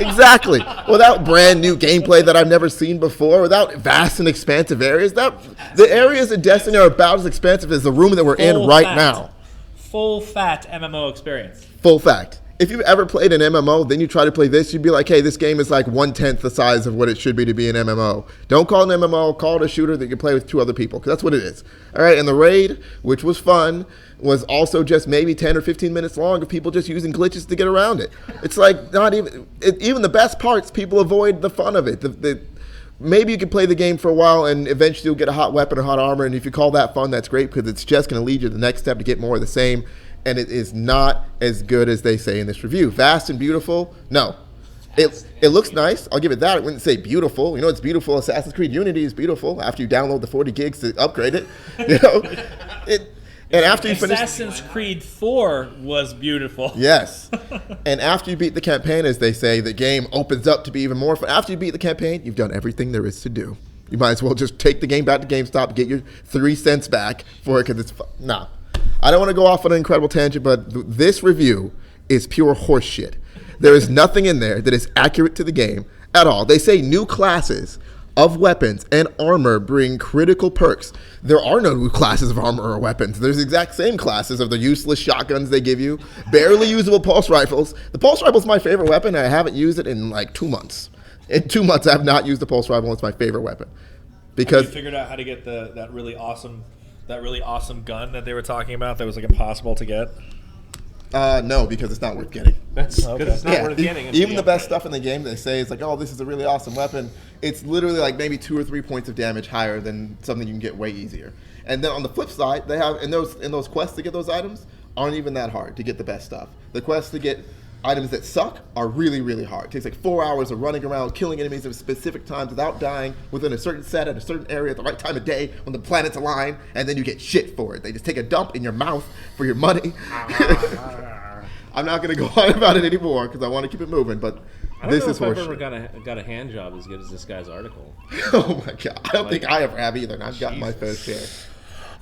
[SPEAKER 2] Exactly. Without brand new gameplay that I've never seen before, without vast and expansive areas. The areas in Destiny are about as expansive as the room that we're in right now.
[SPEAKER 4] Full fat MMO experience.
[SPEAKER 2] Full fact. If you've ever played an MMO, then you try to play this, you'd be like, hey, this game is like 1/10 the size of what it should be to be an MMO. Don't call it an MMO, call it a shooter that you play with 2 other people, because that's what it is. All right, and the raid, which was fun, was also just maybe 10 or 15 minutes long of people just using glitches to get around it. It's like not even the best parts, people avoid the fun of it. Maybe you can play the game for a while and eventually you'll get a hot weapon or hot armor, and if you call that fun, that's great, because it's just going to lead you to the next step to get more of the same. And it is not as good as they say in this review. Vast and beautiful? No. It looks nice. I'll give it that. I wouldn't say beautiful. You know, it's beautiful. Assassin's Creed Unity is beautiful after you download the 40 gigs to upgrade it. You know, and after you finish,
[SPEAKER 4] Assassin's Creed 4 was beautiful.
[SPEAKER 2] Yes. And after you beat the campaign, as they say, the game opens up to be even more fun. After you beat the campaign, you've done everything there is to do. You might as well just take the game back to GameStop, get your 3 cents back for it, because it's fun. Nah. I don't want to go off on an incredible tangent, but this review is pure horseshit. There is nothing in there that is accurate to the game at all. They say new classes of weapons and armor bring critical perks. There are no new classes of armor or weapons. There's the exact same classes of the useless shotguns they give you, barely usable pulse rifles. The pulse rifle is my favorite weapon, and I haven't used it in like 2 months. In 2 months, I have not used the pulse rifle. It's my favorite weapon. Because
[SPEAKER 1] have you figured out how to get that really awesome gun that they were talking about that was like impossible to get?
[SPEAKER 2] No, because it's not worth getting.
[SPEAKER 3] That's okay. It's not worth getting.
[SPEAKER 2] Even the best stuff in the game, they say is like, oh, this is a really awesome weapon. It's literally like maybe 2 or 3 points of damage higher than something you can get way easier. And then on the flip side, they have in those quests to get those items aren't even that hard to get the best stuff. The quests to get items that suck are really, really hard. It takes like 4 hours of running around, killing enemies at specific times without dying, within a certain set at a certain area at the right time of day when the planets align, and then you get shit for it. They just take a dump in your mouth for your money. I'm not going to go on about it anymore because I want to keep it moving, but this is horseshit.
[SPEAKER 3] I don't know if I've ever got a hand job as good as this guy's article.
[SPEAKER 2] Oh my God. I don't think I ever have either, and I've gotten my fair share.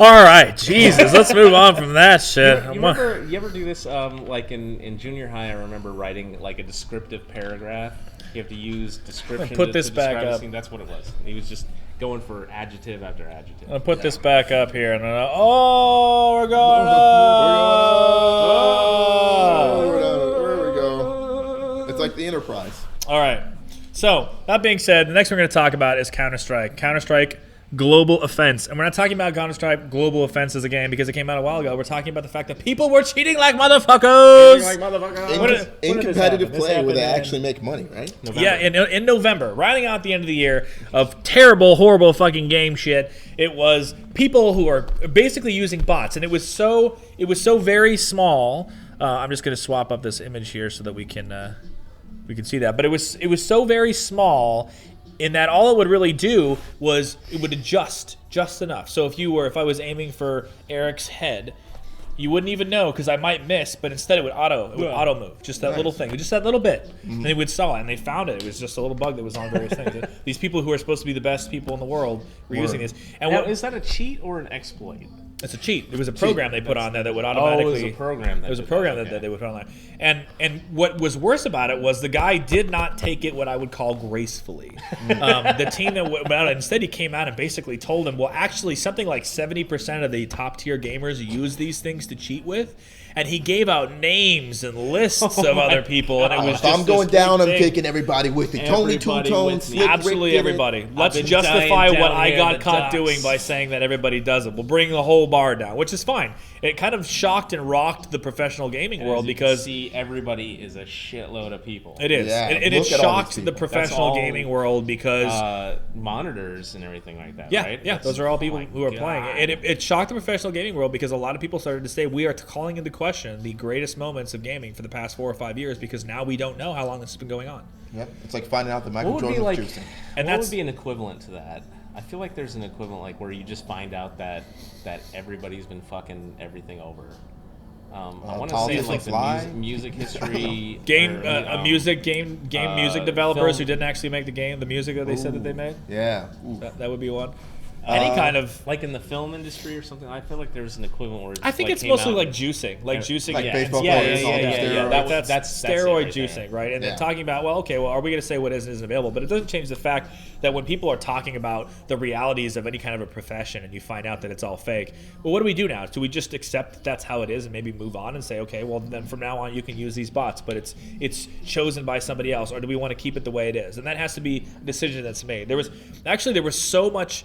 [SPEAKER 1] All right, Jesus, let's move on from that shit.
[SPEAKER 3] You ever do this, like in junior high, I remember writing like a descriptive paragraph. You have to use description
[SPEAKER 1] put this
[SPEAKER 3] to
[SPEAKER 1] back
[SPEAKER 3] describe
[SPEAKER 1] up.
[SPEAKER 3] Scene. That's what it was. He was just going for adjective after adjective.
[SPEAKER 1] I'll put this back up here. And we're going up.
[SPEAKER 2] There we go. It's like the Enterprise.
[SPEAKER 1] All right. So, that being said, the next one we're going to talk about is Counter-Strike. Counter-Strike global offense. And we're not talking about Counter-Strike global offense as a game because it came out a while ago. We're talking about the fact that people were cheating like motherfuckers.
[SPEAKER 2] In competitive
[SPEAKER 1] This
[SPEAKER 2] play where they
[SPEAKER 1] happened
[SPEAKER 2] actually make money, right?
[SPEAKER 1] Yeah, in November, riding out the end of the year of terrible, horrible fucking game shit, it was people who are basically using bots, and it was so very small. I'm just gonna swap up this image here so that we can see that. But it was so very small in that all it would really do was it would adjust just enough. So if I was aiming for Eric's head, you wouldn't even know because I might miss, but instead it would auto move, just that little thing, just that little bit, and they would saw it, and they found it. It was just a little bug that was on various things. These people who are supposed to be the best people in the world were using this. And
[SPEAKER 3] now, is that a cheat or an exploit?
[SPEAKER 1] It's a cheat. It was a program they put on there that would automatically.
[SPEAKER 3] it was a program.
[SPEAKER 1] It was a program that they would put on there. And what was worse about it was the guy did not take it what I would call gracefully. The team that went out, instead he came out and basically told him, well, actually something like 70% of the top tier gamers use these things to cheat with. And he gave out names and lists of other people, and it was
[SPEAKER 2] If
[SPEAKER 1] just
[SPEAKER 2] I'm going
[SPEAKER 1] this
[SPEAKER 2] down,
[SPEAKER 1] big
[SPEAKER 2] I'm
[SPEAKER 1] thing.
[SPEAKER 2] taking everybody with me. Tony
[SPEAKER 3] Everybody
[SPEAKER 2] Two-Tone,
[SPEAKER 3] with me.
[SPEAKER 2] Slick
[SPEAKER 1] Absolutely
[SPEAKER 2] Rick did it.
[SPEAKER 1] everybody. Let's
[SPEAKER 3] been
[SPEAKER 1] justify
[SPEAKER 3] dying
[SPEAKER 1] what
[SPEAKER 3] down
[SPEAKER 1] I
[SPEAKER 3] here
[SPEAKER 1] got
[SPEAKER 3] in the
[SPEAKER 1] caught
[SPEAKER 3] docks.
[SPEAKER 1] doing by saying that everybody does it. We'll bring the whole bar down, which is fine. It kind of shocked and rocked the professional gaming world because
[SPEAKER 3] see, everybody is a shitload of people.
[SPEAKER 1] it is.
[SPEAKER 2] Yeah,
[SPEAKER 1] It
[SPEAKER 2] look at all
[SPEAKER 1] shocked
[SPEAKER 2] these
[SPEAKER 1] the
[SPEAKER 2] people.
[SPEAKER 1] professional
[SPEAKER 3] all,
[SPEAKER 1] gaming world because
[SPEAKER 3] monitors and everything like that.
[SPEAKER 1] yeah,
[SPEAKER 3] right?
[SPEAKER 1] yeah, those are all people who are playing. And it shocked the professional gaming world because a lot of people started to say we are calling into question the greatest moments of gaming for the past 4 or 5 years because now we don't know how long this has been going on.
[SPEAKER 2] Yep. It's like finding out that Michael
[SPEAKER 3] What would be
[SPEAKER 2] Jordan
[SPEAKER 3] like?
[SPEAKER 2] was juicing.
[SPEAKER 1] And
[SPEAKER 3] What
[SPEAKER 1] that's-
[SPEAKER 3] would be an equivalent to that? I feel like there's an equivalent, like where you just find out that everybody's been fucking everything over. I want to say
[SPEAKER 2] Politics
[SPEAKER 3] like
[SPEAKER 2] on
[SPEAKER 3] the
[SPEAKER 2] Fly?
[SPEAKER 3] music history,
[SPEAKER 1] Game
[SPEAKER 3] or,
[SPEAKER 1] music developers
[SPEAKER 3] film.
[SPEAKER 1] who didn't actually make the game, the music that they said that they made.
[SPEAKER 2] Yeah. Ooh.
[SPEAKER 1] That would be one. Any kind of.
[SPEAKER 3] like in the film industry or something. I feel like there's an equivalent where
[SPEAKER 1] I think
[SPEAKER 3] like,
[SPEAKER 1] it's
[SPEAKER 3] came
[SPEAKER 1] mostly
[SPEAKER 3] out-
[SPEAKER 1] like juicing,
[SPEAKER 2] Like
[SPEAKER 1] yeah,
[SPEAKER 2] baseball
[SPEAKER 1] yeah,
[SPEAKER 2] players, all
[SPEAKER 1] yeah,
[SPEAKER 2] the
[SPEAKER 1] yeah, yeah,
[SPEAKER 2] steroids.
[SPEAKER 1] That's
[SPEAKER 3] That's it
[SPEAKER 1] steroid
[SPEAKER 3] right
[SPEAKER 1] juicing,
[SPEAKER 3] there.
[SPEAKER 1] right? And
[SPEAKER 2] Yeah.
[SPEAKER 1] then talking about, well, okay, well, are we going to say what isn't available? But it doesn't change the fact that when people are talking about the realities of any kind of a profession and you find out that it's all fake, well, what do we do now? Do we just accept that that's how it is and maybe move on and say, okay, well, then from now on you can use these bots, but it's chosen by somebody else, or do we want to keep it the way it is? And that has to be a decision that's made. There was so much.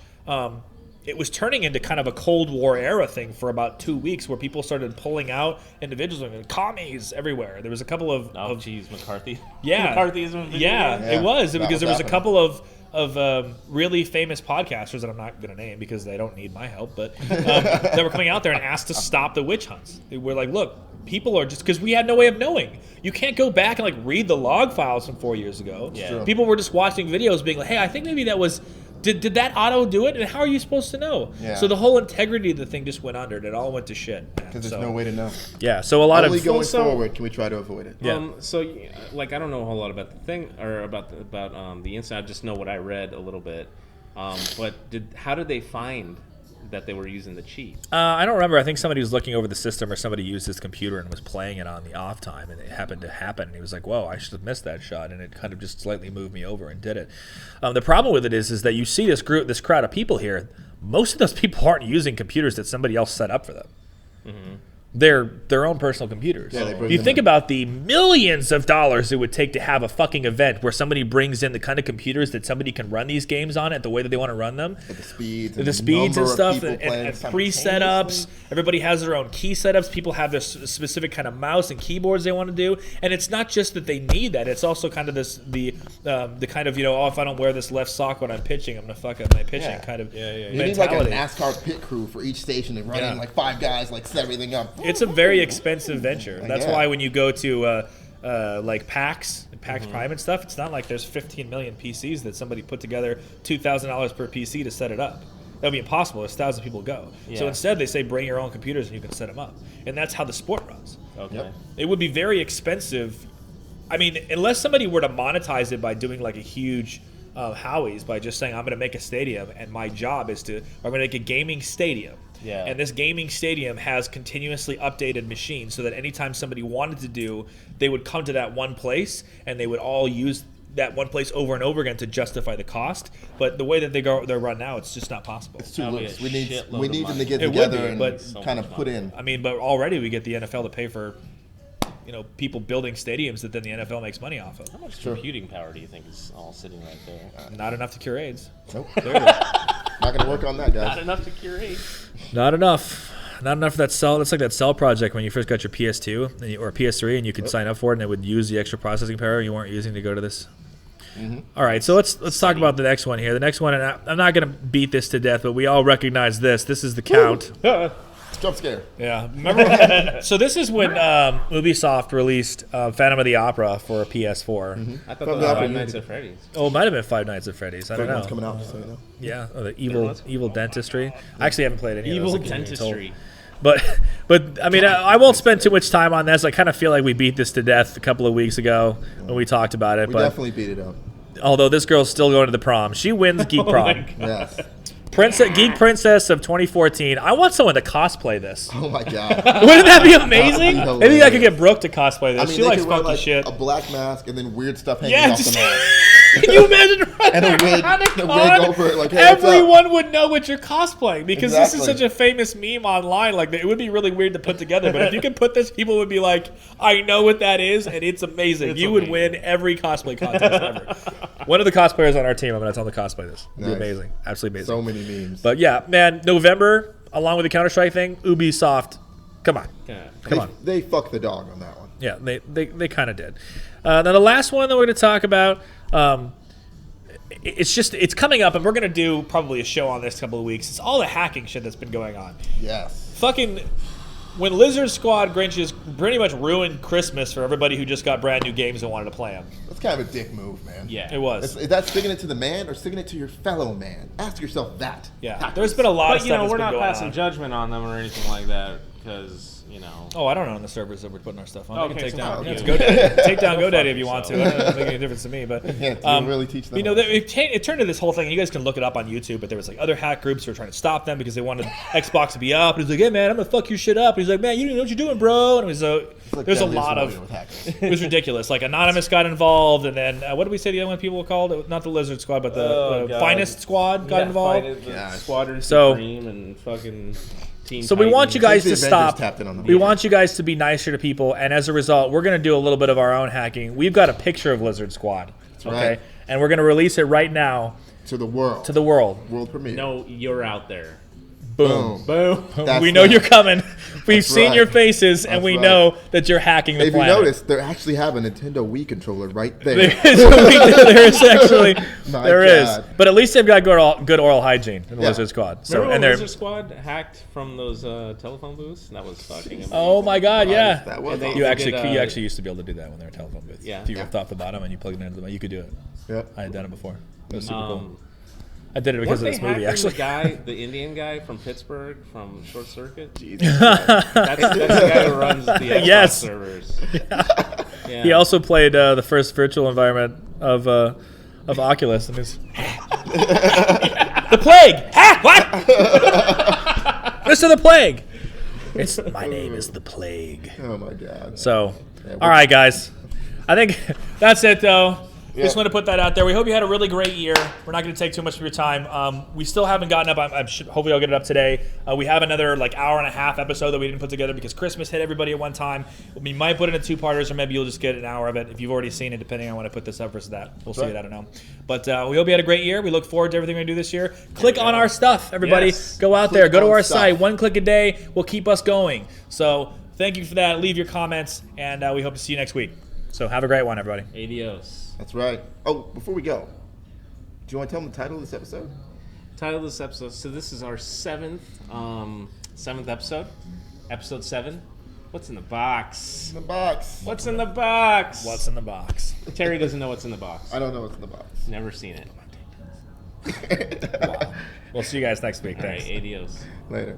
[SPEAKER 1] It was turning into kind of a Cold War era thing for about 2 weeks where people started pulling out individuals and commies everywhere. There was a couple of
[SPEAKER 3] McCarthy.
[SPEAKER 1] Yeah.
[SPEAKER 3] McCarthyism.
[SPEAKER 1] Yeah,
[SPEAKER 2] Yeah,
[SPEAKER 1] it was
[SPEAKER 2] that
[SPEAKER 1] because
[SPEAKER 2] was
[SPEAKER 1] there was a
[SPEAKER 2] happening.
[SPEAKER 1] couple of really famous podcasters that I'm not going to name because they don't need my help, but that were coming out there and asked to stop the witch hunts. They were like, look, people are just because we had no way of knowing. You can't go back and like read the log files from 4 years ago.
[SPEAKER 3] Yeah.
[SPEAKER 2] True.
[SPEAKER 1] People were just watching videos being like, hey, I think maybe that was. Did that auto do it? And how are you supposed to know?
[SPEAKER 2] Yeah.
[SPEAKER 1] So the whole integrity of the thing just went under. And it all went to shit.
[SPEAKER 2] Because there's no way to know.
[SPEAKER 1] Yeah. So a lot
[SPEAKER 2] Only
[SPEAKER 1] of
[SPEAKER 2] going
[SPEAKER 3] so-
[SPEAKER 2] forward can we try to avoid it.
[SPEAKER 1] Yeah.
[SPEAKER 3] So, like, I don't know a whole lot about the thing or about the incident. I just know what I read a little bit. But how did they find that they were using the cheat?
[SPEAKER 1] I don't remember. I think somebody was looking over the system or somebody used his computer and was playing it on the off time, and it happened to happen. And he was like, whoa, I should have missed that shot. And it kind of just slightly moved me over and did it. The problem with it is that you see this crowd of people here. Most of those people aren't using computers that somebody else set up for them.
[SPEAKER 3] Mm-hmm.
[SPEAKER 1] They're their own personal computers.
[SPEAKER 2] Yeah, they bring
[SPEAKER 1] you
[SPEAKER 2] them
[SPEAKER 1] think
[SPEAKER 2] in.
[SPEAKER 1] about the millions of dollars it would take to have a fucking event where somebody brings in the kind of computers that somebody can run these games on at the way that they want to run them.
[SPEAKER 2] At the speeds.
[SPEAKER 1] The speeds and stuff,
[SPEAKER 2] and
[SPEAKER 1] and pre-setups. Everybody has their own key setups. People have their specific kind of mouse and keyboards they want to do, and it's not just that they need that. It's also kind of the kind of if I don't wear this left sock when I'm pitching, I'm gonna fuck up my pitching
[SPEAKER 2] Yeah.
[SPEAKER 1] kind of
[SPEAKER 2] You need like a
[SPEAKER 1] mentality.
[SPEAKER 2] NASCAR pit crew for each station and running
[SPEAKER 1] Yeah.
[SPEAKER 2] like 5 guys like set everything up.
[SPEAKER 1] It's a very expensive venture. That's
[SPEAKER 2] Yeah.
[SPEAKER 1] why when you go to like PAX Prime and stuff, it's not like there's 15 million PCs that somebody put together $2,000 per PC to set it up. That would be impossible. There's thousands of people go. So
[SPEAKER 3] Yeah.
[SPEAKER 1] instead, they say bring your own computers and you can set them up, and that's how the sport runs.
[SPEAKER 3] Okay.
[SPEAKER 2] Yep.
[SPEAKER 1] It would be very expensive. I mean, unless somebody were to monetize it by doing like a huge Howie's by just saying I'm going to make a stadium and my job is I'm going to make a gaming stadium.
[SPEAKER 3] Yeah.
[SPEAKER 1] And this gaming stadium has continuously updated machines so that anytime somebody wanted to do, they would come to that one place and they would all use that one place over and over again to justify the cost. But the way that they're run now, it's just not possible.
[SPEAKER 2] It's too
[SPEAKER 3] That'd be
[SPEAKER 2] loose.
[SPEAKER 3] a
[SPEAKER 2] We need
[SPEAKER 3] shitload
[SPEAKER 2] we
[SPEAKER 3] of
[SPEAKER 2] need them to
[SPEAKER 3] money.
[SPEAKER 2] get
[SPEAKER 1] It would
[SPEAKER 2] together
[SPEAKER 1] be,
[SPEAKER 2] and
[SPEAKER 1] but
[SPEAKER 2] kind of put in.
[SPEAKER 1] I mean, but already we get the NFL to pay for people building stadiums that then the NFL makes money off of.
[SPEAKER 3] How much computing power do you think is all sitting right there?
[SPEAKER 1] Not enough to cure AIDS.
[SPEAKER 2] Nope.
[SPEAKER 1] Clearly.
[SPEAKER 2] Not gonna work on that,
[SPEAKER 3] Not
[SPEAKER 2] guys.
[SPEAKER 3] enough to curate.
[SPEAKER 1] Not enough. Not enough for that cell. It's like that cell project when you first got your PS2 or PS3 and you could sign up for it and it would use the extra processing power you weren't using to go to this. All right, so let's talk about the next one here. The next one, and I'm not going to beat this to death, but we all recognize this. This is the count.
[SPEAKER 2] Jump scare.
[SPEAKER 1] Yeah. Remember? So this is when Ubisoft released Phantom of the Opera for PS4.
[SPEAKER 3] I thought that was Five Nights at Freddy's.
[SPEAKER 1] Oh, it might have been Five Nights at Freddy's. I don't
[SPEAKER 2] Third one's
[SPEAKER 1] know.
[SPEAKER 2] coming out, so you know.
[SPEAKER 1] Yeah, or the evil dentistry. I actually haven't played any of
[SPEAKER 3] Evil
[SPEAKER 1] those. like, you've been told.
[SPEAKER 3] dentistry.
[SPEAKER 1] But I mean, I won't spend too much time on this. I kind of feel like we beat this to death a couple of weeks ago when we talked about it.
[SPEAKER 2] We
[SPEAKER 1] But
[SPEAKER 2] definitely beat it up.
[SPEAKER 1] although this girl's still going to the prom, she wins Geek Prom.
[SPEAKER 2] Yes.
[SPEAKER 1] Geek Princess of 2014. I want someone to cosplay this.
[SPEAKER 2] Oh my god.
[SPEAKER 1] Wouldn't that be amazing?
[SPEAKER 2] That would be
[SPEAKER 1] Maybe I could
[SPEAKER 2] hilarious.
[SPEAKER 1] get Brooke to cosplay this.
[SPEAKER 2] I mean,
[SPEAKER 1] She
[SPEAKER 2] they
[SPEAKER 1] likes
[SPEAKER 2] could wear
[SPEAKER 1] funky
[SPEAKER 2] like
[SPEAKER 1] shit.
[SPEAKER 2] a black mask and then weird stuff hanging
[SPEAKER 1] Yeah,
[SPEAKER 2] off
[SPEAKER 1] just,
[SPEAKER 2] the mask.
[SPEAKER 1] can you imagine running
[SPEAKER 2] And a wig,
[SPEAKER 1] around a
[SPEAKER 2] the
[SPEAKER 1] con?
[SPEAKER 2] wig over it, like, hey, what's up?
[SPEAKER 1] Everyone would know what you're cosplaying because this is
[SPEAKER 2] Exactly.
[SPEAKER 1] such a famous meme online. Like, it would be really weird to put together. But if you could put this, people would be like, I know what that is, and it's amazing.
[SPEAKER 3] It's
[SPEAKER 1] you would
[SPEAKER 3] amazing.
[SPEAKER 1] win every cosplay contest ever. One of the cosplayers on our team, I'm going to tell them to cosplay this. It'd
[SPEAKER 2] Nice.
[SPEAKER 1] be amazing. Absolutely amazing.
[SPEAKER 2] So many memes.
[SPEAKER 1] But yeah, man, November, along with the Counter-Strike thing, Ubisoft, come on.
[SPEAKER 3] Yeah.
[SPEAKER 1] Come on.
[SPEAKER 2] They fucked the dog on that one.
[SPEAKER 1] Yeah, they kind of did. Now the last one that we're going to talk about, it's coming up, and we're going to do probably a show on this in a couple of weeks. It's all the hacking shit that's been going on.
[SPEAKER 2] Yes.
[SPEAKER 1] Fucking when Lizard Squad Grinches pretty much ruined Christmas for everybody who just got brand new games and wanted to play them.
[SPEAKER 2] That's kind of a dick move, man.
[SPEAKER 3] Yeah.
[SPEAKER 1] It was.
[SPEAKER 2] Is that sticking it to the man or sticking it to your fellow man? Ask yourself that.
[SPEAKER 1] Yeah,
[SPEAKER 2] Hackers.
[SPEAKER 1] there's been a lot of
[SPEAKER 3] But,
[SPEAKER 1] stuff
[SPEAKER 3] we're
[SPEAKER 1] that's
[SPEAKER 3] not
[SPEAKER 1] been going
[SPEAKER 3] passing
[SPEAKER 1] on.
[SPEAKER 3] judgment on them or anything like that because,
[SPEAKER 1] Oh, I don't know on the servers that we're putting our stuff on. They
[SPEAKER 3] Okay,
[SPEAKER 1] can take
[SPEAKER 3] so
[SPEAKER 1] down,
[SPEAKER 3] fuck
[SPEAKER 1] yeah,
[SPEAKER 3] you.
[SPEAKER 1] it's GoDaddy. Take down
[SPEAKER 3] Go
[SPEAKER 1] GoDaddy
[SPEAKER 3] fuck
[SPEAKER 1] if you want to. It
[SPEAKER 3] yourself.
[SPEAKER 1] doesn't make any difference to me. But
[SPEAKER 2] Yeah, you really teach them.
[SPEAKER 1] it turned to this whole thing. You guys can look it up on YouTube. But there was like other hack groups who were trying to stop them because they wanted Xbox to be up. And he's like, "Hey man, I'm gonna fuck your shit up." And he's like, "Man, you don't know what you're doing, bro." And it was
[SPEAKER 2] Like
[SPEAKER 1] there's a
[SPEAKER 2] deadliest
[SPEAKER 1] lot
[SPEAKER 2] warrior
[SPEAKER 1] of
[SPEAKER 2] with hackers.
[SPEAKER 1] it was ridiculous. Like Anonymous got involved, and then what did we say the other one people were called? Not the Lizard Squad, but the
[SPEAKER 3] God.
[SPEAKER 1] Finest Squad got involved.
[SPEAKER 2] Gosh.
[SPEAKER 3] Squadron
[SPEAKER 1] So-
[SPEAKER 3] Supreme and fucking Team
[SPEAKER 1] So we want you
[SPEAKER 3] Titans.
[SPEAKER 1] guys
[SPEAKER 2] The
[SPEAKER 1] to
[SPEAKER 2] Avengers
[SPEAKER 1] stop.
[SPEAKER 2] tapped in on them.
[SPEAKER 1] We want you guys to be nicer to people, and as a result, we're going to do a little bit of our own hacking. We've got a picture of Lizard Squad, okay,
[SPEAKER 2] right.
[SPEAKER 1] and we're going to release it right now
[SPEAKER 2] To the world.
[SPEAKER 1] to the world.
[SPEAKER 2] world premiere.
[SPEAKER 3] No, you're out there.
[SPEAKER 1] Boom.
[SPEAKER 3] Boom.
[SPEAKER 2] That's
[SPEAKER 1] We know
[SPEAKER 2] right.
[SPEAKER 1] you're coming. We've
[SPEAKER 2] That's
[SPEAKER 1] seen
[SPEAKER 2] right.
[SPEAKER 1] your faces, and
[SPEAKER 2] That's
[SPEAKER 1] we
[SPEAKER 2] right.
[SPEAKER 1] know that you're hacking the
[SPEAKER 2] If you
[SPEAKER 1] planet.
[SPEAKER 2] notice, they actually have a Nintendo Wii controller right there.
[SPEAKER 1] there is actually
[SPEAKER 2] My
[SPEAKER 1] there is,
[SPEAKER 2] God.
[SPEAKER 1] but at least they've got good oral hygiene in the
[SPEAKER 2] Yeah.
[SPEAKER 1] Lizard Squad. So
[SPEAKER 3] Remember when
[SPEAKER 1] and they're
[SPEAKER 3] Lizard Squad hacked from those telephone booths? That was fucking amazing.
[SPEAKER 1] oh my god, yeah.
[SPEAKER 2] That was
[SPEAKER 3] And they-
[SPEAKER 2] awesome.
[SPEAKER 1] You
[SPEAKER 3] They
[SPEAKER 1] actually
[SPEAKER 3] did,
[SPEAKER 1] you actually used to be able to do that when they were telephone booths.
[SPEAKER 3] Yeah.
[SPEAKER 1] If you ripped off the bottom and you plugged it into the you could do it.
[SPEAKER 2] Yep.
[SPEAKER 1] I had done it before. It was super cool.
[SPEAKER 3] Um,
[SPEAKER 1] I did it because of
[SPEAKER 3] Weren't
[SPEAKER 1] this
[SPEAKER 3] they
[SPEAKER 1] movie,
[SPEAKER 3] hacking
[SPEAKER 1] actually.
[SPEAKER 3] the Indian guy from Pittsburgh from Short Circuit?
[SPEAKER 2] Jesus.
[SPEAKER 3] That's the guy who runs the Xbox
[SPEAKER 1] Yes.
[SPEAKER 3] servers. Yeah.
[SPEAKER 1] He also played the first virtual environment of Oculus, and his the plague. Ah, what? Mr. the Plague. It's my name is the Plague.
[SPEAKER 2] Oh my God.
[SPEAKER 1] So,
[SPEAKER 2] Yeah,
[SPEAKER 1] all right, guys. I think that's it, though. Just
[SPEAKER 2] Yeah.
[SPEAKER 1] want to put that out there. We hope you had a really great year. We're not going to take too much of your time. We still haven't gotten up. Hopefully, I'll get it up today. We have another hour and a half episode that we didn't put together because Christmas hit everybody at one time. We might put it in two-parters, or maybe you'll just get an hour of it if you've already seen it, depending on when I put this up versus that. We'll see
[SPEAKER 2] Right.
[SPEAKER 1] it. I don't know. But we hope you had a great year. We look forward to everything we're going to do this year. Click on our stuff, everybody.
[SPEAKER 3] Yes.
[SPEAKER 1] Go out
[SPEAKER 2] Click
[SPEAKER 1] there. Go to
[SPEAKER 2] on
[SPEAKER 1] our
[SPEAKER 2] stuff.
[SPEAKER 1] site. One click a day will keep us going. So thank you for that. Leave your comments, and we hope to see you next week. So have a great one, everybody.
[SPEAKER 3] Adios.
[SPEAKER 2] That's right. Oh, before we go, do you want to tell them the title of this episode?
[SPEAKER 3] Title of this episode. So this is our seventh episode. Episode 7. What's in the box?
[SPEAKER 2] In the box.
[SPEAKER 3] What's in the box?
[SPEAKER 1] What's in the box?
[SPEAKER 3] Terry doesn't know what's in the box.
[SPEAKER 2] I don't know what's in the box.
[SPEAKER 3] Never seen it.
[SPEAKER 1] We'll see you guys next week.
[SPEAKER 3] All right,
[SPEAKER 1] Thanks.
[SPEAKER 3] adios.
[SPEAKER 2] Later.